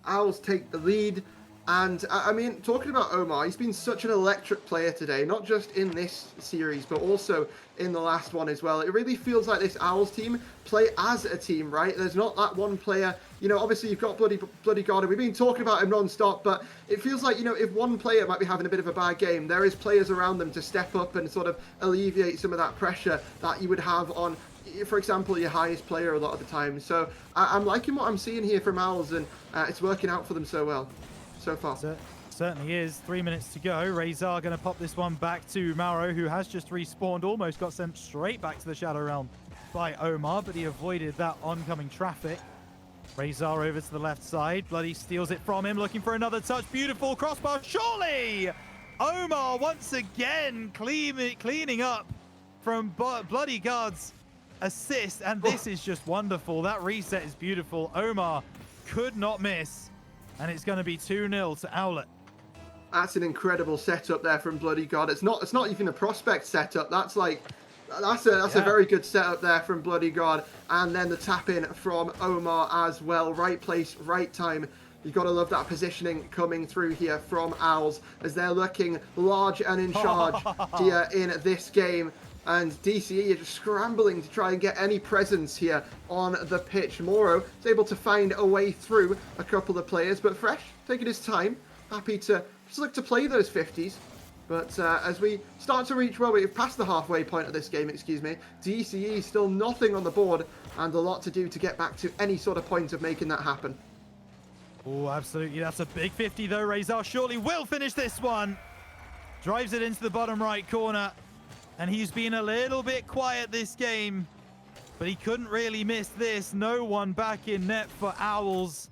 Owls take the lead, and I mean, talking about Omar, he's been such an electric player today, not just in this series, but also in the last one as well. It really feels like this Owls team play as a team, right? There's not that one player, obviously you've got Bloodyguard, and we've been talking about him non-stop, but it feels like, if one player might be having a bit of a bad game, there is players around them to step up and sort of alleviate some of that pressure that you would have on, for example, your highest player a lot of the time. So I'm liking what I'm seeing here from Owls, and it's working out for them so well so far. Certainly is. 3 minutes to go. Razor going to pop this one back to Mauro, who has just respawned, almost got sent straight back to the Shadow Realm by Omar, but he avoided that oncoming traffic. Razor over to the left side. Bloody steals it from him, looking for another touch. Beautiful crossbar, surely! Omar once again cleaning up from Bloodyguard's assist, and this is just wonderful. That reset is beautiful. Omar could not miss, and it's going to be 2-0 to Owlet. That's an incredible setup there from Bloodyguard. It's not even a prospect setup. That's a very good setup there from Bloodyguard, and then the tap in from Omar as well. Right place, right time. You've got to love that positioning coming through here from Owls as they're looking large and in charge here in this game. And DCE are just scrambling to try and get any presence here on the pitch. Moro is able to find a way through a couple of players, but Fresh taking his time, happy to just look to play those 50s. But as we start to reach, well, we've passed the halfway point of this game, DCE still nothing on the board and a lot to do to get back to any sort of point of making that happen. Oh, absolutely. That's a big 50 though. Razor surely will finish this one. Drives it into the bottom right corner. And he's been a little bit quiet this game, but he couldn't really miss this. No one back in net for Owls.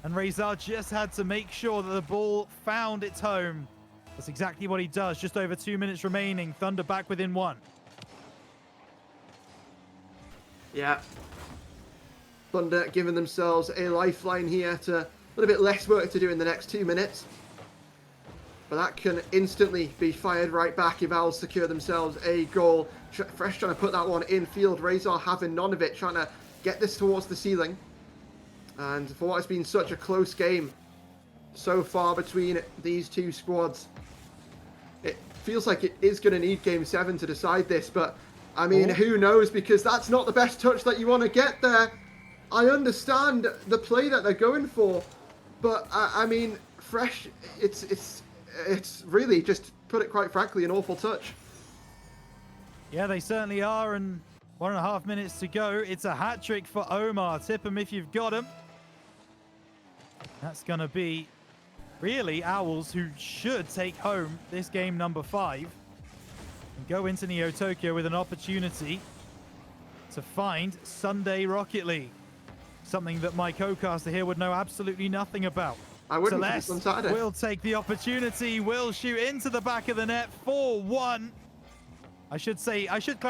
And Razor just had to make sure that the ball found its home. That's exactly what he does. Just over 2 minutes remaining. Thunder back within 1. Yeah. Thunder giving themselves a lifeline here to little bit less work to do in the next 2 minutes. But that can instantly be fired right back if Owls secure themselves a goal. Fresh trying to put that one in field. Razor having none of it, trying to get this towards the ceiling. And for what has been such a close game so far between these two squads, it feels like it is going to need Game 7 to decide this. But, I mean, who knows? Because that's not the best touch that you want to get there. I understand the play that they're going for. But, I mean, Fresh, it's really, just put it quite frankly, an awful touch. Yeah, they certainly are, and 1.5 minutes to go. It's a hat trick for Omar. Tip him if you've got him. That's going to be really Owls, who should take home this game number 5 and go into Neo Tokyo with an opportunity to find Sunday Rocket League. Something that my co-caster here would know absolutely nothing about. I wouldn't Celeste on Saturday. will take the opportunity, will shoot into the back of the net, 4-1. I should have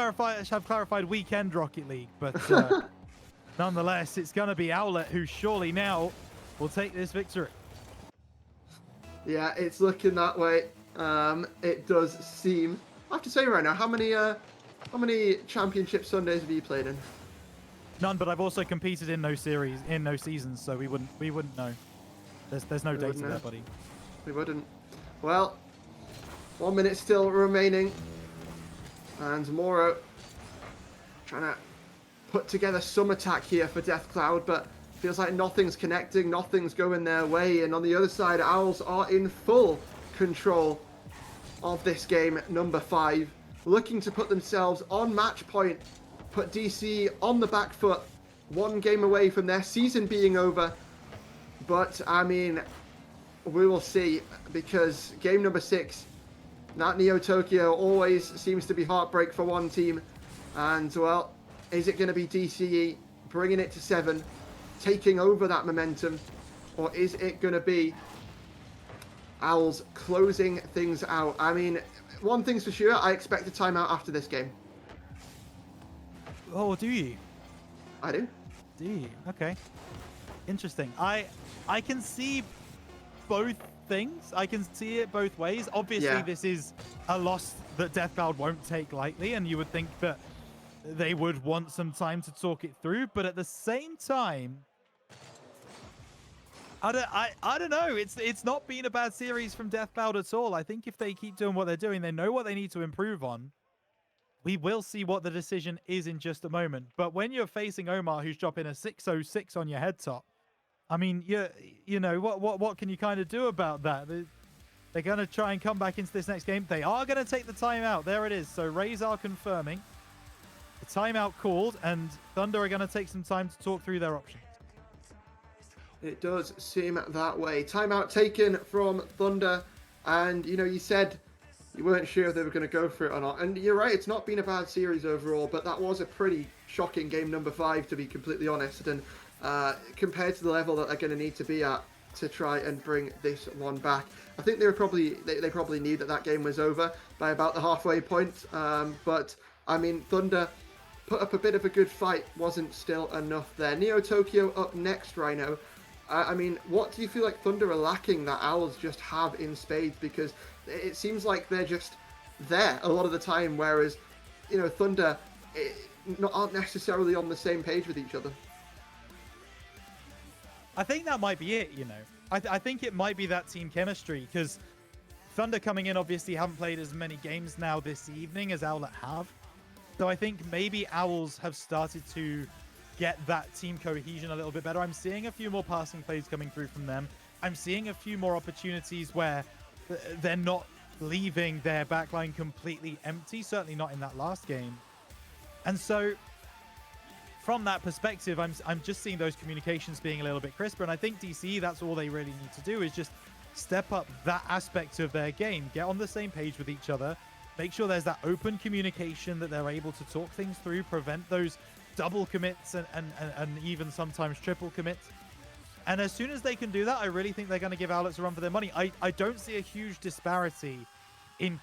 clarified weekend Rocket League, but nonetheless, it's going to be Owlet who surely now will take this victory. Yeah, it's looking that way. It does seem. I have to say right now, how many championship Sundays have you played in? None, but I've also competed in no seasons, so we wouldn't know. There's no data there, buddy. We wouldn't. Well, 1 minute still remaining. And Moro trying to put together some attack here for Death Cloud, but feels like nothing's connecting, nothing's going their way. And on the other side, Owls are in full control of this game, number 5, looking to put themselves on match point, put DC on the back foot, 1 game away from their season being over. But, I mean, we will see, because game number 6, that Neo Tokyo always seems to be heartbreak for one team. And, well, is it going to be DCE bringing it to 7, taking over that momentum? Or is it going to be Owls closing things out? I mean, one thing's for sure, I expect a timeout after this game. Oh, do you? I do. Do you? Okay. Interesting. I can see both things. I can see it both ways. Obviously, this is a loss that Death Cloud won't take lightly, and you would think that they would want some time to talk it through. But at the same time, I don't know. It's not been a bad series from Death Cloud at all. I think if they keep doing what they're doing, they know what they need to improve on. We will see what the decision is in just a moment. But when you're facing Omar, who's dropping a 606 on your head top, I mean, you know, what can you kind of do about that? They're going to try and come back into this next game. They are going to take the timeout. There it is. So Rays are confirming the timeout called, and Thunder are going to take some time to talk through their options. It does seem that way. Timeout taken from Thunder, and, you know, you said you weren't sure if they were going to go for it or not. And you're right, it's not been a bad series overall, but that was a pretty shocking game number 5, to be completely honest. And compared to the level that they're going to need to be at to try and bring this one back, I think they probably knew that game was over by about the halfway point. But I mean, Thunder put up a bit of a good fight, wasn't still enough there. Neo Tokyo up next, Rhino. I mean, what do you feel like Thunder are lacking that Owls just have in spades? Because it seems like they're just there a lot of the time, whereas, you know, Thunder aren't necessarily on the same page with each other. I think that might be it, you know. I think it might be that team chemistry, because Thunder coming in obviously haven't played as many games now this evening as Owlet have. So I think maybe Owls have started to get that team cohesion a little bit better. I'm seeing a few more passing plays coming through from them. I'm seeing a few more opportunities where they're not leaving their backline completely empty, certainly not in that last game. And so from that perspective, I'm just seeing those communications being a little bit crisper. And I think DC, that's all they really need to do, is just step up that aspect of their game, get on the same page with each other, make sure there's that open communication, that they're able to talk things through, prevent those double commits and even sometimes triple commits. And as soon as they can do that, I really think they're going to give Owlets a run for their money. I don't see a huge disparity in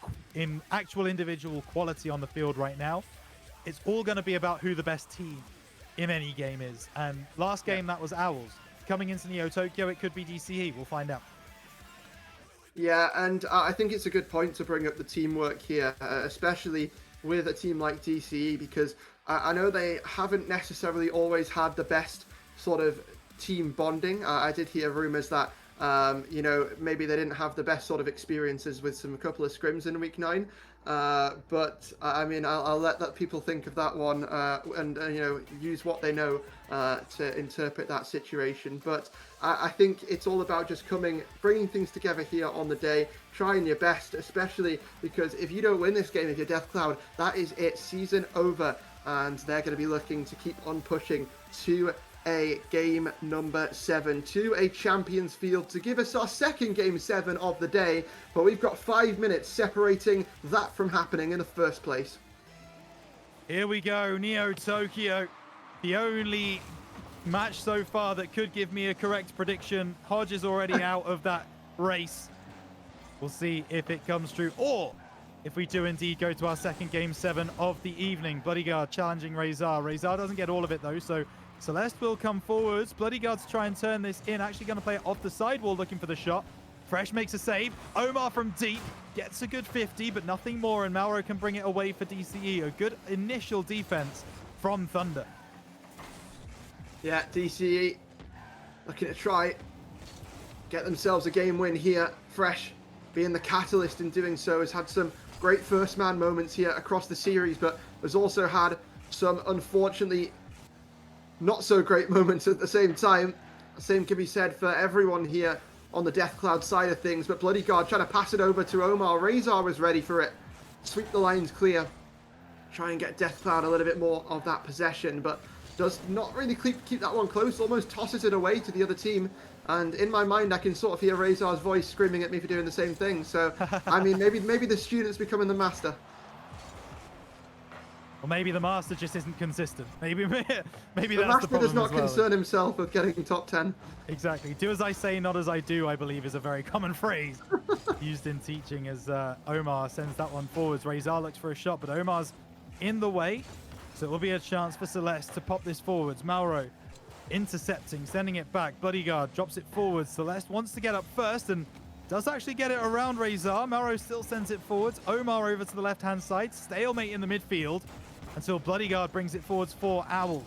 actual individual quality on the field right now. It's all going to be about who the best team in any game is. And last game, that was Owls. coming into Neo Tokyo. It could be DCE. We'll find out. Yeah, and I think it's a good point to bring up the teamwork here, especially with a team like DCE, because I know they haven't necessarily always had the best sort of team bonding. I did hear rumors that, you know, maybe they didn't have the best sort of experiences with a couple of scrims in Week 9. But I mean, I'll let people think of that one and you know, use what they know to interpret that situation. But I think it's all about just bringing things together here on the day, trying your best, especially because if you don't win this game, if you're Death Cloud, that is it, season over, and they're going to be looking to keep on pushing to a game number 7, to a Champions Field, to give us our second game 7 of the day, but we've got 5 minutes separating that from happening in the first place. Here we go, Neo Tokyo, the only match so far that could give me a correct prediction. Hodge is already out of that race. We'll see if it comes true, or if we do indeed go to our second game 7 of the evening. Bloodyguard challenging Razor. Razor doesn't get all of it though, so Celeste will come forwards. Bloodyguard to try and turn this in. Actually going to play it off the sidewall, looking for the shot. Fresh makes a save. Omar from deep gets a good 50, but nothing more. And Mauro can bring it away for DCE. A good initial defense from Thunder. Yeah, DCE looking to try get themselves a game win here. Fresh being the catalyst in doing so has had some great first man moments here across the series, but has also had some unfortunately not so great moments at the same time. The same can be said for everyone here on the Death Cloud side of things, but Bloodyguard trying to pass it over to Omar. Razor was ready for it. Sweep the lines clear. Try and get Death Cloud a little bit more of that possession, but does not really keep that one close. Almost tosses it away to the other team. And in my mind, I can sort of hear Razor's voice screaming at me for doing the same thing. So, I mean, maybe the student's becoming the master. Or maybe the master just isn't consistent. Maybe The that's the master problem does not as well. concern himself with getting top 10. Exactly. Do as I say, not as I do, I believe, is a very common phrase used in teaching, as Omar sends that one forwards. Razor looks for a shot, but Omar's in the way. So it will be a chance for Celeste to pop this forwards. Mauro intercepting, sending it back. Bloodyguard drops it forwards. Celeste wants to get up first and does actually get it around Razor. Mauro still sends it forwards. Omar over to the left-hand side. Stalemate in the midfield until Bloodyguard brings it forwards for Owls.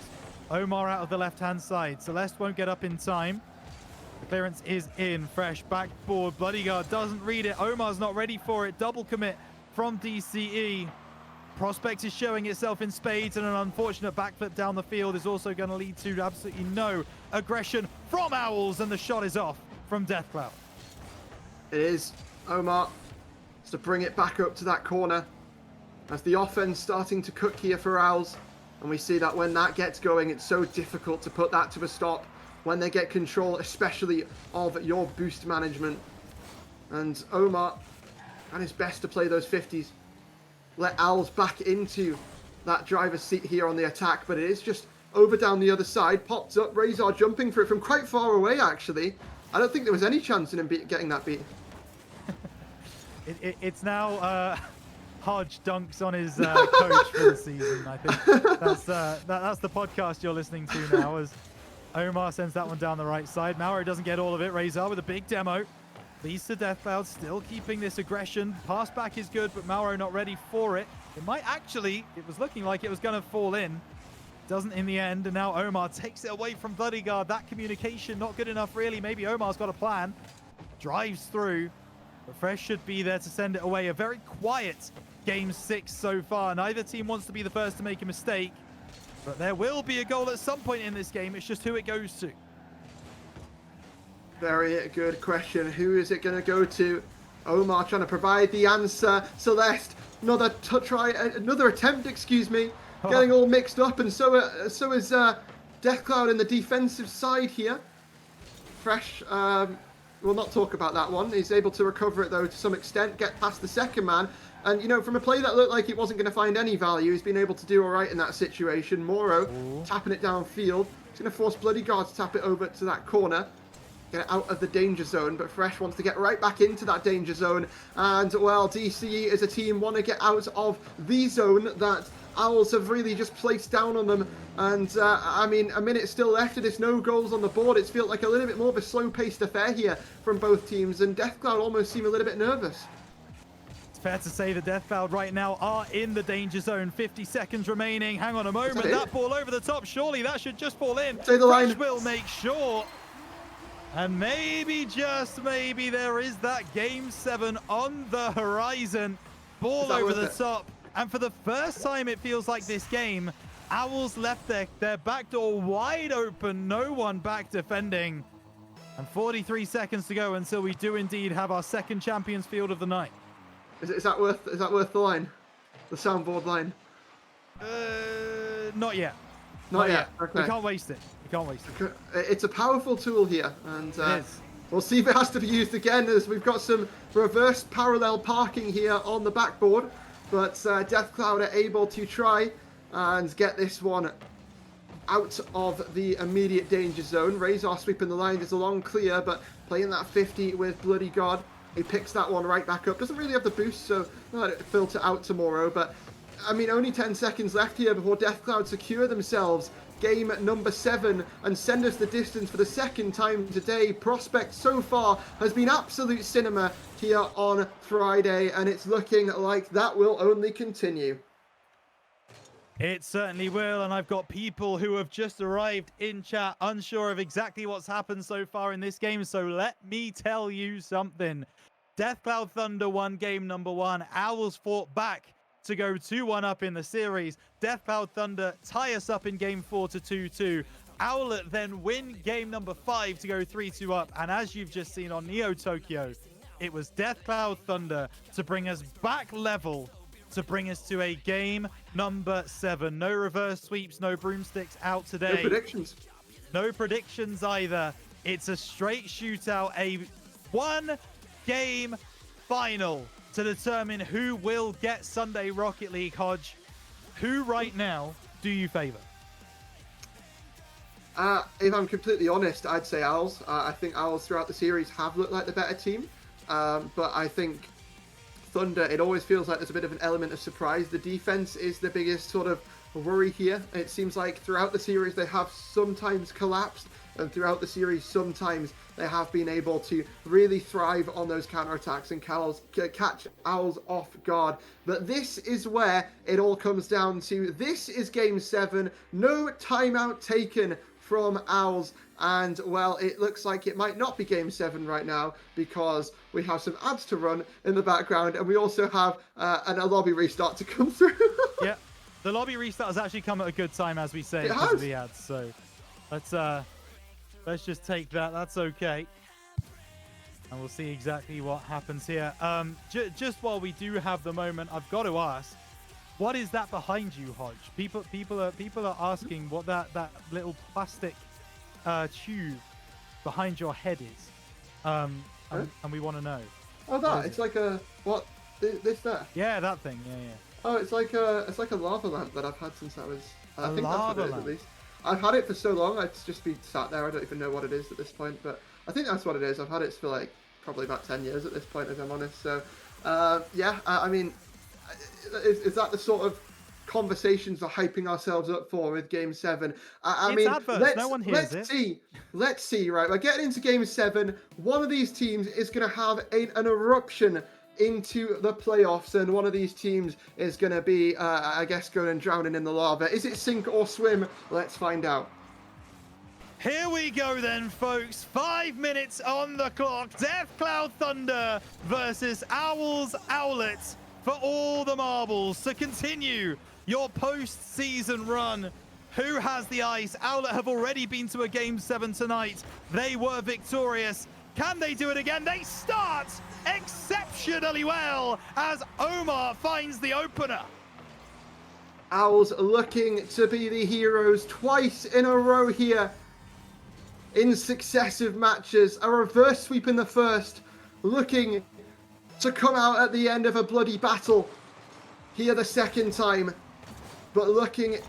Omar out of the left-hand side. Celeste won't get up in time. The clearance is in. Fresh backboard. Bloodyguard doesn't read it. Omar's not ready for it. Double commit from DCE. Prospect is showing itself in spades, and an unfortunate backflip down the field is also going to lead to absolutely no aggression from Owls, and the shot is off from Death Cloud. It is. Omar has to bring it back up to that corner as the offense starting to cook here for Owls. And we see that when that gets going, it's so difficult to put that to a stop when they get control, especially of your boost management. And Omar at his best to play those 50s. Let Owls back into that driver's seat here on the attack, but it is just over down the other side. Pops up, Razor jumping for it from quite far away, actually. I don't think there was any chance in him getting that beat. It's now Hodge dunks on his coach for the season. I think that's the podcast you're listening to now, as Omar sends that one down the right side. Mauro doesn't get all of it. Razor with a big demo. Leads to Death Cloud, still keeping this aggression. Pass back is good, but Mauro not ready for it. It might actually, it was looking like it was going to fall in. Doesn't in the end, and now Omar takes it away from Bloodyguard. That communication not good enough, really. Maybe Omar's got a plan. Drives through, but Fresh should be there to send it away. A very quiet game 6 so far. Neither team wants to be the first to make a mistake, but there will be a goal at some point in this game. It's just who it goes to. Very good question. Who is it going to go to? Omar trying to provide the answer. Celeste, another attempt, excuse me. Getting all mixed up, and so is Death Cloud in the defensive side here. Fresh, we'll not talk about that one. He's able to recover it, though, to some extent, get past the second man. And, you know, from a play that looked like it wasn't going to find any value, he's been able to do all right in that situation. Mauro tapping it downfield. He's going to force Bloodyguard to tap it over to that corner. Get out of the danger zone, but Fresh wants to get right back into that danger zone. And, well, DCE as a team want to get out of the zone that Owls have really just placed down on them. And, I mean, a minute still left and there's no goals on the board. It's felt like a little bit more of a slow-paced affair here from both teams. And Deathcloud almost seem a little bit nervous. It's fair to say the Deathcloud right now are in the danger zone. 50 seconds remaining. Hang on a moment. That ball over the top. Surely that should just fall in. Say the line. will make sure. And maybe, just maybe, there is that Game 7 on the horizon. Ball over the top. And for the first time, it feels like this game, Owls left their back door wide open. No one back defending. And 43 seconds to go until we do indeed have our second Champions Field of the night. Is that worth the line? The soundboard line? Not yet. Not yet. Okay. We can't waste it. We can't waste it. It's a powerful tool here, and we'll see if it has to be used again, as we've got some reverse parallel parking here on the backboard. But Deathcloud are able to try and get this one out of the immediate danger zone. Razor sweeping the line. There's a long clear, but playing that 50 with Bloody God. He picks that one right back up. Doesn't really have the boost, so let it filter out tomorrow. But, I mean, only 10 seconds left here before Deathcloud secure themselves game number 7 and send us the distance for the second time today. Prospect so far has been absolute cinema here on Friday, and it's looking like that will only continue. It certainly will, and I've got people who have just arrived in chat unsure of exactly what's happened so far in this game, so let me tell you something. Deathcloud Thunder won game number 1. Owls fought back to go 2-1 up in the series. Deathcloud Thunder tie us up in game 4 to 2-2. Owlet then win game number 5 to go 3-2 up, and as you've just seen on Neo Tokyo, it was Deathcloud Thunder to bring us back level, to bring us to a game number 7. No reverse sweeps, no broomsticks out today. No predictions. No predictions either. It's a straight shootout, a one-game final to determine who will get Sunday Rocket League. Hodge, who right now do you favor? If I'm completely honest, I'd say Owls. I think Owls throughout the series have looked like the better team, but I think Thunder, it always feels like there's a bit of an element of surprise. The defense is the biggest sort of worry here. It seems like throughout the series they have sometimes collapsed, and throughout the series sometimes they have been able to really thrive on those counterattacks and catch Owls off guard. But this is where it all comes down to. This is game 7. No timeout taken from Owls, and well, it looks like it might not be game 7 right now, because we have some ads to run in the background, and we also have a lobby restart to come through. Yeah, the lobby restart has actually come at a good time, as we say, it because has. of the ads. So let's just take that. That's okay, and we'll see exactly what happens here. Just while we do have the moment, I've got to ask, what is that behind you, Hodge? People are asking what that little plastic tube behind your head is, and we want to know. Oh, that it's like a what? This there? Yeah, that thing. Yeah. Oh, it's like a lava lamp that I've had since I was. I think that's what it is, lamp. at least. I've had it for so long, it's just been sat there. I don't even know what it is at this point, but I think that's what it is. I've had it for like probably about 10 years at this point, if I'm honest. So, yeah, I mean, is that the sort of conversations we're hyping ourselves up for with Game 7? I mean, no one hears it. Let's see, right? We're getting into Game 7. One of these teams is going to have an eruption into the playoffs, and one of these teams is going to be, I guess, going and drowning in the lava. Is it sink or swim? Let's find out. Here we go then, folks. 5 minutes on the clock. Deathcloud Thunder versus Owls Owlet for all the marbles to continue your post-season run. Who has the ice? Owlet have already been to a Game 7 tonight. They were victorious. Can they do it again? They start exceptionally well as Omar finds the opener. Owls looking to be the heroes twice in a row here in successive matches. A reverse sweep in the first, looking to come out at the end of a bloody battle here the second time. But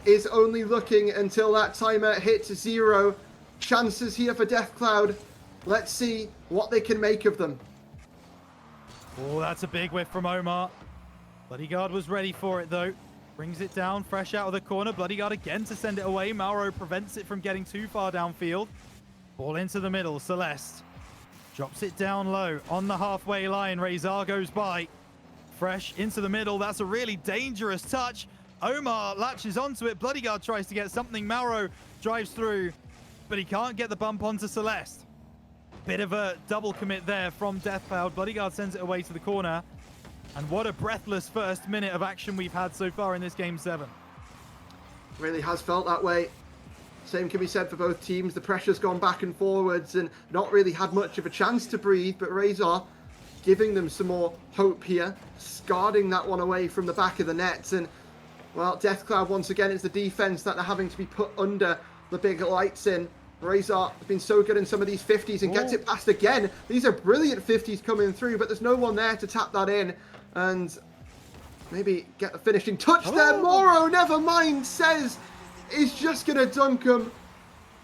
is only looking until that timer hits 0. Chances here for Deathcloud. Let's see what they can make of them. Oh, that's a big whiff from Omar. Bloody God was ready for it, though. Brings it down, fresh out of the corner. Bloodyguard again to send it away. Mauro prevents it from getting too far downfield. Ball into the middle. Celeste drops it down low on the halfway line. Razor goes by. Fresh into the middle. That's a really dangerous touch. Omar latches onto it. Bloodyguard tries to get something. Mauro drives through, but he can't get the bump onto Celeste. Bit of a double commit there from Deathcloud. Bloodyguard sends it away to the corner. And what a breathless first minute of action we've had so far in this Game 7. Really has felt that way. Same can be said for both teams. The pressure's gone back and forwards and not really had much of a chance to breathe, but Razor giving them some more hope here, discarding that one away from the back of the net. And, well, Deathcloud, once again, it's the defense that they're having to be put under the big lights in. Razor has been so good in some of these 50s and gets it past again. These are brilliant 50s coming through, but there's no one there to tap that in and maybe get the finishing touch there. Moro, never mind, says is just going to dunk him.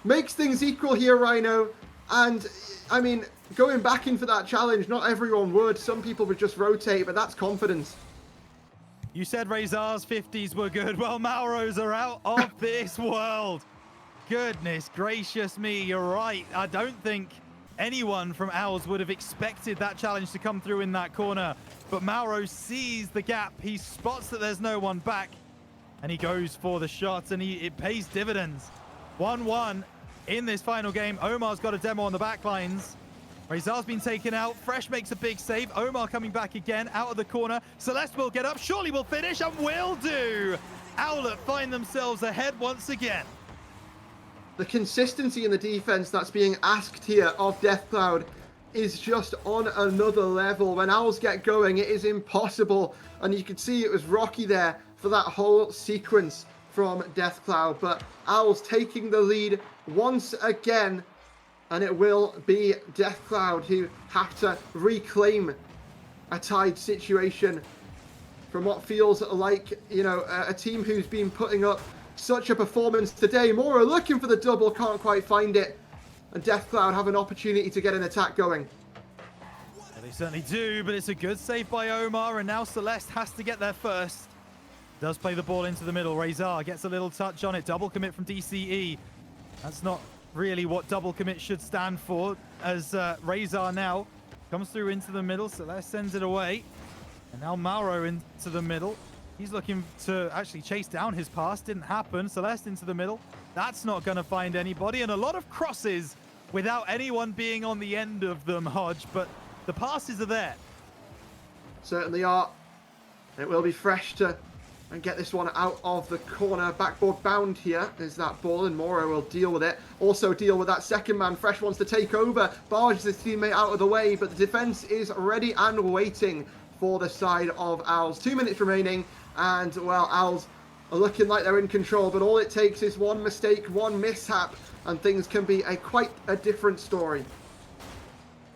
Makes things equal here, Rhino. And, I mean, going back in for that challenge, not everyone would. Some people would just rotate, but that's confidence. You said Razor's 50s were good. Well, Mauro's are out of this world. Goodness gracious me, you're right. I don't think anyone from Owls would have expected that challenge to come through in that corner. But Mauro sees the gap. He spots that there's no one back. And he goes for the shot, and it pays dividends. 1-1 in this final game. Omar's got a demo on the back lines. Razor's been taken out. Fresh makes a big save. Omar coming back again out of the corner. Celeste will get up. Surely will finish, and will do. Owlet find themselves ahead once again. The consistency in the defense that's being asked here of Deathcloud is just on another level. When Owls get going, it is impossible. And you can see it was rocky there for that whole sequence from Deathcloud. But Owls taking the lead once again. And it will be Deathcloud who have to reclaim a tied situation from what feels like, you know, a team who's been putting up such a performance today. Mora looking for the double, can't quite find it. And Deathcloud have an opportunity to get an attack going. Yeah, they certainly do, but it's a good save by Omar, and now Celeste has to get there first. Does play the ball into the middle. Razor gets a little touch on it. Double commit from DCE. That's not really what double commit should stand for, as Razor now comes through into the middle. Celeste sends it away. And now Mauro into the middle. He's looking to actually chase down his pass. Didn't happen. Celeste into the middle. That's not going to find anybody. And a lot of crosses without anyone being on the end of them, Hodge. But the passes are there. Certainly are. It will be Fresh to and get this one out of the corner. Backboard bound here is that ball, and Moro will deal with it. Also deal with that second man. Fresh wants to take over. Barges his teammate out of the way, but the defense is ready and waiting for the side of Owls. 2 minutes remaining, and, well, Owls are looking like they're in control, but all it takes is one mistake, one mishap, and things can be quite a different story.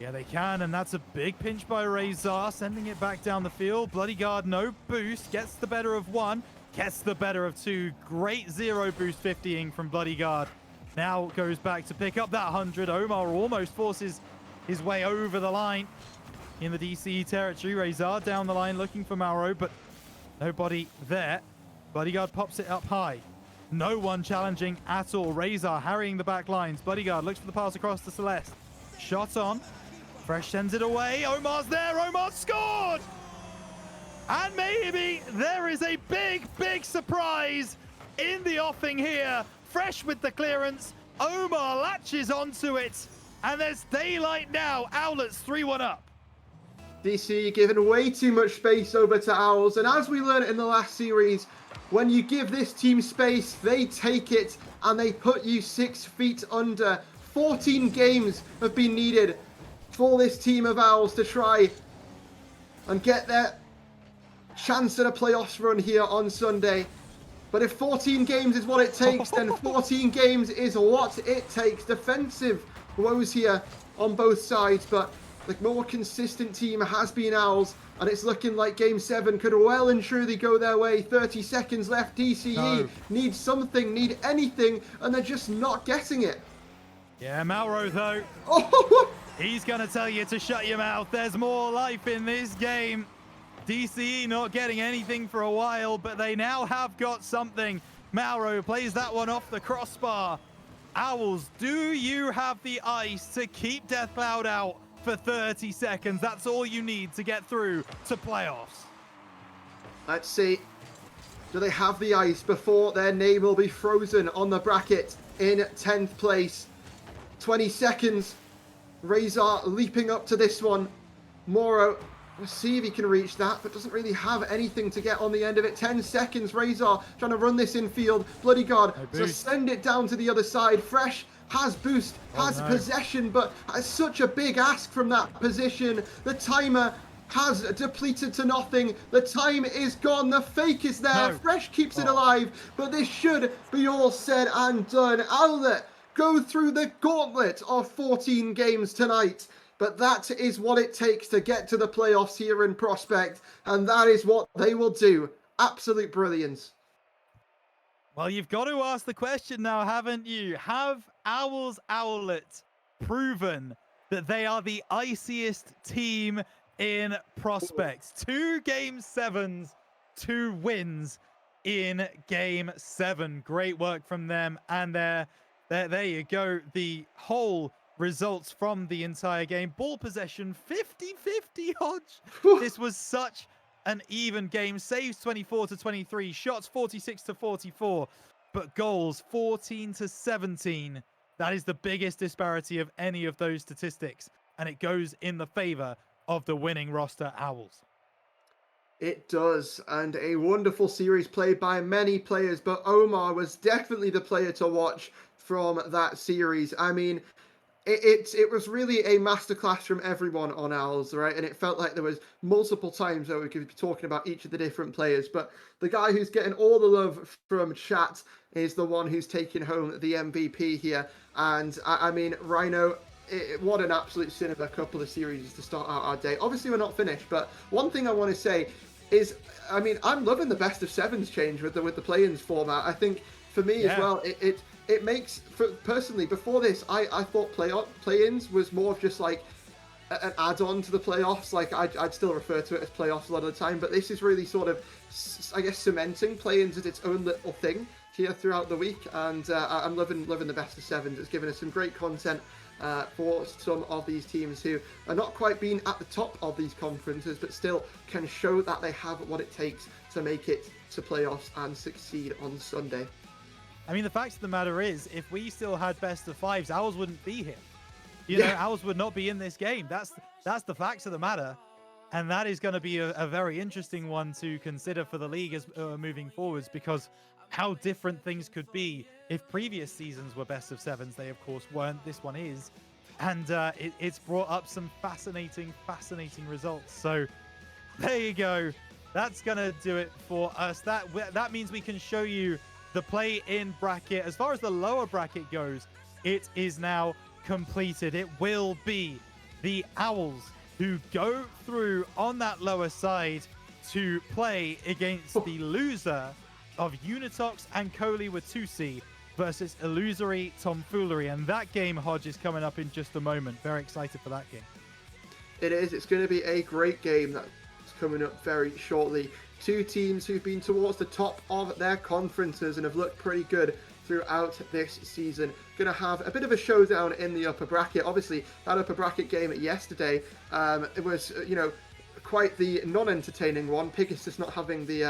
Yeah, they can, and that's a big pinch by Razor, sending it back down the field. Bloodyguard, no boost, gets the better of one, gets the better of two. Great zero boost 50ing from Bloodyguard. Now goes back to pick up that 100. Omar almost forces his way over the line in the DCE territory. Razor down the line looking for Mauro, but nobody there. Bloodyguard pops it up high. No one challenging at all. Razor harrying the back lines. Bloodyguard looks for the pass across to Celeste. Shot on. Fresh sends it away. Omar's there. Omar scored! And maybe there is a big, big surprise in the offing here. Fresh with the clearance. Omar latches onto it. And there's daylight now. Owlets 3-1 up. DC giving way too much space over to Owls. And as we learned in the last series, when you give this team space, they take it and they put you 6 feet under. 14 games have been needed for this team of Owls to try and get their chance at a playoffs run here on Sunday. But if 14 games is what it takes, then 14 games is what it takes. Defensive woes here on both sides, but the more consistent team has been Owls, and it's looking like Game 7 could well and truly go their way. 30 seconds left. DCE need something, need anything, and they're just not getting it. Yeah, Mauro, though. He's going to tell you to shut your mouth. There's more life in this game. DCE not getting anything for a while, but they now have got something. Mauro plays that one off the crossbar. Owls, do you have the ice to keep Deathcloud out for 30 seconds? That's all you need to get through to playoffs. Let's see. Do they have the ice before their name will be frozen on the bracket in 10th place? 20 seconds. Razor leaping up to this one. Moro, we'll see if he can reach that, but doesn't really have anything to get on the end of it. 10 seconds. Razor trying to run this infield. Bloody God. To send it down to the other side. Fresh has boost, has possession, but has such a big ask from that position. The timer has depleted to nothing. The time is gone. The fake is there. No. Fresh keeps it alive, but this should be all said and done. Owlet go through the gauntlet of 14 games tonight, but that is what it takes to get to the playoffs here in Prospect, and that is what they will do. Absolute brilliance. Well, you've got to ask the question now, haven't you? Have Owls Owlet proven that they are the iciest team in Prospect? 2 game 7s, 2 wins in game 7. Great work from them. And there you go. The whole results from the entire game. Ball possession 50-50, Hodge. This was such an even game. Saves 24-23, shots 46-44, but goals 14-17. That is the biggest disparity of any of those statistics, and it goes in the favor of the winning roster Owls. It does, and a wonderful series played by many players, but Omar was definitely the player to watch from that series. I mean, it was really a masterclass from everyone on Owls, right? And it felt like there was multiple times where we could be talking about each of the different players, but the guy who's getting all the love from chat is the one who's taking home the MVP here. And I mean, Rhino, what an absolute sin of a couple of series to start out our day. Obviously, we're not finished, but one thing I want to say is, I mean, I'm loving the best of 7s change with the play-ins format. I think for me as well, it makes, personally, before this, I thought play-ins was more of just like an add-on to the playoffs. Like I'd still refer to it as playoffs a lot of the time, but this is really sort of, I guess, cementing play-ins as its own little thing here throughout the week. And I'm loving the best of 7s. It's given us some great content for some of these teams who are not quite being at the top of these conferences, but still can show that they have what it takes to make it to playoffs and succeed on Sunday. I mean, the fact of the matter is, if we still had best of 5s, Owls wouldn't be here. You know, Owls would not be in this game. That's the facts of the matter. And that is going to be a very interesting one to consider for the league as moving forwards, because how different things could be if previous seasons were best of 7s. They, of course, weren't. This one is. And it's brought up some fascinating results. So there you go. That's going to do it for us. That means we can show you the play-in bracket. As far as the lower bracket goes, it is now completed. It will be the Owls who go through on that lower side to play against the loser of Unitox and Coley with 2C versus Illusory Tomfoolery. And that game, Hodge, is coming up in just a moment. Very excited for that game. It is. It's going to be a great game that's coming up very shortly. 2 teams who've been towards the top of their conferences and have looked pretty good throughout this season. Going to have a bit of a showdown in the upper bracket. Obviously, that upper bracket game yesterday, it was, you know, quite the non-entertaining one. Pegasus not having the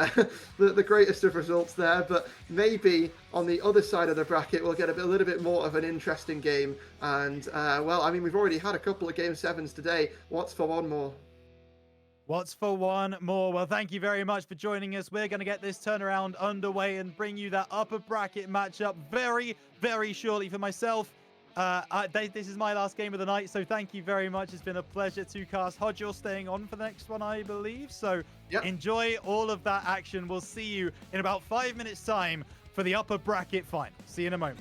the greatest of results there, but maybe on the other side of the bracket we'll get a little bit more of an interesting game. And well, I mean, we've already had a couple of game 7s today. What's for one more? What's for one more? Well, thank you very much for joining us. We're going to get this turnaround underway and bring you that upper bracket matchup very, very shortly. For myself, this is my last game of the night, so thank you very much. It's been a pleasure to cast. Hodge, you're staying on for the next one, I believe. So enjoy all of that action. We'll see you in about 5 minutes' time for the upper bracket final. See you in a moment.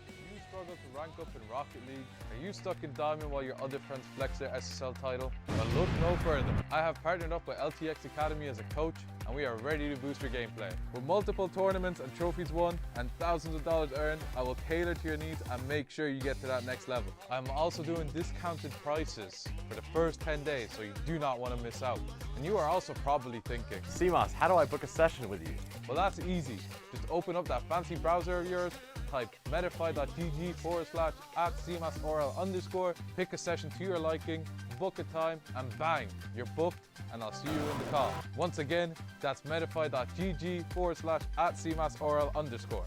Do you struggle to rank up in Rocket League? Are you stuck in Diamond while your other friends flex their SSL title? Well, look no further. I have partnered up with LTXAcademy as a coach, and we are ready to boost your gameplay. With multiple tournaments and trophies won and thousands of dollars earned, I will tailor to your needs and make sure you get to that next level. I'm also doing discounted prices for the first 10 days, so you do not want to miss out. And you are also probably thinking, CMOS, how do I book a session with you? well, that's easy. Just open up that fancy browser of yours, type medify.gg/@cmasorl_, pick a session to your liking, book a time, and bang, you're booked, and I'll see you in the call. Once again, that's medify.gg/@cmasorl_.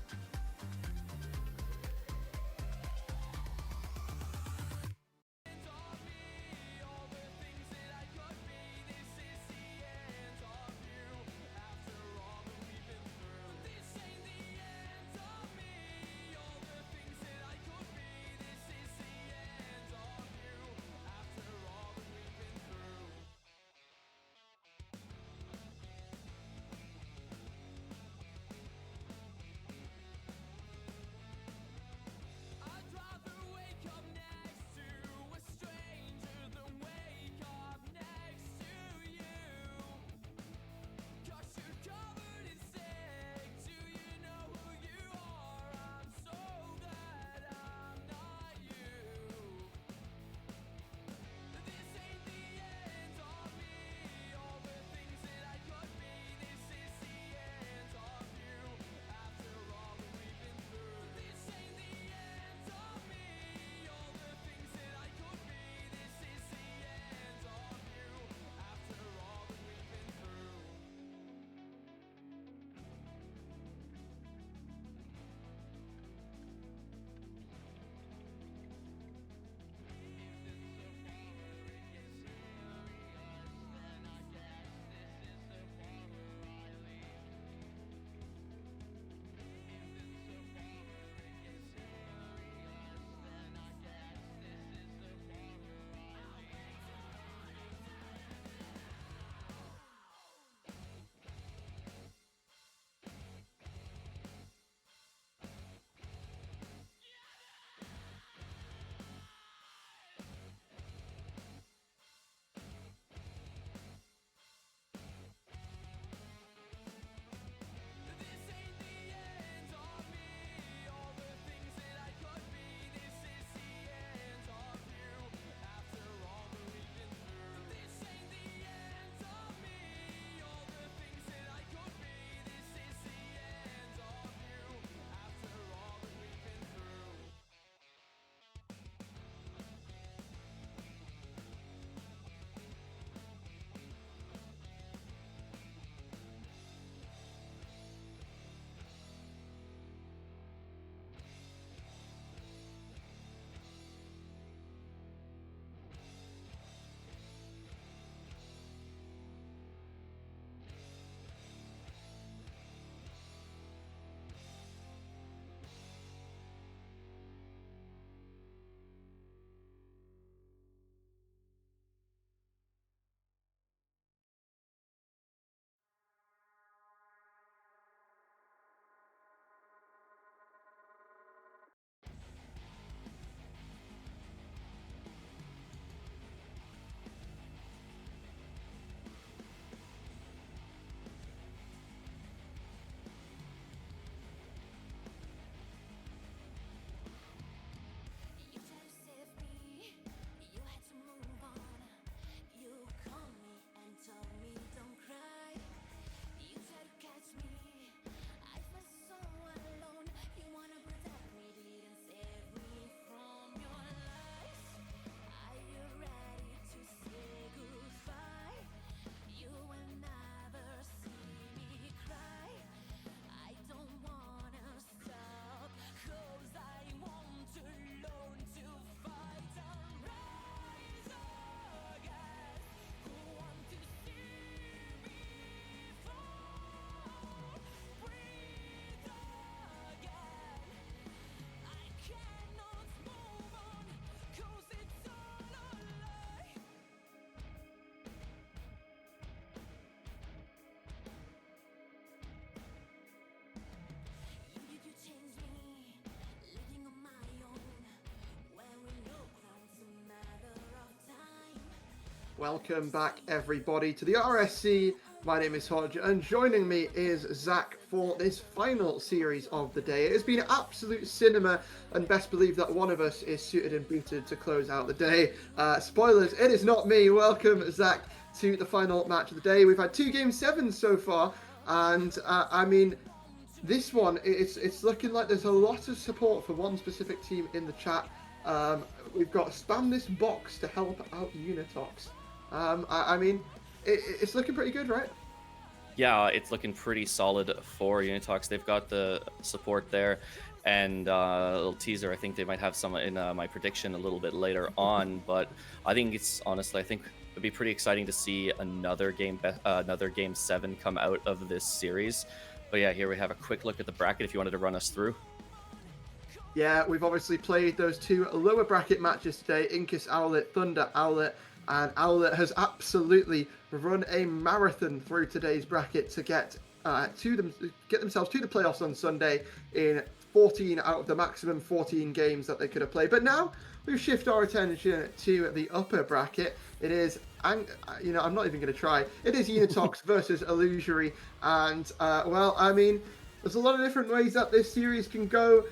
Welcome back, everybody, to the RSC My name is Hodge, and joining me is Zach for this final series of the day. It has been absolute cinema, and best believe that one of us is suited and booted to close out the day. Spoilers, it is not me. Welcome, Zach, to the final match of the day. We've had 2 Game 7s so far, and I mean, this one, it's looking like there's a lot of support for one specific team in the chat. We've got Spam This Box to help out Unitox. I mean, it's looking pretty good, right? Yeah, it's looking pretty solid for Unitox. They've got the support there, and a little teaser. I think they might have some in my prediction a little bit later on. But I think it's honestly, I think it'd be pretty exciting to see another game 7 come out of this series. But yeah, here we have a quick look at the bracket. If you wanted to run us through. Yeah, we've obviously played those 2 lower bracket matches today. Incus Owlet, Thunder Owlet. And Owlet has absolutely run a marathon through today's bracket to get themselves to the playoffs on Sunday in 14 out of the maximum 14 games that they could have played. But now we shift our attention to the upper bracket. It is, I'm not even going to try. It is Unitox versus Illusory, and well, I mean, there's a lot of different ways that this series can go.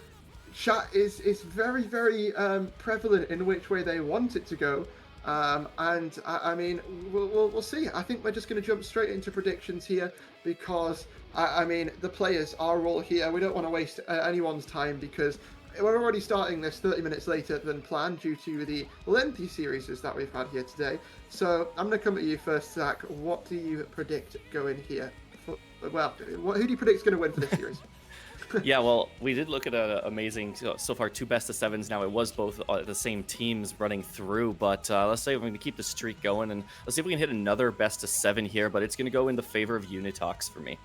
Chat is very, very prevalent in which way they want it to go. And I mean, we'll see. I think we're just going to jump straight into predictions here because, I mean, the players are all here. We don't want to waste anyone's time because we're already starting this 30 minutes later than planned due to the lengthy series that we've had here today. So I'm going to come at you first, Zach. What do you predict going here? Who do you predict is going to win for this series? Yeah, well, we did look at an amazing, so far 2 best of 7s. Now it was both the same teams running through, but let's say we're going to keep the streak going, and let's see if we can hit another best of 7 here, but it's going to go in the favor of Unitox for me.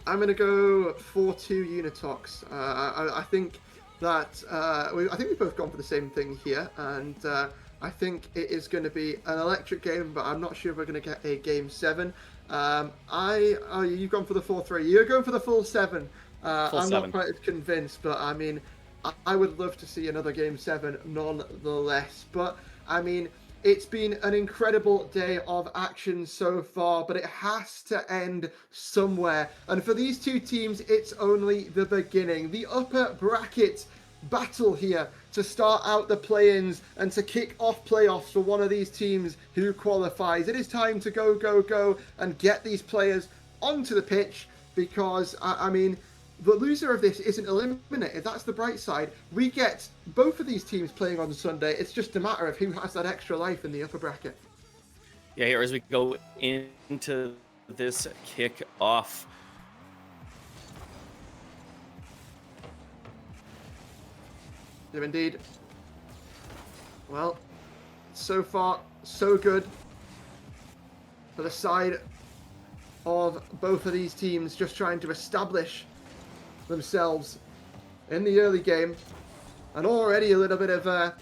I'm going to go 4-2 Unitox. I think that I think we've both gone for the same thing here, and I think it is going to be an electric game, but I'm not sure if we're going to get a Game 7. You've gone for the 4-3. You're going for the full 7. I'm not quite as convinced, but I mean, I would love to see another Game 7 nonetheless. But I mean, it's been an incredible day of action so far, but it has to end somewhere. And for these 2 teams, it's only the beginning. The upper bracket battle here to start out the play-ins and to kick off playoffs for one of these teams who qualifies. It is time to go and get these players onto the pitch because, I mean, the loser of this isn't eliminated. That's the bright side. We get both of these teams playing on Sunday. It's just a matter of who has that extra life in the upper bracket. Yeah, here as we go into this kick-off. Indeed. Well, so far, so good for the side of both of these teams, just trying to establish themselves in the early game. And already a little bit of an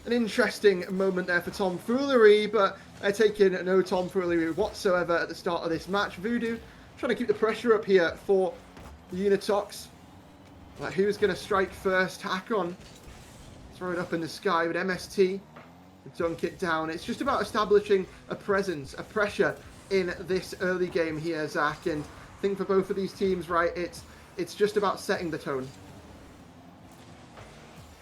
interesting moment there for tomfoolery, but they're taking no tomfoolery whatsoever at the start of this match. Voodoo trying to keep the pressure up here for the Unitox. Like, who's going to strike first? Hakon. Throw it up in the sky with MST. Dunk it down. It's just about establishing a presence, a pressure in this early game here, Zach. And I think for both of these teams, right, it's just about setting the tone.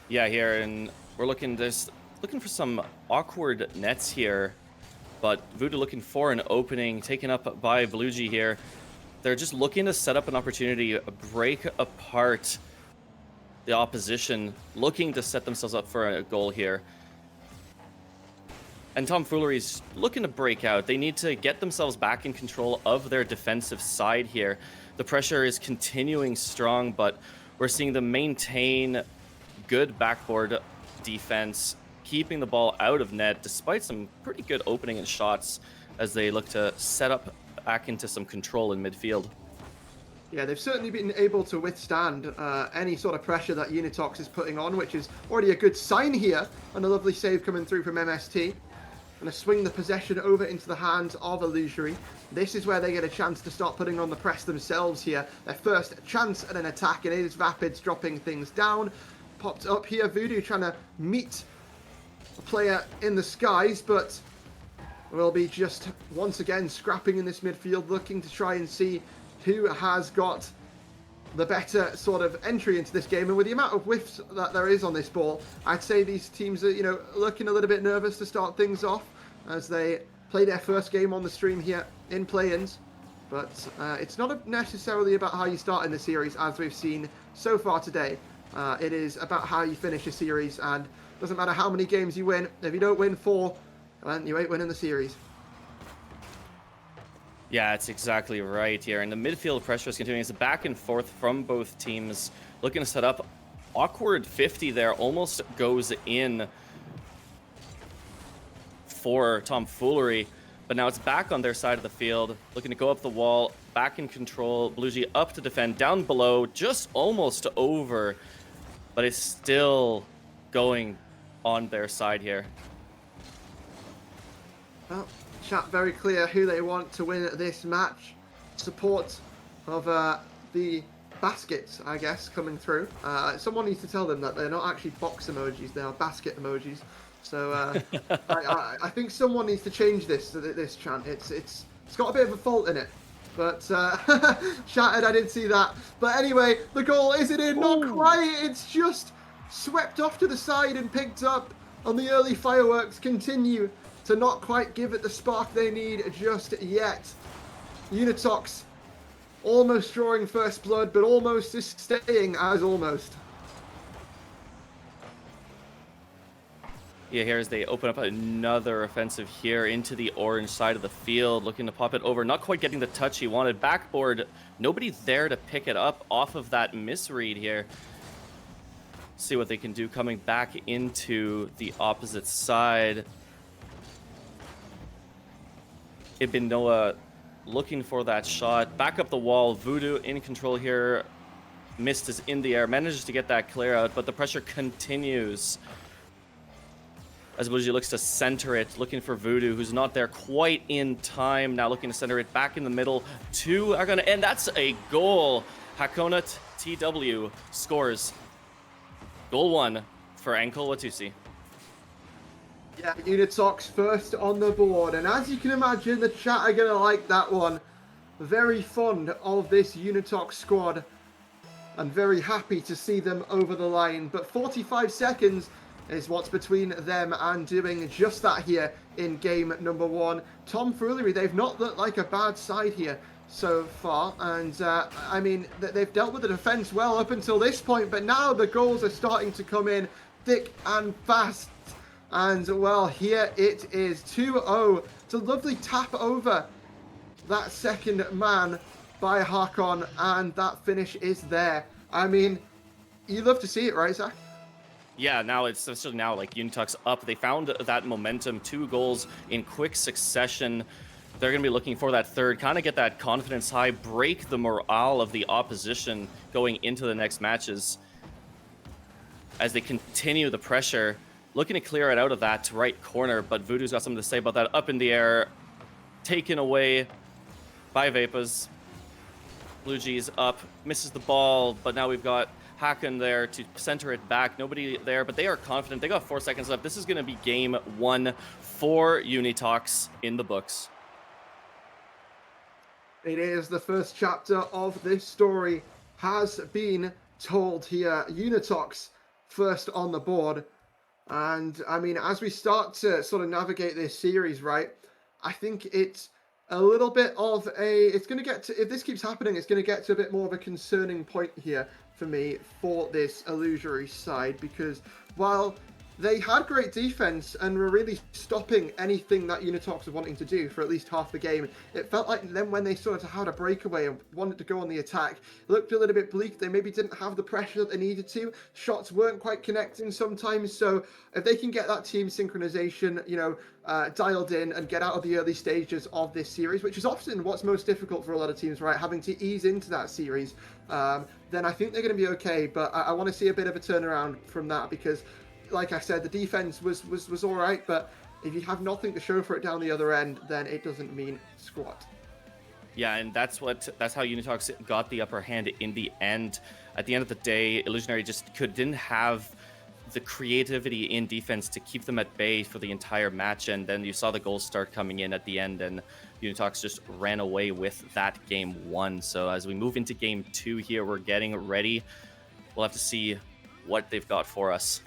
Yeah, here, and we're looking for some awkward nets here, but Voodoo looking for an opening, taken up by Bluegi here. They're just looking to set up an opportunity, break apart the opposition, looking to set themselves up for a goal here. And tomfoolery's looking to break out. They need to get themselves back in control of their defensive side here. The pressure is continuing strong, but we're seeing them maintain good backboard defense, keeping the ball out of net despite some pretty good opening and shots as they look to set up back into some control in midfield. Yeah, they've certainly been able to withstand any sort of pressure that Unitox is putting on, which is already a good sign here. And a lovely save coming through from MST. Going to swing the possession over into the hands of Illusory. This is where they get a chance to start putting on the press themselves here. Their first chance at an attack, and it is Vapids dropping things down. Popped up here, Voodoo trying to meet a player in the skies, but will be just once again scrapping in this midfield, looking to try and see who has got the better sort of entry into this game. And with the amount of whiffs that there is on this ball, I'd say these teams are, looking a little bit nervous to start things off as they play their first game on the stream here in play-ins. But it's not necessarily about how you start in the series, as we've seen so far today. It is about how you finish a series, and doesn't matter how many games you win. If you don't win 4, then you ain't winning the series. Yeah, it's exactly right here. And the midfield pressure is continuing. It's a back and forth from both teams. Looking to set up. Awkward 50 there. Almost goes in for tomfoolery. But now it's back on their side of the field. Looking to go up the wall. Back in control. BlueG up to defend. Down below. Just almost over. But it's still going on their side here. Well, chat very clear who they want to win this match. Support of the baskets, I guess, coming through. Someone needs to tell them that they're not actually box emojis, they are basket emojis. So I think someone needs to change this chant. It's got a bit of a fault in it. But shattered, I didn't see that. But anyway, the goal isn't in, not quite. It's just swept off to the side and picked up on the early fireworks. Continue to not quite give it the spark they need just yet. Unitox almost drawing first blood, but almost is staying as almost. Yeah, here as they open up another offensive here into the orange side of the field, looking to pop it over, not quite getting the touch he wanted. Backboard, nobody there to pick it up off of that misread here. See what they can do coming back into the opposite side. Ibn Noah looking for that shot. Back up the wall. Voodoo in control here. Mist is in the air. Manages to get that clear out, but the pressure continues. As BlueG looks to center it, looking for Voodoo, who's not there quite in time. Now looking to center it back in the middle. 2 are going to end. That's a goal. Hakonut TW scores. Goal 1 for Ankle Watusi. Yeah, Unitox first on the board, and as you can imagine, the chat are going to like that one. Very fond of this Unitox squad, and very happy to see them over the line. But 45 seconds is what's between them and doing just that here in game number 1. Tomfoolery, they've not looked like a bad side here so far, and I mean, they've dealt with the defense well up until this point, but now the goals are starting to come in thick and fast. And, well, here it is, 2-0. It's a lovely tap over that second man by Hakon, and that finish is there. I mean, you love to see it, right, Zach? Yeah, now it's especially now, like, Unitox up. They found that momentum, 2 goals in quick succession. They're going to be looking for that third, kind of get that confidence high, break the morale of the opposition going into the next matches. As they continue the pressure, looking to clear it out of that right corner, but Voodoo's got something to say about that. Up in the air, taken away by Vapas. BlueG's up, misses the ball, but now we've got Hakon there to center it back. Nobody there, but they are confident. They got 4 seconds left. This is going to be game 1 for Unitox in the books. It is the first chapter of this story has been told here. Unitox first on the board. And I mean, as we start to sort of navigate this series, right, I think it's a little bit of it's going to get to, if this keeps happening, it's going to get to a bit more of a concerning point here for me for this Illusory side, because while they had great defense and were really stopping anything that Unitox was wanting to do for at least half the game, it felt like then when they sort of had a breakaway and wanted to go on the attack, it looked a little bit bleak. They maybe didn't have the pressure that they needed to. Shots weren't quite connecting sometimes. So if they can get that team synchronization, dialed in and get out of the early stages of this series, which is often what's most difficult for a lot of teams, right? Having to ease into that series, then I think they're going to be okay. But I want to see a bit of a turnaround from that, because like I said, the defense was all right, but if you have nothing to show for it down the other end, then it doesn't mean squat. Yeah, and that's how Unitox got the upper hand in the end. At the end of the day, Illusionary just didn't have the creativity in defense to keep them at bay for the entire match, and then you saw the goals start coming in at the end, and Unitox just ran away with that game 1. So as we move into game 2 here, we're getting ready. We'll have to see what they've got for us.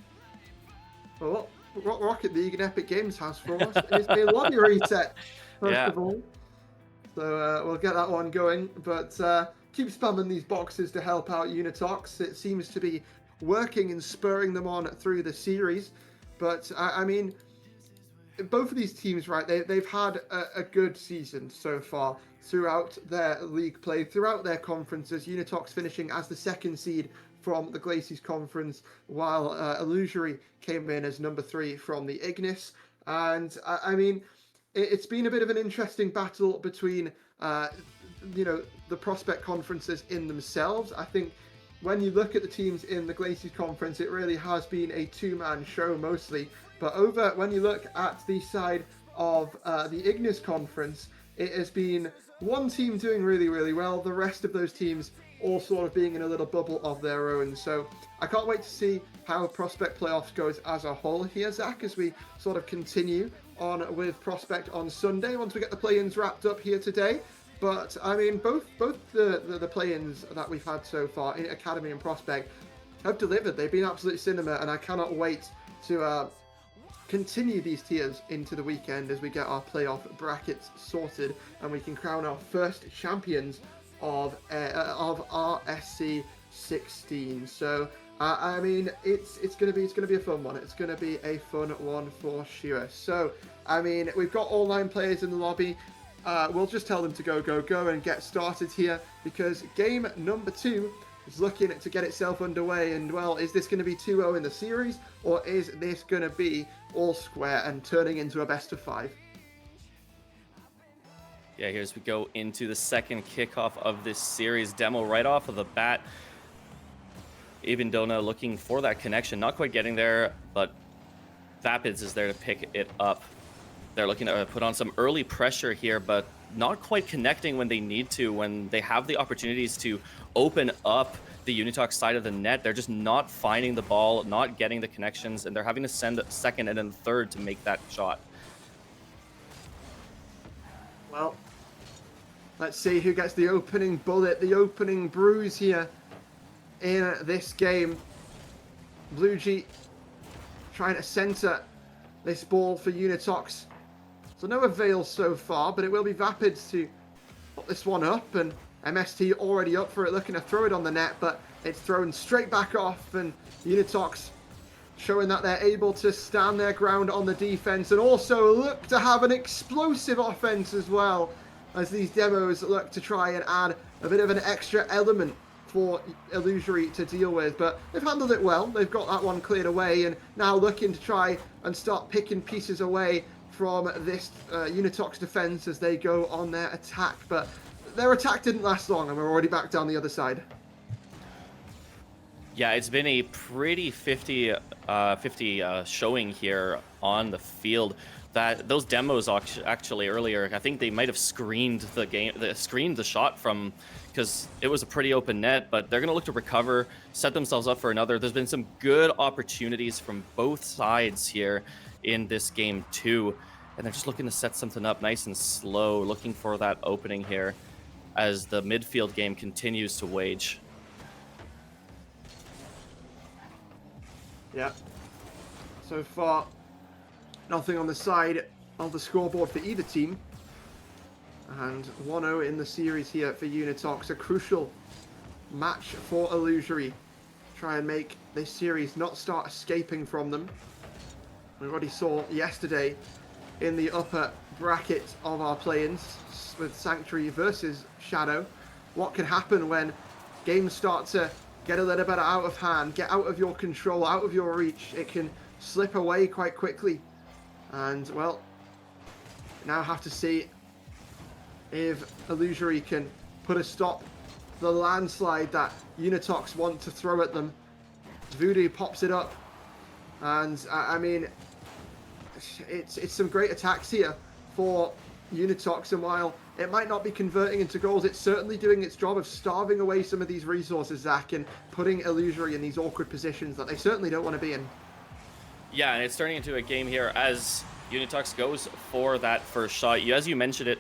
Well, what Rocket League and Epic Games has for us is a lobby reset, first of all. So we'll get that one going, but keep spamming these boxes to help out Unitox. It seems to be working and spurring them on through the series. But I mean, both of these teams, right, they've had a good season so far throughout their league play, throughout their conferences. Unitox finishing as the 2nd seed from the Glaciers Conference, while Illusory came in as number 3 from the Ignis. And I mean, it's been a bit of an interesting battle between, the prospect conferences in themselves. I think when you look at the teams in the Glaciers Conference, it really has been a 2-man show mostly. But when you look at the side of the Ignis Conference, it has been one team doing really, really well. The rest of those teams all sort of being in a little bubble of their own. So I can't wait to see how Prospect Playoffs goes as a whole here, Zach, as we sort of continue on with Prospect on Sunday once we get the play-ins wrapped up here today. But I mean, both the play-ins that we've had so far in Academy and Prospect have delivered. They've been absolute cinema, and I cannot wait to continue these tiers into the weekend as we get our playoff brackets sorted and we can crown our first champions of RSC16. So I mean, it's gonna be a fun one. It's gonna be a fun one for sure. So I mean, we've got all 9 players in the lobby. We'll just tell them to go and get started here, because game number 2 is looking to get itself underway. And well, is this going to be 2-0 in the series, or is this going to be all square and turning into a best of 5? Yeah, here as we go into the second kickoff of this series. Demo right off of the bat. Avendona looking for that connection, not quite getting there, but Vapids is there to pick it up. They're looking to put on some early pressure here, but not quite connecting when they need to, when they have the opportunities to open up the Unitox side of the net. They're just not finding the ball, not getting the connections, and they're having to send a 2nd and then 3rd to make that shot. Well, let's see who gets the opening bullet, the opening bruise here in this game. Blue G trying to center this ball for Unitox. So no avail so far, but it will be Vapids to put this one up, and MST already up for it, looking to throw it on the net, but it's thrown straight back off, and Unitox showing that they're able to stand their ground on the defense and also look to have an explosive offense as well, as these demos look to try and add a bit of an extra element for Illusory to deal with. But they've handled it well. They've got that one cleared away, and now looking to try and start picking pieces away from this Unitox defense as they go on their attack. But their attack didn't last long, and we're already back down the other side. Yeah, it's been a pretty 50-50 showing here on the field. Those demos actually earlier, I think they might have screened the shot from, because it was a pretty open net, but they're going to look to recover, set themselves up for another. There's been some good opportunities from both sides here in this game too, and they're just looking to set something up nice and slow, looking for that opening here as the midfield game continues to wage. Yeah. So far, nothing on the side of the scoreboard for either team. And 1-0 in the series here for Unitox. A crucial match for Illusory. Try and make this series not start escaping from them. We already saw yesterday in the upper bracket of our play-ins with Sanctuary versus Shadow what can happen when games start to get a little bit out of hand, get out of your control, out of your reach. It can slip away quite quickly. And, well, now have to see if Illusory can put a stop to the landslide that Unitox want to throw at them. Voodoo pops it up. And, I mean, it's some great attacks here for Unitox, and while it might not be converting into goals, it's certainly doing its job of starving away some of these resources, Zach, and putting Illusory in these awkward positions that they certainly don't want to be in. Yeah, and it's turning into a game here as Unitox goes for that first shot. As you mentioned it,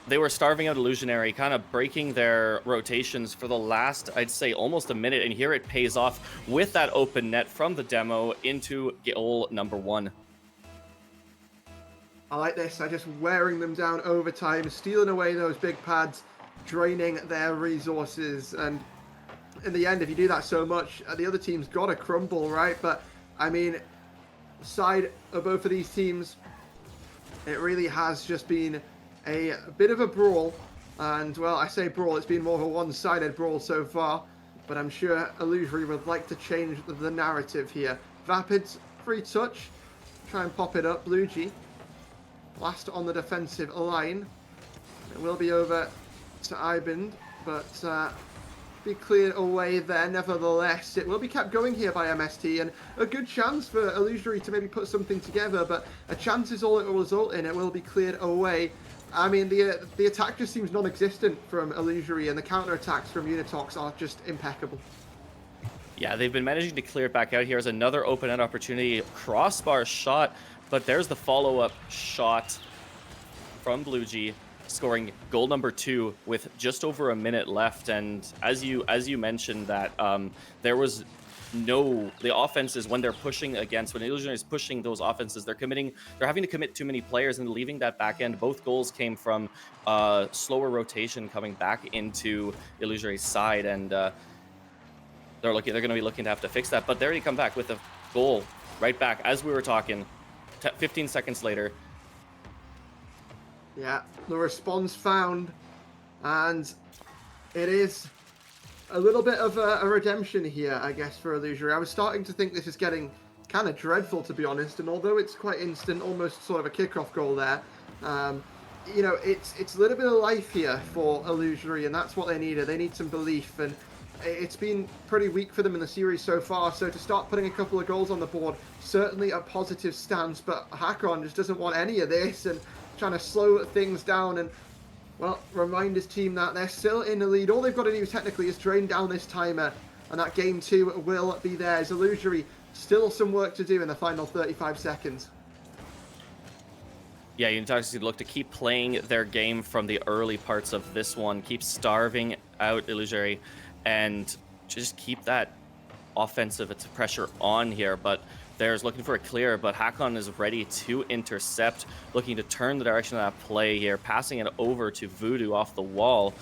they were starving out Illusionary, kind of breaking their rotations for the last, I'd say, almost a minute. And here it pays off with that open net from the demo into goal number 1. I like this. I just wearing them down over time, stealing away those big pads, draining their resources. And in the end, if you do that so much, the other team's got to crumble, right? But, I mean, side of both of these teams, it really has just been a bit of a brawl. And, well, I say brawl, it's been more of a one-sided brawl so far. But I'm sure Illusory would like to change the narrative here. Vapid's free touch. Try and pop it up. Blue G. Last on the defensive line. It will be over to Iband, but be cleared away there. Nevertheless, it will be kept going here by MST, and a good chance for Illusory to maybe put something together, but a chance is all it will result in. It will be cleared away. I mean, the attack just seems non-existent from Illusory, and the counter-attacks from Unitox are just impeccable. Yeah, they've been managing to clear it back out. Here's another open end opportunity. Crossbar shot, but there's the follow-up shot from Blue G, scoring goal number 2 with just over a minute left. And as you mentioned that there was the offenses when they're pushing against, when Illusionary is pushing those offenses, they're having to commit too mgoing players and leaving that back end. Both goals came from slower rotation coming back into Illusionary's side, and they're going to be looking to have to fix that. But they already come back with a goal right back as we were talking 15 seconds later. Yeah, the response found, and it is a little bit of a redemption here, I guess, for Illusory. I was starting to think this is getting kind of dreadful, to be honest, and although it's quite instant, almost sort of a kickoff goal there, you know, it's a little bit of life here for Illusory, and that's what they needed. They need some belief, and it's been pretty weak for them in the series so far, so to start putting a couple of goals on the board, certainly a positive stance, but Hakon just doesn't want any of this, and trying to slow things down and, well, remind his team that they're still in the lead. All they've got to do technically is drain down this timer, and that game 2 will be theirs. Illusory, still some work to do in the final 35 seconds. Yeah, Unitox look to keep playing their game from the early parts of this one, keep starving out Illusory, and just keep that offensive pressure on here. But there's looking for a clear, but Hakon is ready to intercept, looking to turn the direction of that play here, passing it over to Voodoo off the wall.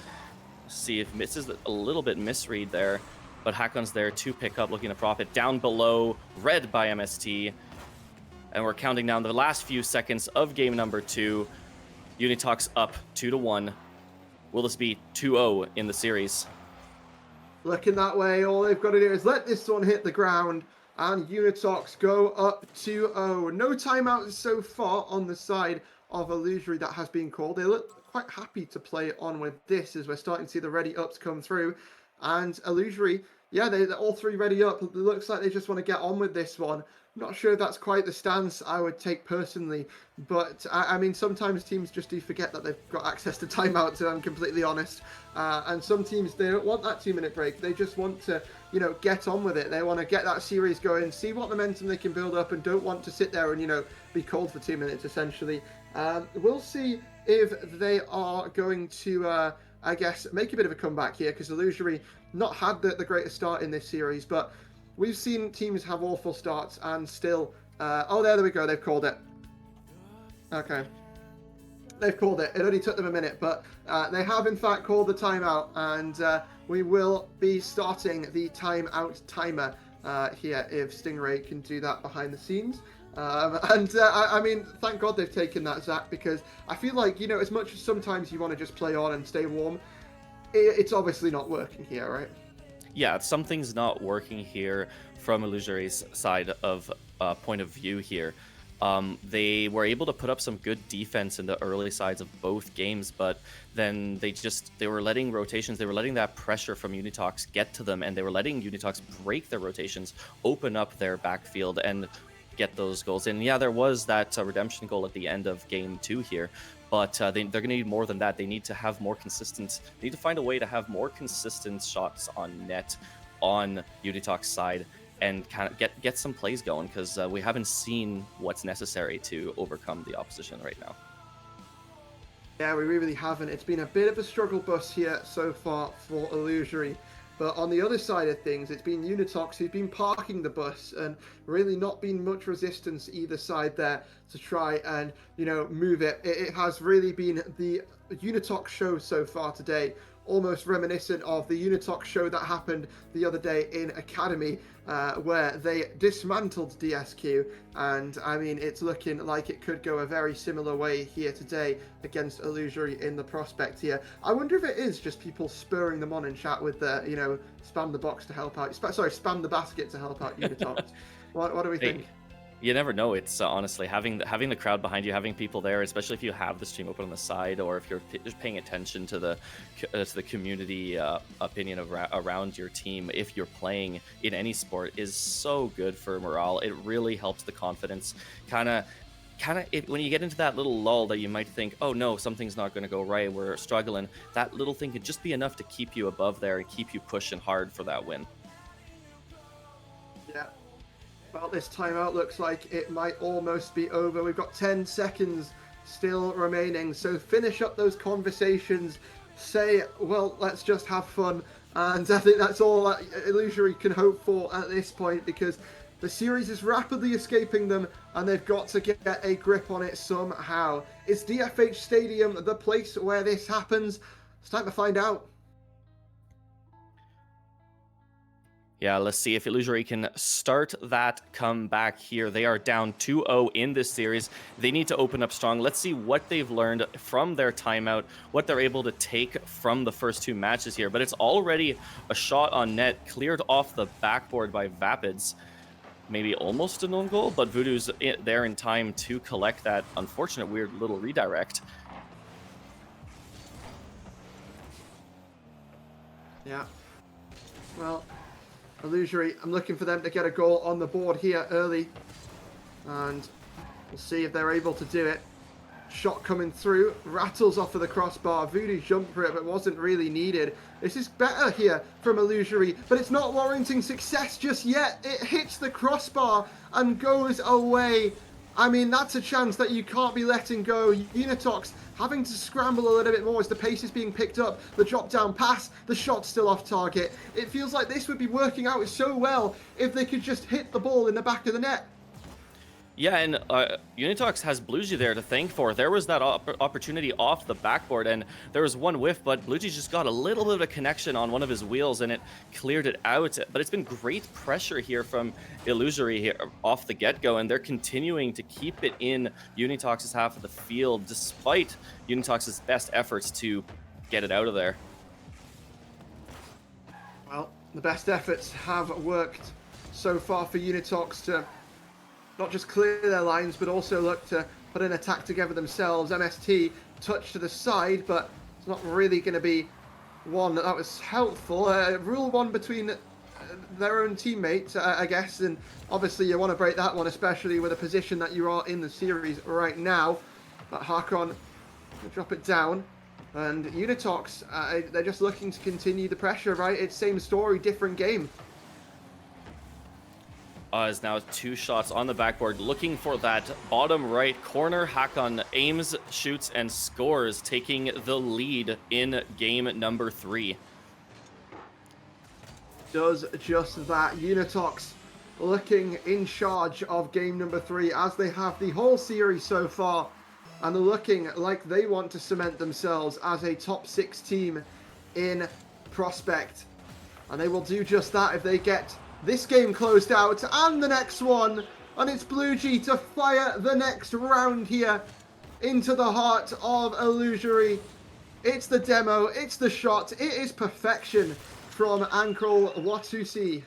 See if misses a little bit misread there, but Hakon's there to pick up, looking to prop it down below, read by MST. And we're counting down the last few seconds of game number 2. Unitox up 2-1. Will this be 2-0 in the series? Looking that way, all they've got to do is let this one hit the ground, and Unitox go up 2-0. No timeouts so far on the side of Illusory that has been called. They look quite happy to play on with this as we're starting to see the ready ups come through. And Illusory, yeah, they're all 3 ready up. It looks like they just want to get on with this one. Not sure if that's quite the stance I would take personally, but I mean, sometimes teams just do forget that they've got access to timeouts, if I'm completely honest. And some teams, they don't want that 2-minute break. They just want to, you know, get on with it. They want to get that series going, see what momentum they can build up, and don't want to sit there and, you know, be cold for 2 minutes, essentially. We'll see if they are going to, I guess, make a bit of a comeback here, because Illusory not had the greatest start in this series, but we've seen teams have awful starts and still... oh, there we go. They've called it. Okay. They've called it. It only took them a minute, but they have, in fact, called the timeout, and we will be starting the timeout timer here if Stingray can do that behind the scenes. I mean, thank God they've taken that, Zach, because I feel like, you know, as much as sometimes you want to just play on and stay warm, it's obviously not working here, right? Yeah, something's not working here from Illusory's side of point of view here. They were able to put up some good defense in the early sides of both games, but then they were letting rotations, they were letting that pressure from Unitox get to them, and they were letting Unitox break their rotations, open up their backfield, and get those goals in. Yeah, there was that redemption goal at the end of game 2 here, but they're going to need more than that. They need to have more consistent, they need to find a way to have more consistent shots on net on Unitox side. and kind of get some plays going, because we haven't seen what's necessary to overcome the opposition right now. Yeah, we really haven't. It's been a bit of a struggle bus here so far for Illusory. But on the other side of things, it's been Unitox who've been parking the bus and really not been much resistance either side there to try and, you know, move it. It has really been the Unitox show so far today, almost reminiscent of the Unitox show that happened the other day in Academy, where they dismantled DSQ. And I mean, it's looking like it could go a very similar way here today against Illusory in the prospect here. I wonder if it is just people spurring them on in chat with the, you know, spam the box to help out, spam the basket to help out Unitox. What do we think? You never know. It's honestly having the crowd behind you, having people there, especially if you have the stream open on the side, or if you're just paying attention to the community opinion around your team. If you're playing in any sport, is so good for morale. It really helps the confidence. Kind of, when you get into that little lull that you might think, oh no, something's not going to go right, we're struggling. That little thing could just be enough to keep you above there and keep you pushing hard for that win. Yeah. Well, this timeout looks like it might almost be over. We've got 10 seconds still remaining. So finish up those conversations. Say, well, let's just have fun. And I think that's all that Illusory can hope for at this point, because the series is rapidly escaping them and they've got to get a grip on it somehow. Is DFH Stadium the place where this happens? It's time to find out. Yeah, let's see if Illusory can start that comeback here. They are down 2-0 in this series. They need to open up strong. Let's see what they've learned from their timeout, what they're able to take from the first two matches here. But it's already a shot on net cleared off the backboard by Vapids. Maybe almost an own goal, but Voodoo's there in time to collect that unfortunate weird little redirect. Yeah. Well, Illusory, I'm looking for them to get a goal on the board here early. And we'll see if they're able to do it. Shot coming through, rattles off of the crossbar. Voodoo jumped for it, but wasn't really needed. This is better here from Illusory, but it's not warranting success just yet. It hits the crossbar and goes away. I mean, that's a chance that you can't be letting go. Unitox having to scramble a little bit more as the pace is being picked up. The drop down pass, the shot's still off target. It feels like this would be working out so well if they could just hit the ball in the back of the net. Yeah, and Unitox has Bluesy there to thank for. There was that opportunity off the backboard, and there was one whiff, but Bluesy just got a little bit of a connection on one of his wheels, and it cleared it out. But it's been great pressure here from Illusory here off the get-go, and they're continuing to keep it in Unitox's half of the field, despite Unitox's best efforts to get it out of there. Well, the best efforts have worked so far for Unitox to not just clear their lines, but also look to put an attack together themselves. MST touch to the side, but it's not really going to be one that was helpful. Rule one between their own teammates, I guess, and obviously you want to break that one, especially with a position that you are in the series right now. But Harkon will drop it down, and Unitox, they're just looking to continue the pressure, right? It's same story, different game. Is now 2 shots on the backboard, looking for that bottom right corner. Hakon aims, shoots, and scores, taking the lead in game number 3. Does just that. Unitox looking in charge of game number 3, as they have the whole series so far, and they're looking like they want to cement themselves as a top 6 team in Prospect. And they will do just that if they get this game closed out and the next one, and it's Bluesy to fire the next round here into the heart of Illusory. It's the demo, it's the shot, it is perfection from Ankle Watusi.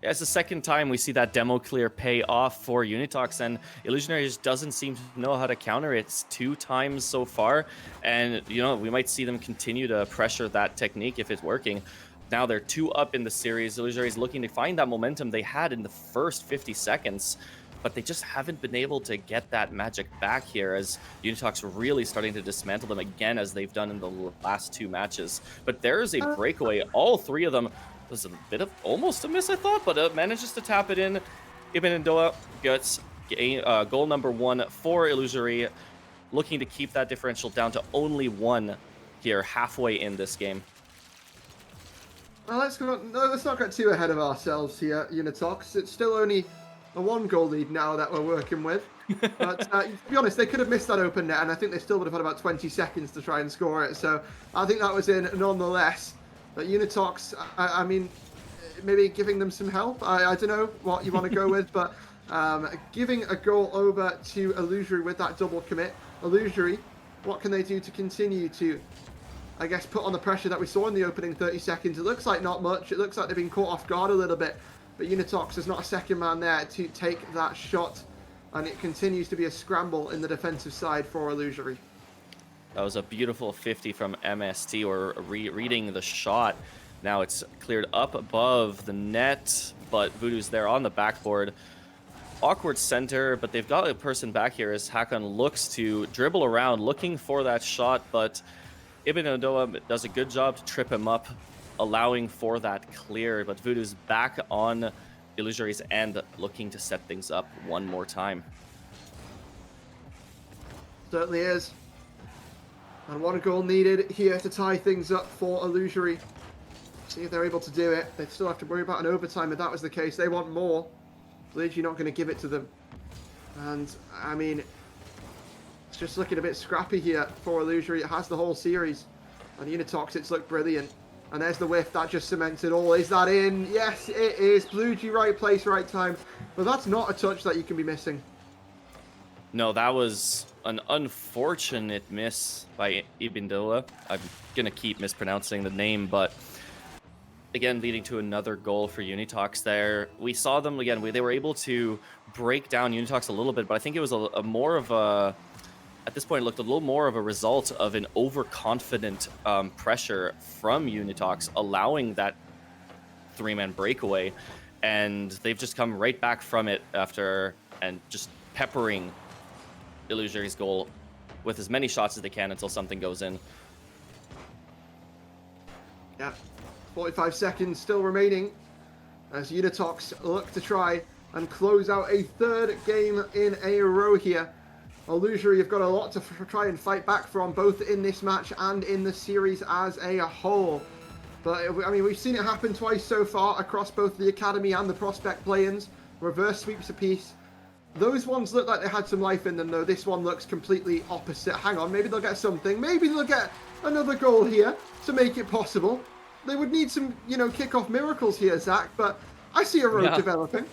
Yeah, it's the second time we see that demo clear pay off for Unitox, and Illusionary just doesn't seem to know how to counter it. It's 2 times so far, and you know, we might see them continue to pressure that technique if it's working. Now they're 2 up in the series. Illusory is looking to find that momentum they had in the first 50 seconds, but they just haven't been able to get that magic back here, as Unitox really starting to dismantle them again, as they've done in the last 2 matches. But there is a breakaway. All 3 of them was a bit of almost a miss, I thought, but manages to tap it in. Ibn Ndoa gets goal number 1 for Illusory, looking to keep that differential down to only 1 here halfway in this game. Well, let's not get too ahead of ourselves here, Unitox. It's still only a 1-goal lead now that we're working with. But to be honest, they could have missed that open net, and I think they still would have had about 20 seconds to try and score it. So I think that was in nonetheless. But Unitox, I mean, maybe giving them some help. I don't know what you want to go with, but giving a goal over to Illusory with that double commit. Illusory, what can they do to continue to, I guess, put on the pressure that we saw in the opening 30 seconds? It looks like not much. It looks like they've been caught off guard a little bit. But Unitox, there's not a second man there to take that shot. And it continues to be a scramble in the defensive side for Illusory. That was a beautiful 50 from MST, or reading the shot. Now it's cleared up above the net, but Voodoo's there on the backboard. Awkward center, but they've got a person back here as Hakan looks to dribble around, looking for that shot, but Ibn Ndoa does a good job to trip him up, allowing for that clear. But Voodoo's back on Illusory's end, looking to set things up one more time. Certainly is. And 1 goal needed here to tie things up for Illusory. See if they're able to do it. They'd still have to worry about an overtime if that was the case. They want more. Illusory not going to give it to them. And, I mean, it's just looking a bit scrappy here for Illusory. It has the whole series. And Unitox, it's looked brilliant. And there's the whiff. That just cements it all. Is that in? Yes, it is. BlueG, right place, right time. But that's not a touch that you can be missing. No, that was an unfortunate miss by Ibn Ndoa. I'm going to keep mispronouncing the name, but again, leading to another goal for Unitox there. We saw them, again, they were able to break down Unitox a little bit, but I think it was a more of a, at this point, it looked a little more of a result of an overconfident pressure from Unitox, allowing that 3-man breakaway, and they've just come right back from it after, and just peppering Illusory's goal with as many shots as they can until something goes in. Yeah, 45 seconds still remaining as Unitox look to try and close out a 3rd game in a row here. Illusory have got a lot to try and fight back from, both in this match and in the series as a whole. But, I mean, we've seen it happen twice so far across both the Academy and the Prospect play-ins. Reverse sweeps apiece. Those ones look like they had some life in them, though. This one looks completely opposite. Hang on, maybe they'll get something. Maybe they'll get another goal here to make it possible. They would need some, you know, kick-off miracles here, Zach, but I see a road developing.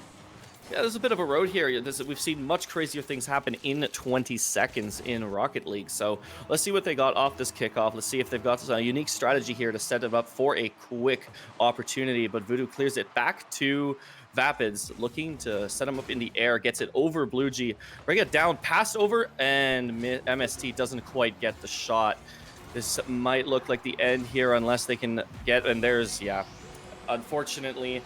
Yeah, there's a bit of a road here. We've seen much crazier things happen in 20 seconds in Rocket League. So let's see what they got off this kickoff. Let's see if they've got a unique strategy here to set them up for a quick opportunity. But Voodoo clears it back to Vapids, looking to set him up in the air, gets it over BlueG, bring it down, pass over, and MST doesn't quite get the shot. This might look like the end here unless they can get, and there's, yeah, unfortunately,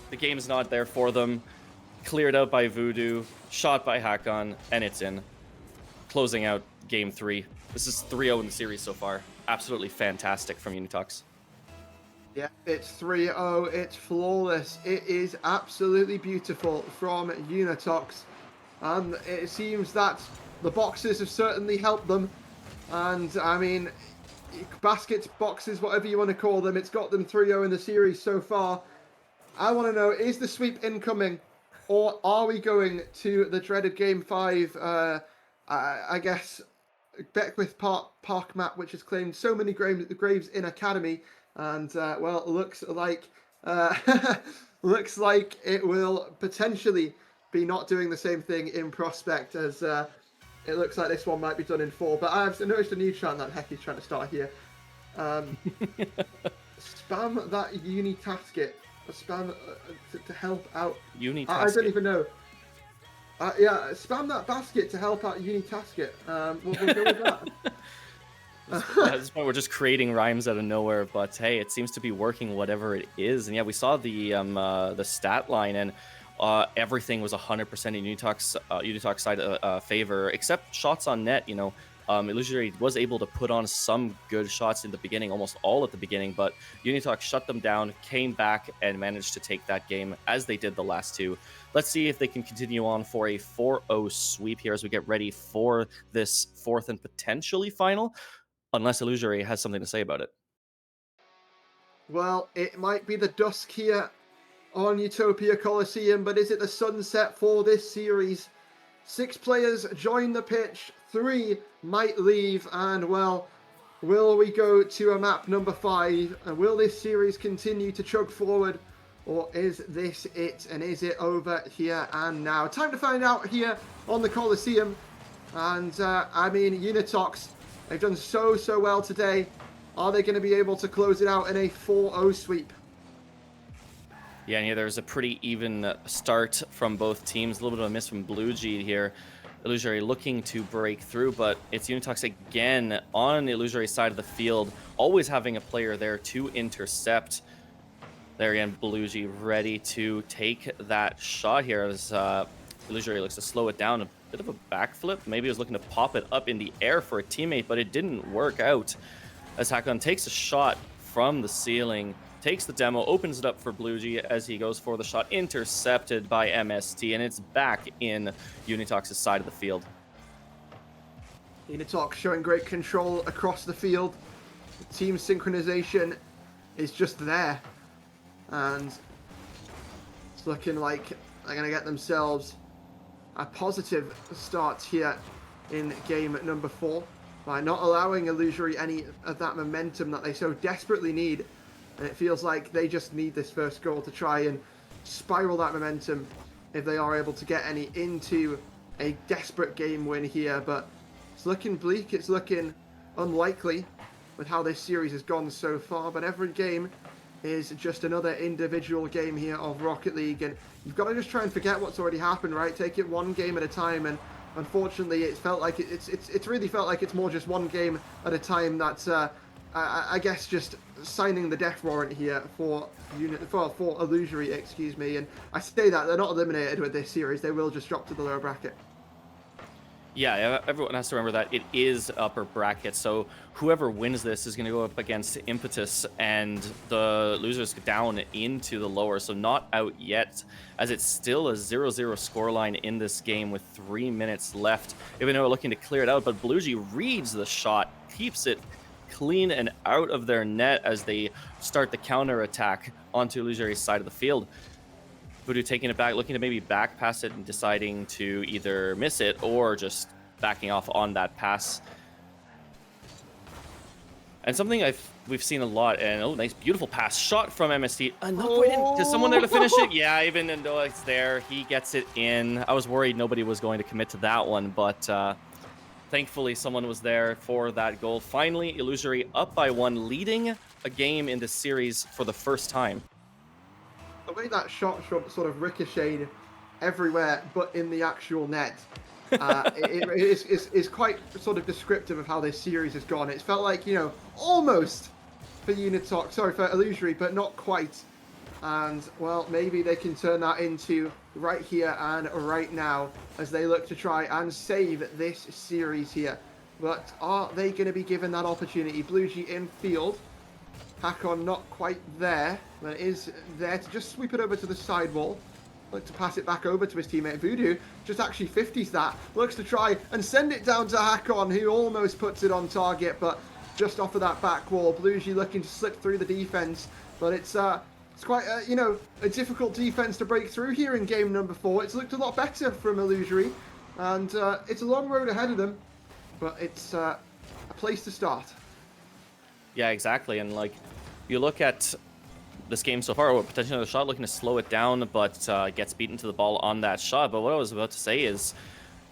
the game's not there for them. Cleared out by Voodoo, shot by Hakan, and it's in. Closing out game 3. This is 3-0 in the series so far. Absolutely fantastic from Unitox. Yeah, it's 3-0. It's flawless. It is absolutely beautiful from Unitox. And it seems that the boxes have certainly helped them. And, I mean, baskets, boxes, whatever you want to call them, it's got them 3-0 in the series so far. I want to know, is the sweep incoming? Or are we going to the dreaded Game 5, I guess, Beckwith Park map, which has claimed so many graves in Academy? And, well, looks like looks like it will potentially be not doing the same thing in Prospect, as it looks like this one might be done in 4. But I've noticed a new chant that Heck is trying to start here. Spam that uni tasket. Spam to help out. Uni I don't even know. Yeah, spam that basket to help out uni tasket. We'll go with that. At this point, we're just creating rhymes out of nowhere, but hey, it seems to be working, whatever it is. And yeah, we saw the stat line, and everything was 100% in Unitox side favor, except shots on net. You know, Illusory was able to put on some good shots in the beginning, almost all at the beginning, but Unitox shut them down, came back, and managed to take that game as they did the last two. Let's see if they can continue on for a 4-0 sweep here as we get ready for this fourth and potentially final, unless Illusory has something to say about it. Well, it might be the dusk here on Utopia Coliseum, but is it the sunset for this series? 6 players join the pitch, 3 might leave, and well, will we go to a map number 5? And will this series continue to chug forward, or is this it? And is it over here and now? Time to find out here on the Coliseum. And I mean, Unitox, they've done so well today. Are they going to be able to close it out in a 4-0 sweep? Yeah, and here there's a pretty even start from both teams. A little bit of a miss from Blue G here. Illusory looking to break through, but it's Unitox again on the Illusory side of the field, always having a player there to intercept. There again, Blue G ready to take that shot here as Illusory looks to slow it down. A bit of a backflip. Maybe he was looking to pop it up in the air for a teammate, but it didn't work out. As Hakon takes a shot from the ceiling, takes the demo, opens it up for Blue G as he goes for the shot, intercepted by MST, and it's back in Unitox's side of the field. Unitox showing great control across the field. The team synchronization is just there. And it's looking like they're going to get themselves a positive start here in game number 4 by not allowing Illusory any of that momentum that they so desperately need. And it feels like they just need this first goal to try and spiral that momentum if they are able to get any into a desperate game win here. But it's looking bleak, it's looking unlikely with how this series has gone so far. But every game is just another individual game here of Rocket League, and you've got to just try and forget what's already happened, right? Take it one game at a time, and unfortunately it's felt like it's really felt like it's more just one game at a time. That's I guess just signing the death warrant here for Illusory, excuse me. And I say that they're not eliminated with this series, they will just drop to the lower bracket. Yeah, everyone has to remember that it is upper bracket, so whoever wins this is going to go up against Impetus, and the losers down into the lower, so not out yet, as it's still a 0-0 scoreline in this game with 3 minutes left. Even though we're looking to clear it out, but Blue G reads the shot, keeps it clean and out of their net as they start the counter attack onto Illusory's side of the field. Voodoo taking it back, looking to maybe back pass it and deciding to either miss it or just backing off on that pass. And something we've seen a lot, and oh, nice, beautiful pass shot from MST. No, is someone there to finish it? Yeah, even though it's there, he gets it in. I was worried nobody was going to commit to that one, but thankfully someone was there for that goal. Finally, Illusory up by 1, leading a game in this series for the first time. The way that shot sort of ricocheted everywhere but in the actual net is quite sort of descriptive of how this series has gone. It's felt like, you know, almost for Unitox, sorry, for Illusory, but not quite. And, well, maybe they can turn that into right here and right now as they look to try and save this series here. But are they going to be given that opportunity? Blue G in field. Hakon not quite there, but is there to just sweep it over to the sidewall. Look to pass it back over to his teammate. Voodoo just actually 50s that. Looks to try and send it down to Hakon, who almost puts it on target, but just off of that back wall. Blue G looking to slip through the defense, but it's quite, you know, a difficult defense to break through here in game number 4. It's looked a lot better from Illusory, and it's a long road ahead of them, but it's a place to start. Yeah, exactly. And like, you look at this game so far, potentially another shot, looking to slow it down, but gets beaten to the ball on that shot. But what I was about to say is,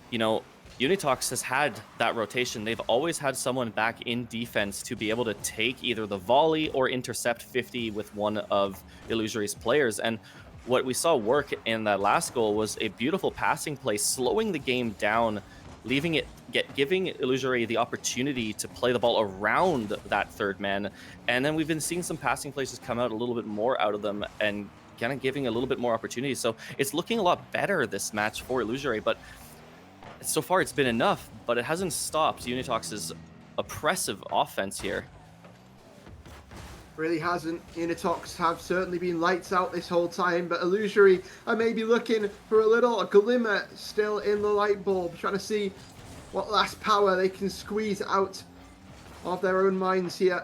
you know, Unitox has had that rotation. They've always had someone back in defense to be able to take either the volley or intercept 50 with one of Illusory's players. And what we saw work in that last goal was a beautiful passing play, slowing the game down, leaving it, giving Illusory the opportunity to play the ball around that third man. And then we've been seeing some passing plays come out a little bit more out of them and kind of giving a little bit more opportunity. So it's looking a lot better this match for Illusory, but so far it's been enough, but it hasn't stopped Unitox's oppressive offense here. Really hasn't. Unitox have certainly been lights out this whole time, but Illusory are maybe looking for a glimmer still in the light bulb, trying to see what last power they can squeeze out of their own minds here.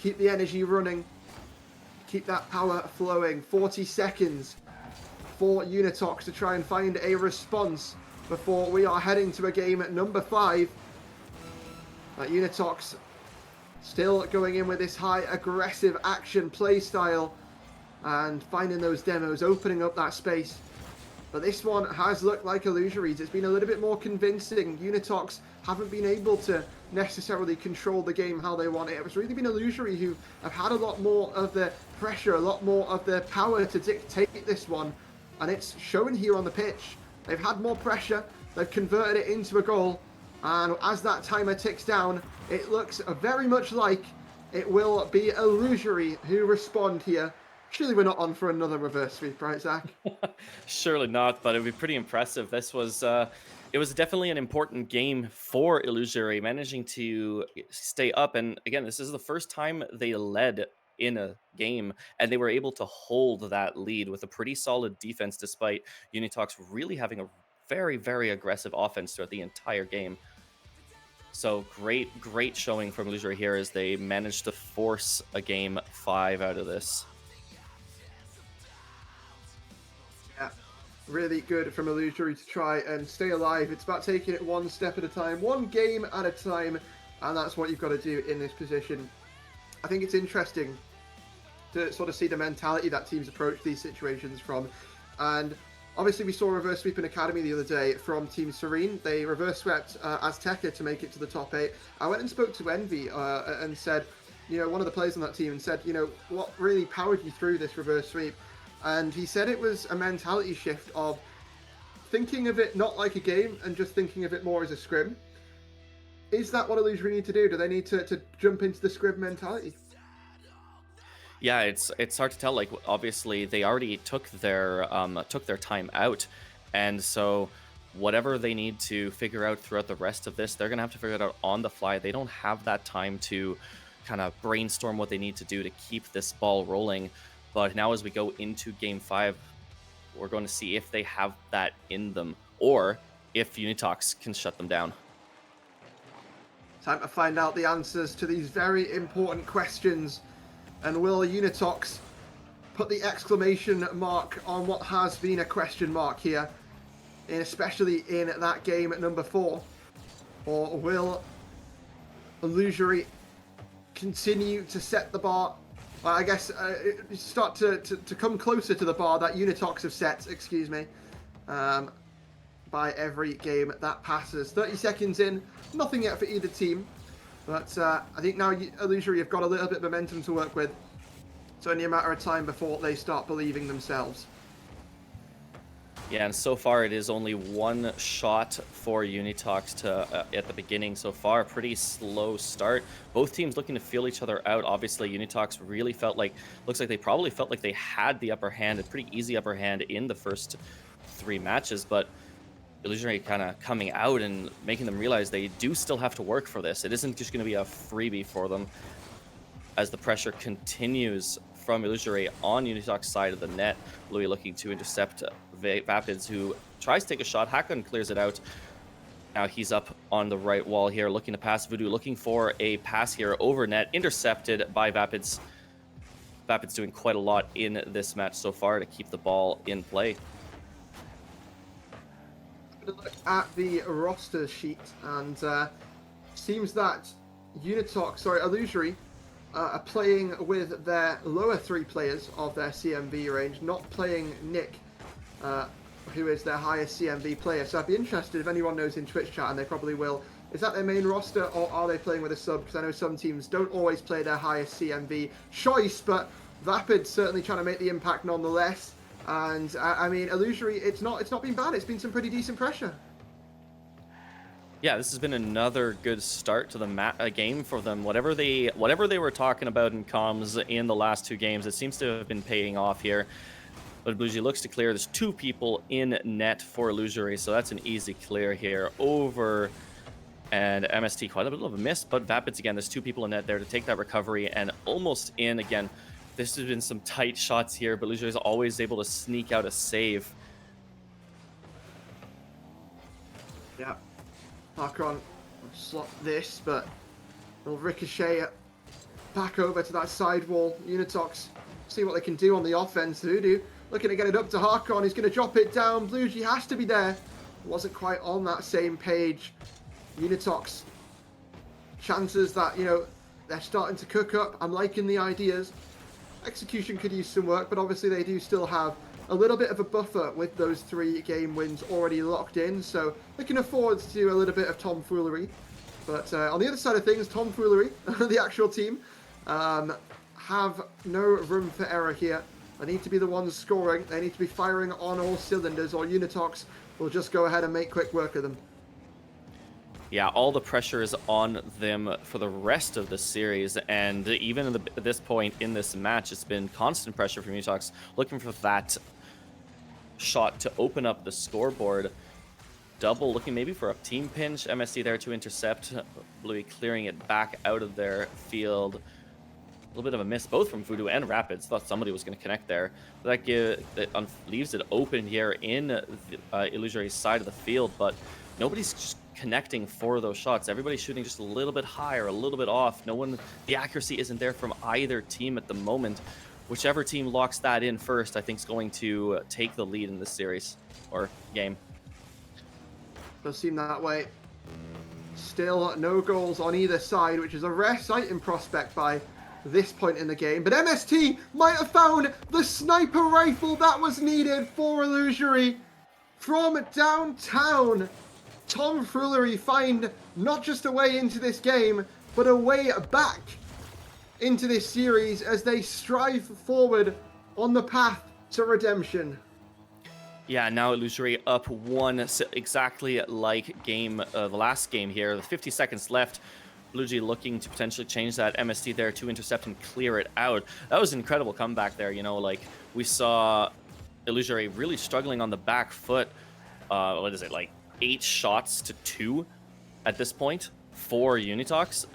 Keep the energy running, keep that power flowing. 40 seconds for Unitox to try and find a response before we are heading to a game at number 5. Unitox still going in with this high aggressive action play style and finding those demos, opening up that space. But this one has looked like Illusory's. It's been a little bit more convincing. Unitox haven't been able to necessarily control the game how they want it. It's really been Illusory who have had a lot more of the pressure, a lot more of the power to dictate this one. And it's shown here on the pitch. They've had more pressure. They've converted it into a goal. And as that timer ticks down, it looks very much like it will be Illusory who respond here. Surely we're not on for another reverse sweep, right, Zach? Surely not, but it would be pretty impressive. This was, it was definitely an important game for Illusory, managing to stay up. And again, this is the first time they led in a game, and they were able to hold that lead with a pretty solid defense, despite Unitox really having a very, very aggressive offense throughout the entire game. So great showing from Illusory here as they managed to force a game 5 out of this. Yeah, really good from Illusory to try and stay alive. It's about taking it one step at a time, one game at a time, and that's what you've got to do in this position. I think it's interesting to sort of see the mentality that teams approach these situations from. And obviously, we saw a reverse sweep in Academy the other day from Team Serene. They reverse swept Azteca to make it to the top 8. I went and spoke to Envy and said, you know, one of the players on that team, and said, you know, what really powered you through this reverse sweep? And he said it was a mentality shift of thinking of it not like a game and just thinking of it more as a scrim. Is that what Illusory need to do? Do they need to jump into the scrim mentality? Yeah, it's hard to tell. Like, obviously, they already took their time out, and so whatever they need to figure out throughout the rest of this, they're gonna have to figure it out on the fly. They don't have that time to kind of brainstorm what they need to do to keep this ball rolling. But now, as we go into Game 5, we're going to see if they have that in them, or if Unitox can shut them down. Time to find out the answers to these very important questions. And will Unitox put the exclamation mark on what has been a question mark here, especially in that game at number 4? Or will Illusory continue to set the bar, I guess, start to come closer to the bar that Unitox have set, excuse me, by every game that passes? 30 seconds in, nothing yet for either team. But I think now Illusory have got a little bit of momentum to work with. It's only a matter of time before they start believing themselves. Yeah, and so far it is only one shot for Unitox to at the beginning so far. Pretty slow start. Both teams looking to feel each other out. Obviously, Unitox really felt like, looks like they probably felt like they had the upper hand, a pretty easy upper hand in the first 3 matches, but Illusory kind of coming out and making them realize they do still have to work for this. It isn't just going to be a freebie for them, as the pressure continues from Illusory on Unitox's side of the net. Louis looking to intercept Vapids, who tries to take a shot. Hakon clears it out. Now he's up on the right wall here, looking to pass. Voodoo looking for a pass here over net, intercepted by Vapids. Vapids doing quite a lot in this match so far to keep the ball in play. Look at the roster sheet, and seems that Illusory are playing with their lower 3 players of their CMV range, not playing Nick, who is their highest CMV player. So I'd be interested if anyone knows in Twitch chat, and they probably will. Is that their main roster, or are they playing with a sub? Because I know some teams don't always play their highest CMV choice, but Vapid's certainly trying to make the impact nonetheless. And I mean, Illusory, it's not been bad. It's been some pretty decent pressure. Yeah, this has been another good start to the game for them. Whatever they were talking about in comms in the last 2 games, it seems to have been paying off here. But Bluesy looks to clear. There's 2 people in net for Illusory, so that's an easy clear here over. And MST, quite a bit of a miss, but Vapids again, there's 2 people in net there to take that recovery and almost in again. This has been some tight shots here, but Illusory is always able to sneak out a save. Yeah. Harkon will slot this, but will ricochet back over to that side wall. Unitox see what they can do on the offense. Voodoo looking to get it up to Harkon. He's going to drop it down. Bluesy has to be there. Wasn't quite on that same page. Unitox, chances that, you know, they're starting to cook up. I'm liking the ideas. Execution could use some work, but obviously they do still have a little bit of a buffer with those 3 game wins already locked in, so they can afford to do a little bit of tomfoolery. But on the other side of things, tomfoolery, the actual team, have no room for error here. They need to be the ones scoring. They need to be firing on all cylinders, or Unitox will just go ahead and make quick work of them. Yeah, all the pressure is on them for the rest of the series, and even at this point in this match, it's been constant pressure from Unitox, looking for that shot to open up the scoreboard. Double looking maybe for a team pinch. MSD there to intercept. Bluey clearing it back out of their field. A little bit of a miss, both from Voodoo and Rapids. Thought somebody was going to connect there. But that leaves it open here in the Illusory's side of the field, but nobody's just connecting for those shots. Everybody's shooting just a little bit higher, a little bit off. The accuracy isn't there from either team at the moment. Whichever team locks that in first, I think, is going to take the lead in this series or game. Does seem that way. Still no goals on either side, which is a rare sight in prospect by this point in the game. But MST might have found the sniper rifle that was needed for Illusory from downtown. Tomfoolery find not just a way into this game, but a way back into this series as they strive forward on the path to redemption. Yeah, now Illusory up 1, exactly like the last game here. The 50 seconds left. Bluesy looking to potentially change that. MST there to intercept and clear it out. That was an incredible comeback there. You know, like we saw Illusory really struggling on the back foot. What is it, like 8 shots to 2 at this point for Unitox.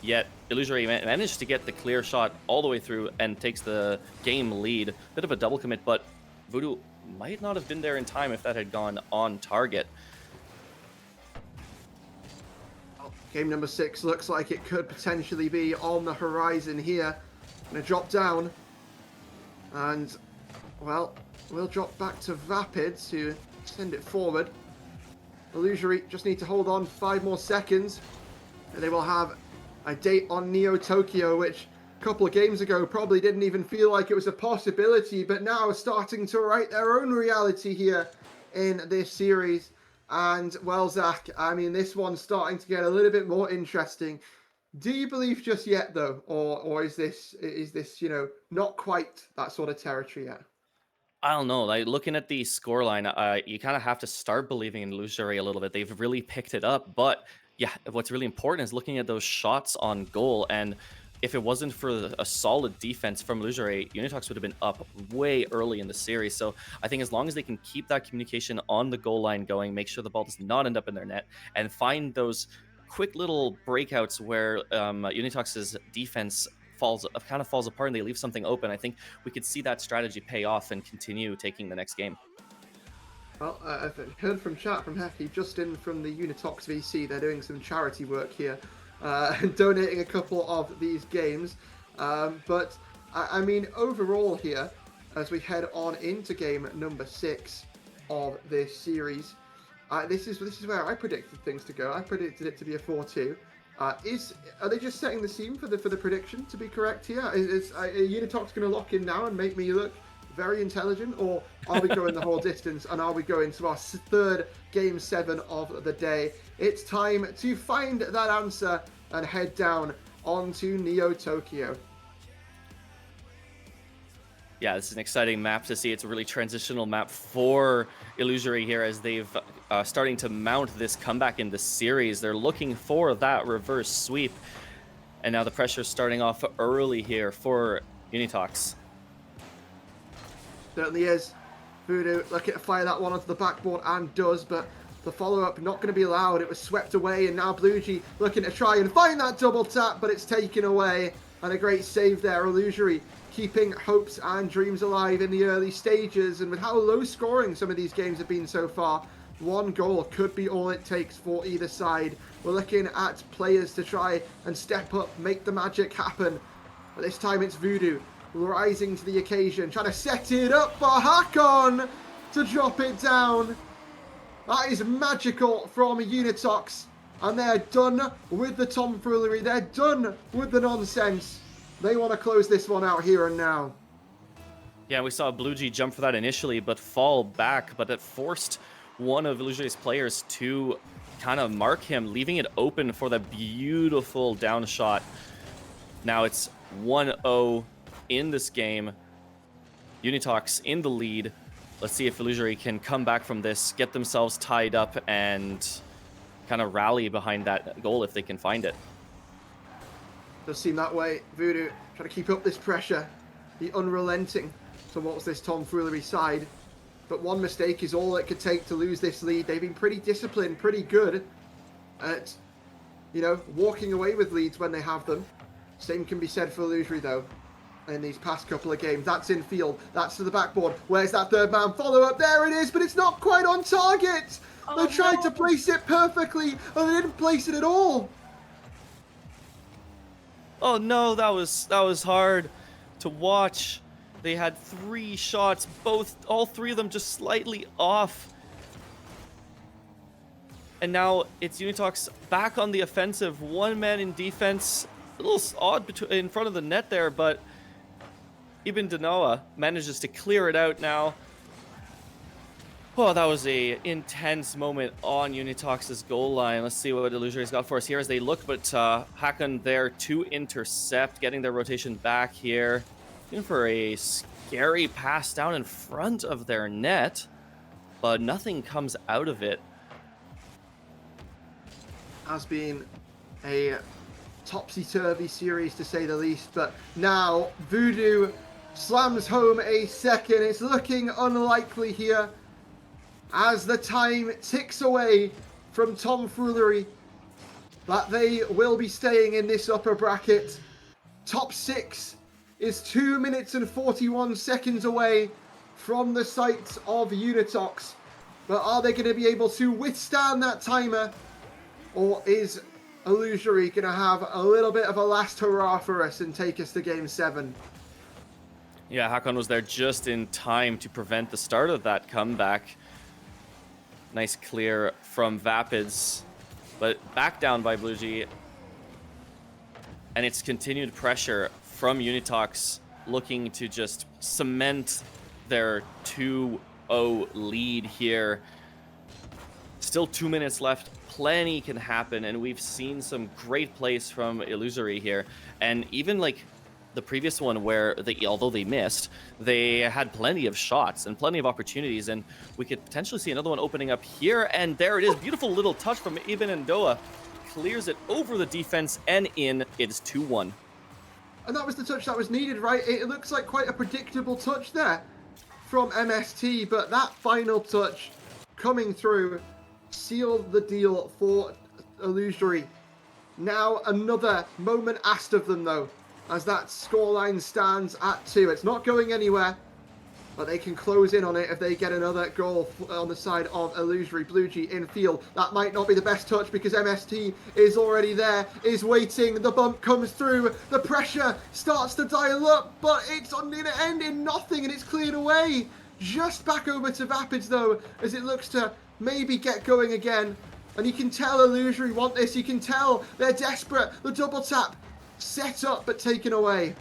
Yet Illusory managed to get the clear shot all the way through and takes the game lead. Bit of a double commit, but Voodoo might not have been there in time if that had gone on target. Game number 6 looks like it could potentially be on the horizon here. Gonna drop down. And, well, we'll drop back to Vapids to send it forward. Illusory just need to hold on 5 more seconds. And they will have a date on Neo Tokyo, which a couple of games ago probably didn't even feel like it was a possibility, but now starting to write their own reality here in this series. And, well, Zach, I mean, this one's starting to get a little bit more interesting. Do you believe just yet, though? Or is this, you know, not quite that sort of territory yet? I don't know. Like looking at the scoreline, you kind of have to start believing in Illusory a little bit. They've really picked it up, but yeah, what's really important is looking at those shots on goal. And if it wasn't for a solid defense from Illusory, Unitox would have been up way early in the series. So I think as long as they can keep that communication on the goal line going, make sure the ball does not end up in their net, and find those quick little breakouts where Unitox's defense kind of falls apart and they leave something open, I think we could see that strategy pay off and continue taking the next game. Well, I've heard from chat from Heffy, just in from the Unitox VC. They're doing some charity work here, donating a couple of these games. But I mean, overall here, as we head on into game number 6 of this series, this is where I predicted things to go. I predicted it to be a 4-2. Are they just setting the scene for the prediction to be correct here? Is Unitox going to lock in now and make me look very intelligent, or are we going the whole distance and are we going to our 3rd game 7 of the day? It's time to find that answer and head down onto Neo Tokyo. Yeah, this is an exciting map to see. It's a really transitional map for Illusory here as they've starting to mount this comeback in the series. They're looking for that reverse sweep, and now the pressure is starting off early here for Unitox. Certainly is. Voodoo looking to fire that one onto the backboard and does, but the follow-up not going to be allowed. It was swept away, and now BlueG looking to try and find that double tap, but it's taken away. And a great save there. Illusory keeping hopes and dreams alive in the early stages, and with how low scoring some of these games have been so far, one goal could be all it takes for either side. We're looking at players to try and step up, make the magic happen. But this time it's Voodoo rising to the occasion, trying to set it up for Hakon to drop it down. That is magical from Unitox, and they're done with the tomfoolery. They're done with the nonsense. They want to close this one out here and now. Yeah, we saw BlueG jump for that initially, but fall back. But it forced one of Illusory's players to kind of mark him, leaving it open for the beautiful down shot. Now it's 1-0 in this game. Unitox in the lead. Let's see if Illusory can come back from this, get themselves tied up, and kind of rally behind that goal if they can find it. Does seem that way. Voodoo trying to keep up this pressure. The unrelenting towards this tomfoolery side. But one mistake is all it could take to lose this lead. They've been pretty disciplined, pretty good at, you know, walking away with leads when they have them. Same can be said for Illusory, though, in these past couple of games. That's in field. That's to the backboard. Where's that third man follow-up? There it is, but it's not quite on target. They tried to place it perfectly, and they didn't place it at all. Oh no, that was hard to watch. They had 3 shots, all 3 of them just slightly off. And now it's Unitox back on the offensive, 1 man in defense. A little odd in front of the net there, but Ibn Danoa manages to clear it out now. Oh, that was a intense moment on Unitox's goal line. Let's see what Illusory's got for us here as they look, but Hakon there to intercept, getting their rotation back here. Looking for a scary pass down in front of their net, but nothing comes out of it. Has been a topsy-turvy series, to say the least, but now Voodoo slams home a second. It's looking unlikely here as the time ticks away from tomfoolery that they will be staying in this upper bracket. Top 6 is 2 minutes and 41 seconds away from the sights of Unitox. But are they going to be able to withstand that timer? Or is Illusory going to have a little bit of a last hurrah for us and take us to game 7? Yeah, Hakon was there just in time to prevent the start of that comeback. Nice clear from Vapids, but back down by BlueG. And it's continued pressure from Unitox, looking to just cement their 2-0 lead here. Still 2 minutes left. Plenty can happen, and we've seen some great plays from Illusory here. And even like the previous one where although they missed, they had plenty of shots and plenty of opportunities, and we could potentially see another one opening up here. And there it is. Beautiful little touch from Ibn Ndoa. Clears it over the defense and in. It's 2-1. And that was the touch that was needed, right? It looks like quite a predictable touch there from MST, but that final touch coming through sealed the deal for Illusory. Now another moment asked of them, though, as that scoreline stands at 2. It's not going anywhere, but they can close in on it if they get another goal on the side of Illusory. BlueG in field. That might not be the best touch because MST is already there, is waiting. The bump comes through. The pressure starts to dial up, but it's going to end in nothing, and it's cleared away. Just back over to Vapids, though, as it looks to maybe get going again. And you can tell Illusory want this. You can tell they're desperate. The double tap set up but taken away.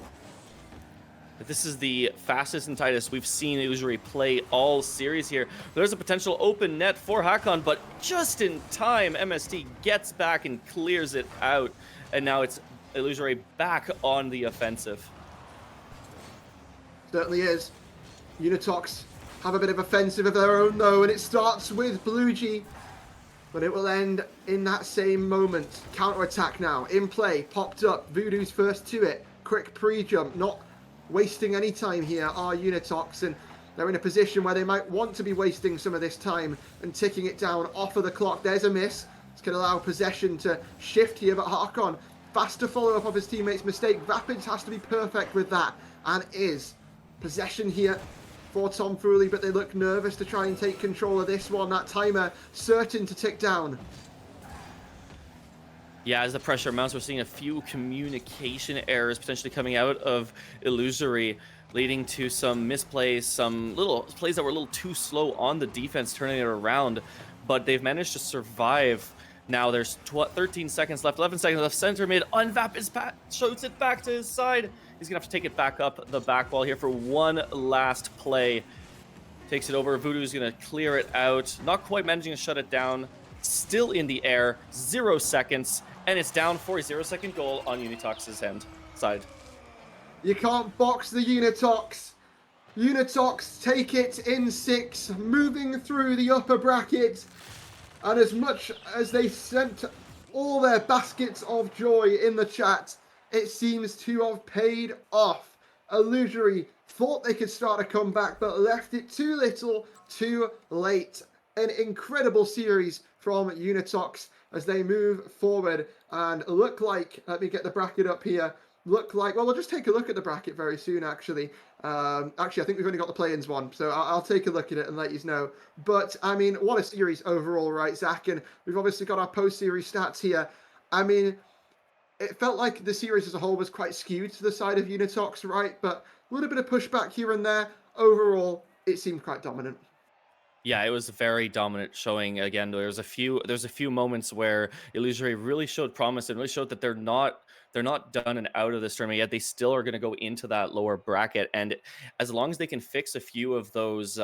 This is the fastest and tightest we've seen Illusory play all series here. There's a potential open net for Hakon, but just in time, MST gets back and clears it out. And now it's Illusory back on the offensive. Certainly is. Unitox have a bit of offensive of their own, though, and it starts with BlueG. But it will end in that same moment. Counter-attack now, in play, popped up. Voodoo's first to it. Quick pre-jump, not wasting any time here are Unitox. And they're in a position where they might want to be wasting some of this time and ticking it down off of the clock. There's a miss. It's going to allow possession to shift here, but Harkon, fast to follow up of his teammate's mistake. Rapids has to be perfect with that, and is. Possession here for Tom Frooley, but they look nervous to try and take control of this one. That timer certain to tick down. Yeah, as the pressure mounts, we're seeing a few communication errors potentially coming out of Illusory, leading to some misplays, some little plays that were a little too slow on the defense, turning it around. But they've managed to survive. Now there's 13 seconds left, 11 seconds left. Center mid, Unvap is shoots it back to his side. He's gonna have to take it back up the back wall here for one last play. Takes it over. Voodoo's gonna clear it out. Not quite managing to shut it down. Still in the air. 0 seconds. And it's down for a 0-second goal on Unitox's side. You can't box the Unitox. Unitox take it in 6, moving through the upper bracket. And as much as they sent all their baskets of joy in the chat, it seems to have paid off. Illusory thought they could start a comeback, but left it too little, too late. An incredible series from Unitox as they move forward and look like, let me get the bracket up here, look like, well, we'll just take a look at the bracket very soon, actually. Actually, I think we've only got the play-ins one, so I'll take a look at it and let you know. But, I mean, what a series overall, right, Zach? And we've obviously got our post-series stats here. I mean, it felt like the series as a whole was quite skewed to the side of Unitox, right? But a little bit of pushback here and there. Overall, it seemed quite dominant. Yeah, it was a very dominant showing. Again, there's a few moments where Illusory really showed promise and really showed that they're not done and out of this tournament yet. They still are going to go into that lower bracket, and as long as they can fix a few of those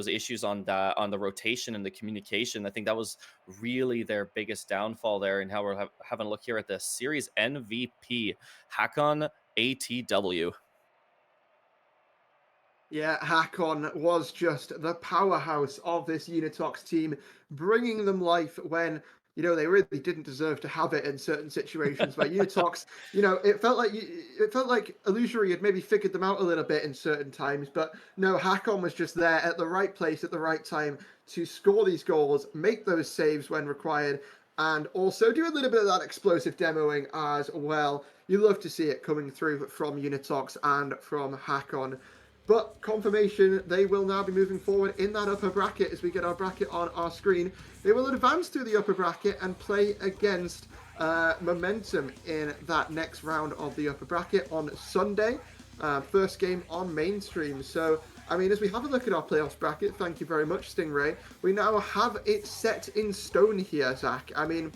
issues on the rotation and the communication, I think that was really their biggest downfall there. And how we're having a look here at the series MVP, Hakon ATW. Yeah, Hakon was just the powerhouse of this Unitox team, bringing them life when, you know, they really didn't deserve to have it in certain situations where Unitox, you know, it felt like Illusory had maybe figured them out a little bit in certain times, but no, Hakon was just there at the right place at the right time to score these goals, make those saves when required, and also do a little bit of that explosive demoing as well. You love to see it coming through from Unitox and from Hakon. But confirmation, they will now be moving forward in that upper bracket as we get our bracket on our screen. They will advance through the upper bracket and play against Momentum in that next round of the upper bracket on Sunday. First game on mainstream. So, I mean, as we have a look at our playoffs bracket, thank you very much, Stingray. We now have it set in stone here, Zach. I mean,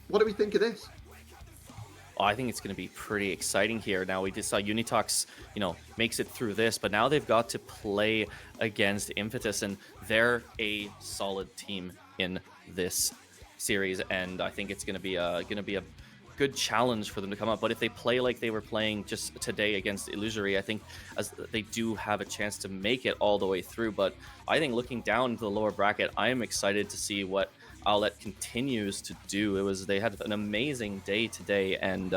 what do we think of this? Oh, I think it's going to be pretty exciting here. Now, we just saw Unitox, you know, makes it through this, but now they've got to play against Impetus, and they're a solid team in this series, and I think it's going to be a good challenge for them to come up. But if they play like they were playing just today against Illusory, I think as they do have a chance to make it all the way through. But I think looking down into the lower bracket, I am excited to see what Owlet continues to do. They had an amazing day today, and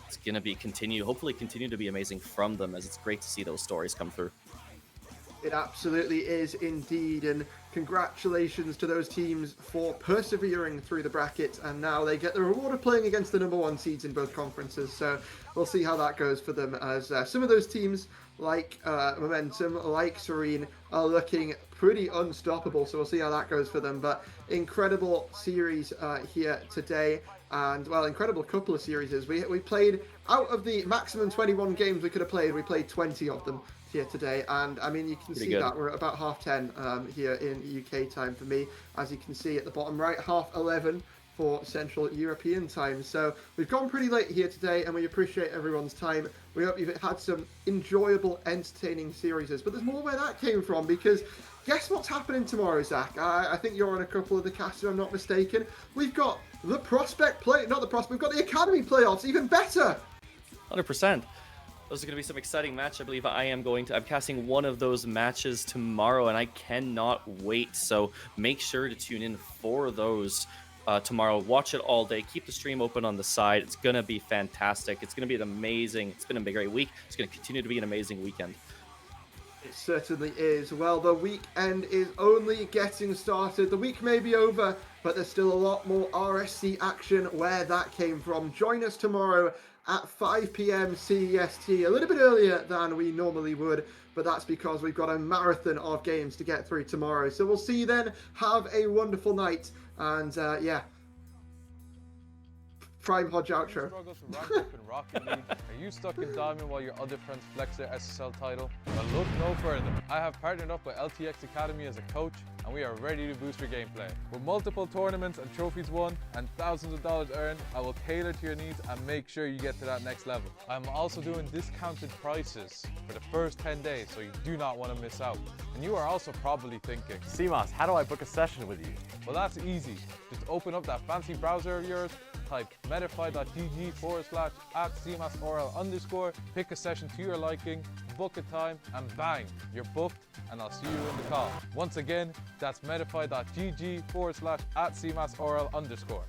it's going to hopefully continue to be amazing from them, as it's great to see those stories come through. It absolutely is indeed, and congratulations to those teams for persevering through the bracket, and now they get the reward of playing against the #1 seeds in both conferences, so we'll see how that goes for them, as some of those teams like Momentum, like Serene, are looking pretty unstoppable, so we'll see how that goes for them. But incredible series here today, and well, incredible couple of series. We played, out of the maximum 21 games we could have played, we played 20 of them here today, and I mean, you can see that we're at about 10:30 here in UK time for me, as you can see at the bottom right, 11:30 for Central European time. So we've gone pretty late here today, and we appreciate everyone's time. We hope you've had some enjoyable, entertaining series, but there's more where that came from, because guess what's happening tomorrow, Zach? I think you're on a couple of the casts, if I'm not mistaken. We've got the we've got the Academy playoffs, even better! 100%. Those are going to be some exciting matches. I believe I'm casting one of those matches tomorrow, and I cannot wait. So make sure to tune in for those tomorrow. Watch it all day. Keep the stream open on the side. It's going to be fantastic. It's going to be it's been a great week. It's going to continue to be an amazing weekend. It certainly is. Well, the weekend is only getting started. The week may be over, but there's still a lot more RSC action where that came from. Join us tomorrow at 5 p.m. CEST, a little bit earlier than we normally would, but that's because we've got a marathon of games to get through tomorrow. So we'll see you then. Have a wonderful night, and yeah. Prime Hodge outro. Struggle to rank up in Rocket League? Are you stuck in Diamond while your other friends flex their SSL title? Well, look no further. I have partnered up with LTXAcademy as a coach, and we are ready to boost your gameplay. With multiple tournaments and trophies won and thousands of dollars earned, I will tailor to your needs and make sure you get to that next level. I'm also doing discounted prices for the first 10 days, so you do not want to miss out. And you are also probably thinking, CMOS, how do I book a session with you? well, that's easy. Just open up that fancy browser of yours, type medify.gg/@cmasorl_, pick a session to your liking, book a time, and bang, you're booked, and I'll see you in the call. Once again, that's medify.gg/@cmasorl_.